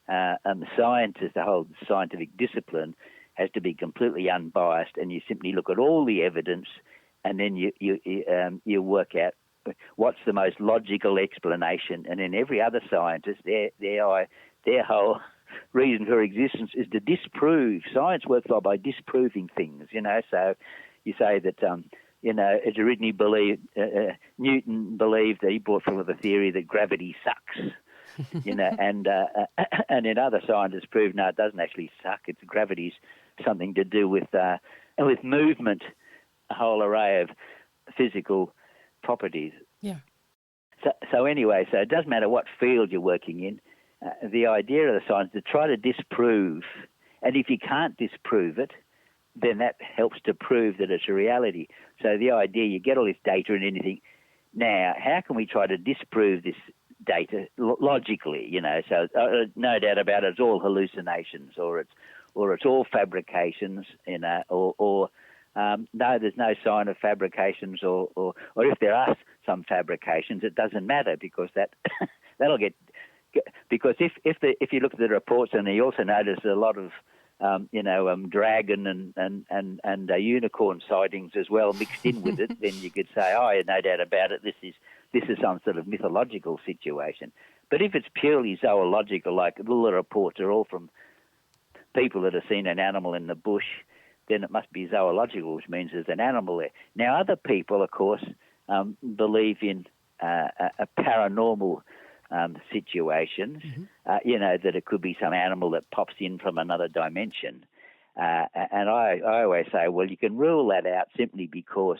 And the scientist, the whole scientific discipline, has to be completely unbiased, and you simply look at all the evidence, and then you work out what's the most logical explanation. And then every other scientist, their whole reason for existence is to disprove. Science works by disproving things, So you say that, as originally believed, Newton believed that he brought forward the theory that gravity sucks, and then other scientists proved no, it doesn't actually suck. It's gravity's something to do with movement, a whole array of physical properties. Yeah. So anyway, so it doesn't matter what field you're working in. The idea of the science is to try to disprove, and if you can't disprove it, then that helps to prove that it's a reality. So the idea, you get all this data and anything, now how can we try to disprove this data logically, So no doubt about it, it's all hallucinations, or it's all fabrications, or no, there's no sign of fabrications, or if there are some fabrications, it doesn't matter, because that'll get. Because if you look at the reports, and you also notice a lot of dragon and unicorn sightings as well mixed in with it, then you could say, no doubt about it, this is some sort of mythological situation. But if it's purely zoological, like all the reports are all from people that have seen an animal in the bush, then it must be zoological, which means there's an animal there. Now, other people, of course, believe in a paranormal situations, that it could be some animal that pops in from another dimension. And I always say, well, you can rule that out simply because,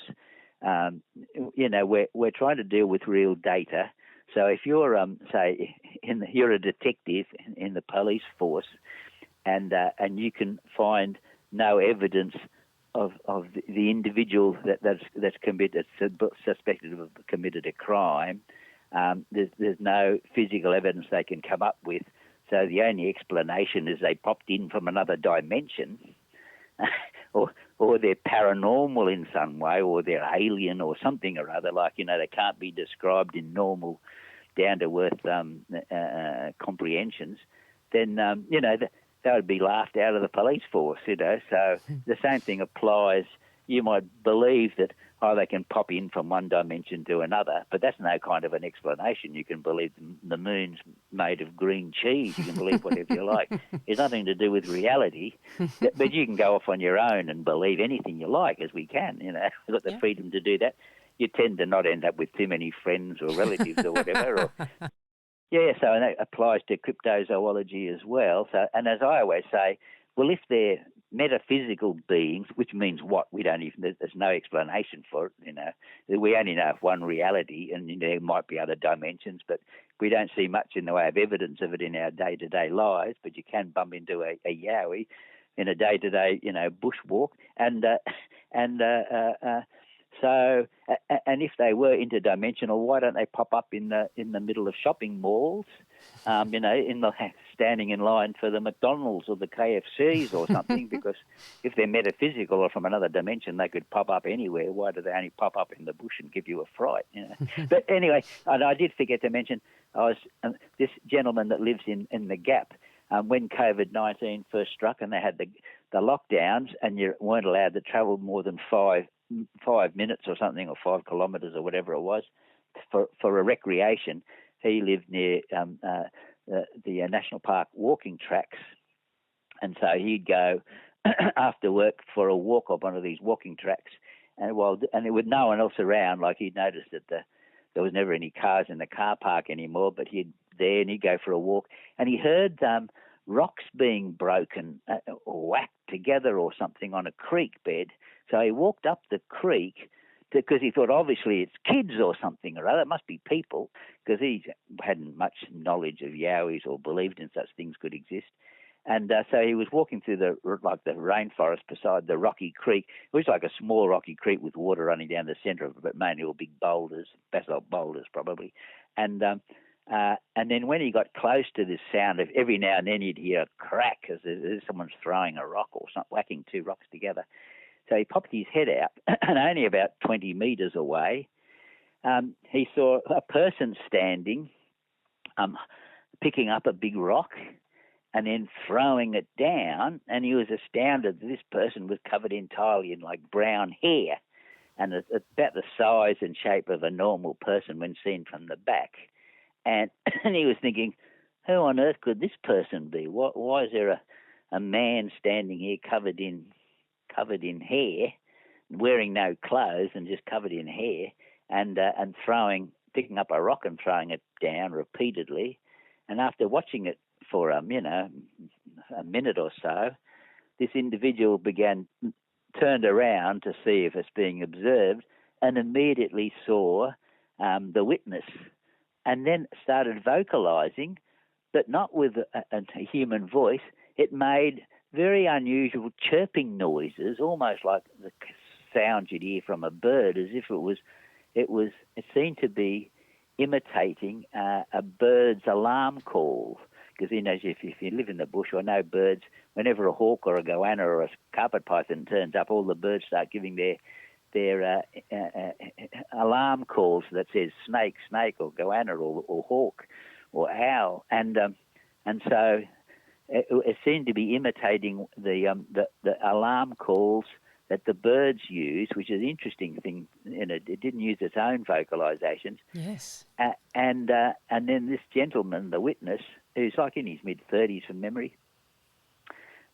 we're trying to deal with real data. So if you're, you're a detective in the police force, and you can find no evidence of the individual that's suspected of committed a crime, there's no physical evidence they can come up with. So the only explanation is they popped in from another dimension, or they're paranormal in some way, or they're alien or something or other, like, they can't be described in normal, down-to-earth comprehensions, then, they would be laughed out of the police force, So the same thing applies. You might believe that, they can pop in from one dimension to another, but that's no kind of an explanation. You can believe the moon's made of green cheese. You can believe whatever you like. It's nothing to do with reality, but you can go off on your own and believe anything you like, as we can. We've got the freedom to do that. You tend to not end up with too many friends or relatives or whatever. So that applies to cryptozoology as well. So, and as I always say, well, if they're metaphysical beings, which means what? There's no explanation for it, We only know of one reality, and there might be other dimensions, but we don't see much in the way of evidence of it in our day-to-day lives. But you can bump into a Yowie in a day-to-day, bushwalk, and if they were interdimensional, why don't they pop up in the middle of shopping malls, standing in line for the McDonald's or the KFCs or something? Because if they're metaphysical or from another dimension, they could pop up anywhere. Why do they only pop up in the bush and give you a fright? But anyway, and I did forget to mention, this gentleman that lives in the Gap, when COVID-19 first struck and they had the lockdowns and you weren't allowed to travel more than 5 minutes or something, or 5 kilometres or whatever it was, for a recreation. He lived near the National Park walking tracks, and so he'd go after work for a walk up one of these walking tracks, and with no one else around, like he'd noticed that there was never any cars in the car park anymore, but he'd go for a walk, and he heard rocks being broken or whacked together or something on a creek bed. So he walked up the creek because he thought obviously it's kids or something or other. It must be people, because he hadn't much knowledge of Yowies or believed in such things could exist. And so he was walking through the rainforest beside the rocky creek. It was like a small rocky creek with water running down the centre of it, but mainly all big boulders, basalt boulders probably. And then when he got close to this sound, of every now and then you'd hear a crack as someone's throwing a rock or something, whacking two rocks together. So he popped his head out, and only about 20 metres away, he saw a person standing, picking up a big rock and then throwing it down, and he was astounded that this person was covered entirely in like brown hair, and about the size and shape of a normal person when seen from the back. And he was thinking, who on earth could this person be? Why is there a man standing here covered in hair, wearing no clothes and just covered in hair, and picking up a rock and throwing it down repeatedly? And after watching it for a minute or so, this individual turned around to see if it's being observed, and immediately saw the witness, and then started vocalizing, but not with a human voice. It made very unusual chirping noises, almost like the sound you'd hear from a bird, as if it seemed to be imitating a bird's alarm call. Because if you live in the bush or know birds, whenever a hawk or a goanna or a carpet python turns up, all the birds start giving their alarm calls that says snake, snake, or goanna, or hawk, or owl, and so it seemed to be imitating the alarm calls that the birds use, which is an interesting thing. It didn't use its own vocalizations. Yes. And then this gentleman, the witness, who's like in his mid-30s from memory,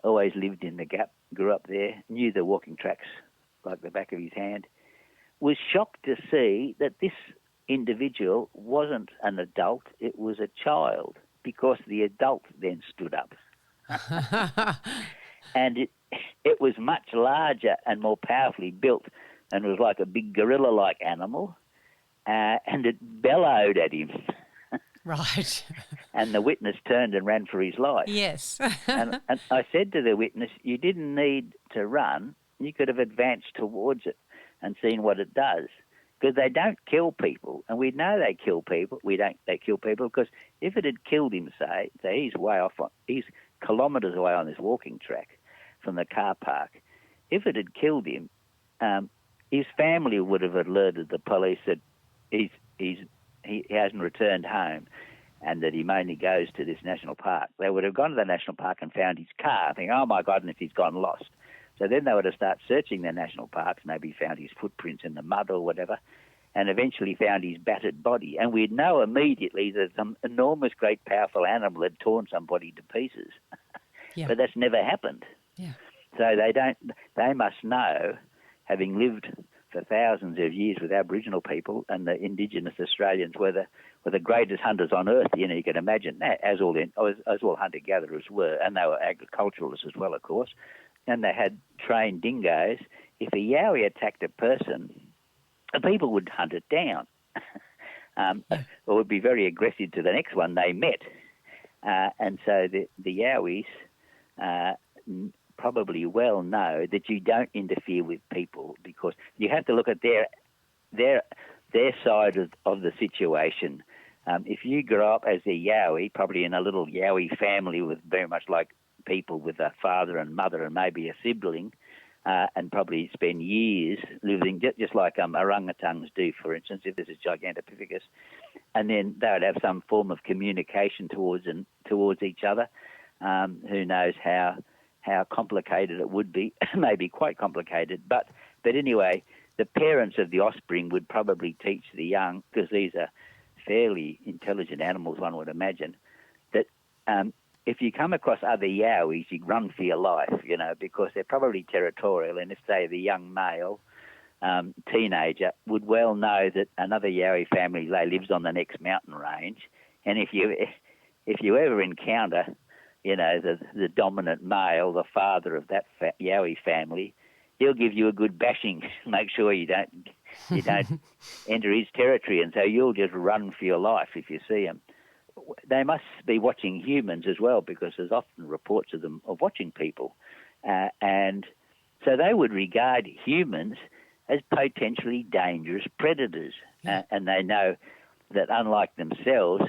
always lived in the Gap, grew up there, knew the walking tracks like the back of his hand, was shocked to see that this individual wasn't an adult, it was a child, because the adult then stood up. And it was much larger and more powerfully built, and was like a big gorilla-like animal, and it bellowed at him. Right. And the witness turned and ran for his life. Yes. and I said to the witness, you didn't need to run. You could have advanced towards it and seen what it does. Because they don't kill people, and we know they kill people. They kill people because if it had killed him, say he's way off, he's kilometres away on this walking track from the car park. If it had killed him, his family would have alerted the police that he hasn't returned home, and that he mainly goes to this national park. They would have gone to the national park and found his car, thinking, oh my God, and if he's gone lost. So then they were to start searching the national parks, maybe found his footprints in the mud or whatever, and eventually found his battered body. And we'd know immediately that some enormous, great, powerful animal had torn somebody to pieces. Yeah. But that's never happened. Yeah. So they must know, having lived for thousands of years with Aboriginal people, and the indigenous Australians were the greatest hunters on earth. You know, you can imagine that, as all hunter-gatherers were, and they were agriculturalists as well, of course. And they had trained dingoes. If a yowie attacked a person, the people would hunt it down, or would be very aggressive to the next one they met. And so the yowies probably well know that you don't interfere with people, because you have to look at their side of the situation. If you grow up as a yowie, probably in a little yowie family with very much like people, with a father and mother and maybe a sibling, and probably spend years living just like orangutans do, for instance, if this is Gigantopithecus, and then they would have some form of communication towards each other. Who knows how complicated it would be? Maybe quite complicated, but anyway, the parents of the offspring would probably teach the young, because these are fairly intelligent animals, one would imagine, that if you come across other yowies, you run for your life, you know, because they're probably territorial. And if, say, the young male teenager would well know that another yowie family lives on the next mountain range, and if you ever encounter, you know, the dominant male, the father of that yowie family, he'll give you a good bashing. Make sure you don't enter his territory, and so you'll just run for your life if you see him. They must be watching humans as well, because there's often reports of them of watching people, and so they would regard humans as potentially dangerous predators, and they know that unlike themselves,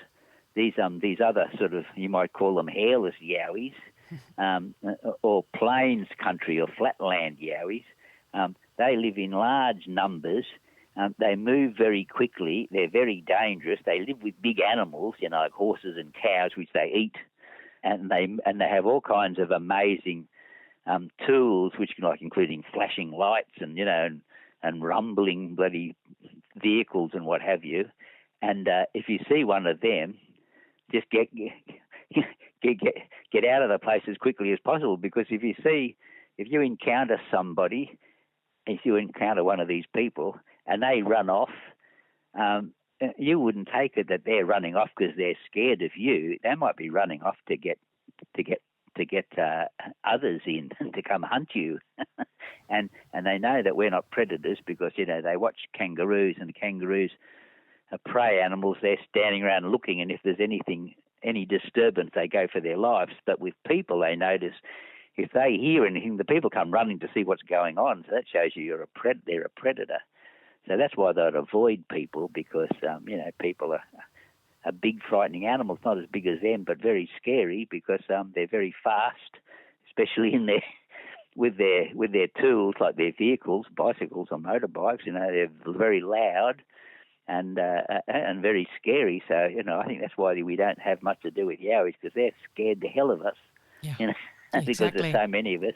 these other sort of, you might call them hairless yowies, or plains country or flatland yowies, they live in large numbers. They move very quickly. They're very dangerous. They live with big animals, you know, like horses and cows, which they eat, and they have all kinds of amazing tools, which like including flashing lights and, you know, and rumbling bloody vehicles and what have you. And if you see one of them, just get out of the place as quickly as possible, because if you encounter somebody, if you encounter one of these people and they run off, you wouldn't take it that they're running off because they're scared of you. They might be running off to get others in to come hunt you, and they know that we're not predators because, you know, they watch kangaroos, and kangaroos are prey animals. They're standing around looking, and if there's any disturbance, they go for their lives. But with people, they notice if they hear anything, the people come running to see what's going on. So that shows you they're a predator. So that's why they'd avoid people, because you know, people are big, frightening animals, not as big as them, but very scary, because they're very fast, especially with their tools, like their vehicles, bicycles or motorbikes. You know, they're very loud and very scary. So, you know, I think that's why we don't have much to do with yowies, because they're scared the hell of us. Yeah. You know, Exactly. because there's so many of us,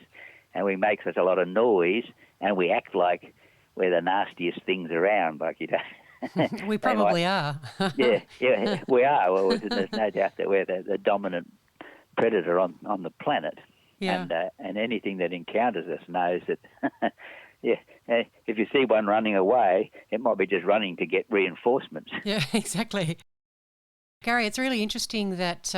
and we make such a lot of noise, and we act like we're the nastiest things around, like, you know. We probably are. yeah, we are. Well, there's no doubt that we're the dominant predator on the planet. Yeah. And anything that encounters us knows that, if you see one running away, it might be just running to get reinforcements. Yeah, exactly. Gary, it's really interesting that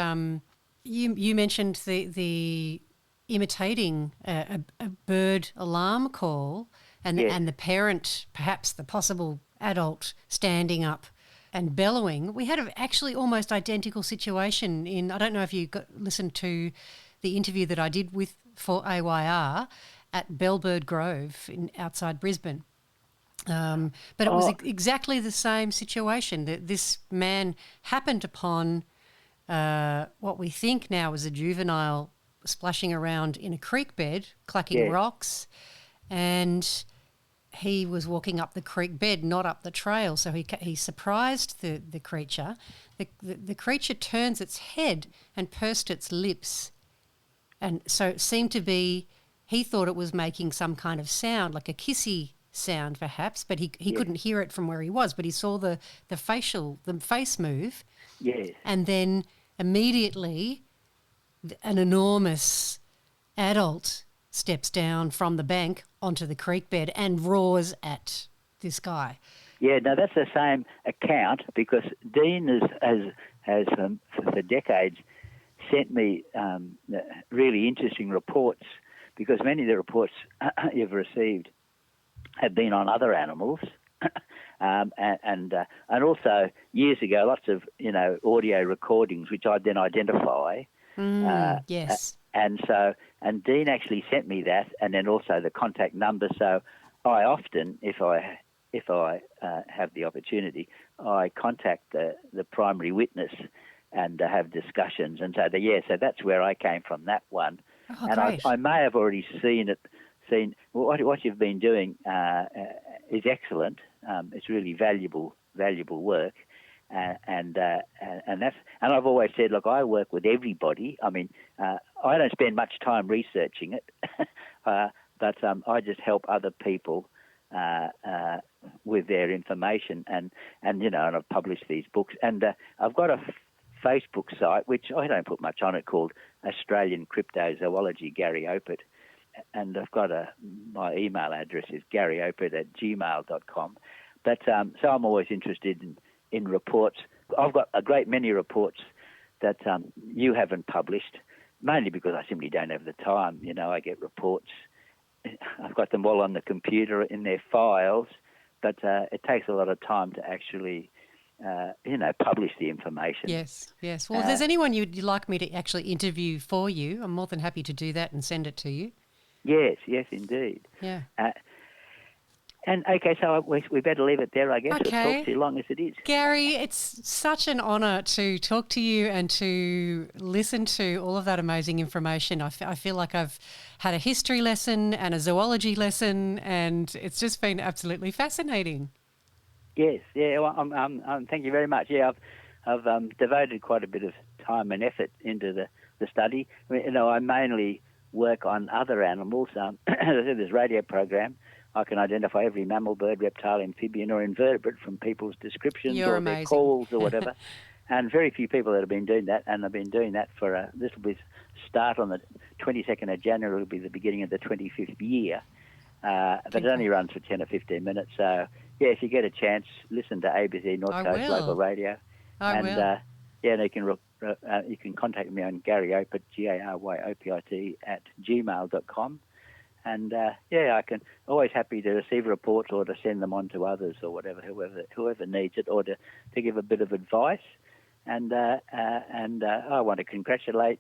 you mentioned the imitating a bird alarm call, and the parent, perhaps the possible adult, standing up and bellowing. We had actually almost identical situation in, I don't know if you listened to the interview that I did for AYR at Bellbird Grove outside Brisbane. But it was exactly the same situation. That this man happened upon what we think now is a juvenile splashing around in a creek bed, clucking rocks, and he was walking up the creek bed, not up the trail. So he surprised the creature. The creature turns its head and pursed its lips, and so it seemed to be he thought it was making some kind of sound, like a kissy sound perhaps, but he couldn't hear it from where he was, but he saw the face move. Yes. And then immediately an enormous adult steps down from the bank onto the creek bed and roars at this guy. Yeah, no, that's the same account, because Dean has for decades sent me really interesting reports, because many of the reports you've received have been on other animals, and also years ago, lots of audio recordings which I'd then identify. Yes. And Dean actually sent me that, and then also the contact number. So I often, if I have the opportunity, I contact the primary witness and have discussions. And so that's where I came from, that one. Oh, and great. I may have already seen what you've been doing is excellent. It's really valuable work. And I've always said, look, I work with everybody. I mean, I don't spend much time researching it, but I just help other people with their information, and I've published these books, and I've got a Facebook site which I don't put much on it, called Australian Cryptozoology, Gary Opit, and I've got my email address is garyopit@gmail.com. But so I'm always interested in reports. I've got a great many reports that you haven't published, mainly because I simply don't have the time. I get reports. I've got them all on the computer in their files, but it takes a lot of time to actually, publish the information. Yes. Well, if there's anyone you'd like me to actually interview for you, I'm more than happy to do that and send it to you. Yes, indeed. Yeah. And okay, so we better leave it there, I guess. Okay. We'll talk too long as it is. Gary, it's such an honour to talk to you and to listen to all of that amazing information. I feel like I've had a history lesson and a zoology lesson, and it's just been absolutely fascinating. Yes, yeah. Well, thank you very much. Yeah, I've devoted quite a bit of time and effort into the study. I mean, I mainly work on other animals. This radio program, I can identify every mammal, bird, reptile, amphibian, or invertebrate from people's descriptions You're or amazing. their calls or whatever. And very few people that have been doing that, and I've been doing that for this will be start on the 22nd of January. Will be the beginning of the 25th year, but it only runs for 10 or 15 minutes. So yeah, if you get a chance, listen to ABC North Coast Local Radio. I will. And you can contact me on Gary Opit, GaryOpit @gmail.com. And I can always happy to receive reports or to send them on to others or whatever, whoever needs it, or to give a bit of advice. And I want to congratulate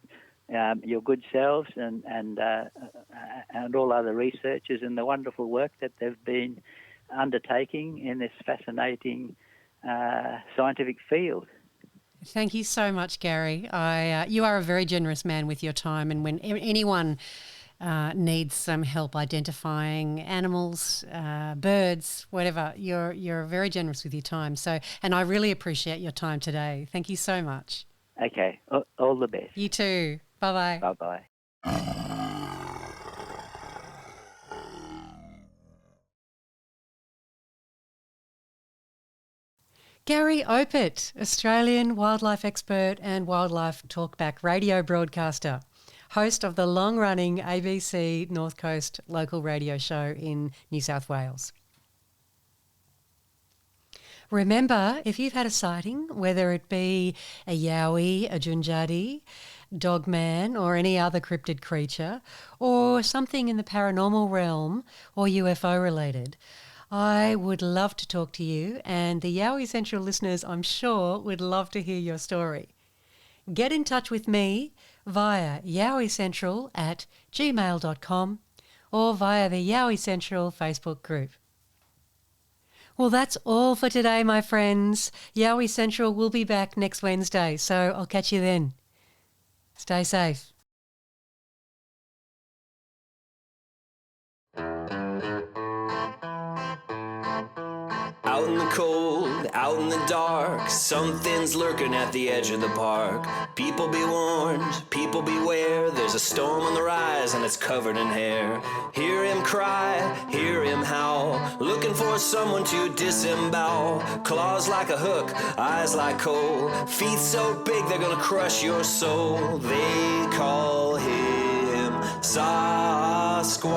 your good selves and all other researchers in the wonderful work that they've been undertaking in this fascinating scientific field. Thank you so much, Gary. You are a very generous man with your time, and when anyone needs some help identifying animals, birds, whatever, you're very generous with your time. So, and I really appreciate your time today. Thank you so much. Okay, all the best. You too. Bye-bye. Bye-bye. Gary Opit, Australian wildlife expert and wildlife talkback radio broadcaster, host of the long-running ABC North Coast local radio show in New South Wales. Remember, if you've had a sighting, whether it be a Yowie, a Junjati, Dogman or any other cryptid creature, or something in the paranormal realm or UFO related, I would love to talk to you, and the Yowie Central listeners, I'm sure, would love to hear your story. Get in touch with me via yowiecentral@gmail.com or via the Yowie Central Facebook group. Well, that's all for today, my friends. Yowie Central will be back next Wednesday, so I'll catch you then. Stay safe. Out in the cold, out in the dark, something's lurking at the edge of the park. People be warned, people beware, there's a storm on the rise and it's covered in hair. Hear him cry, hear him howl, looking for someone to disembowel. Claws like a hook, eyes like coal, feet so big they're gonna crush your soul. They call him Sasquatch.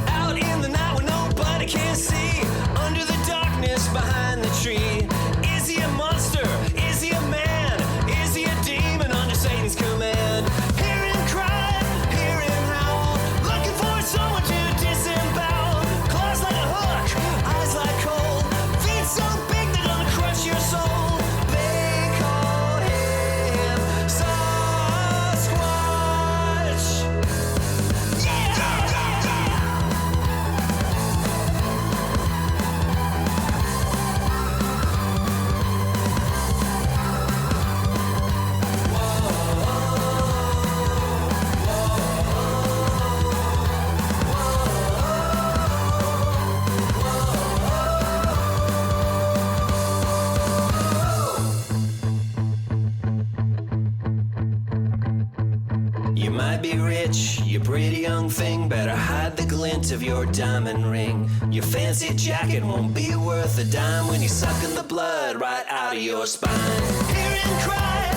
Out in the night when nobody can see, under the darkness behind the tree. Is he a monster? Is he a man? Is he a demon under Satan's command? Hear him cry, hear him howl, looking for someone to disembowel. Claws like a hook, eyes like coal, feet so big they're gonna crush your soul. They call him Sasquatch. Yeah! You might be rich, you pretty young thing, better hide the glint of your diamond ring. Your fancy jacket won't be worth a dime when you're sucking the blood right out of your spine. Hear him cry,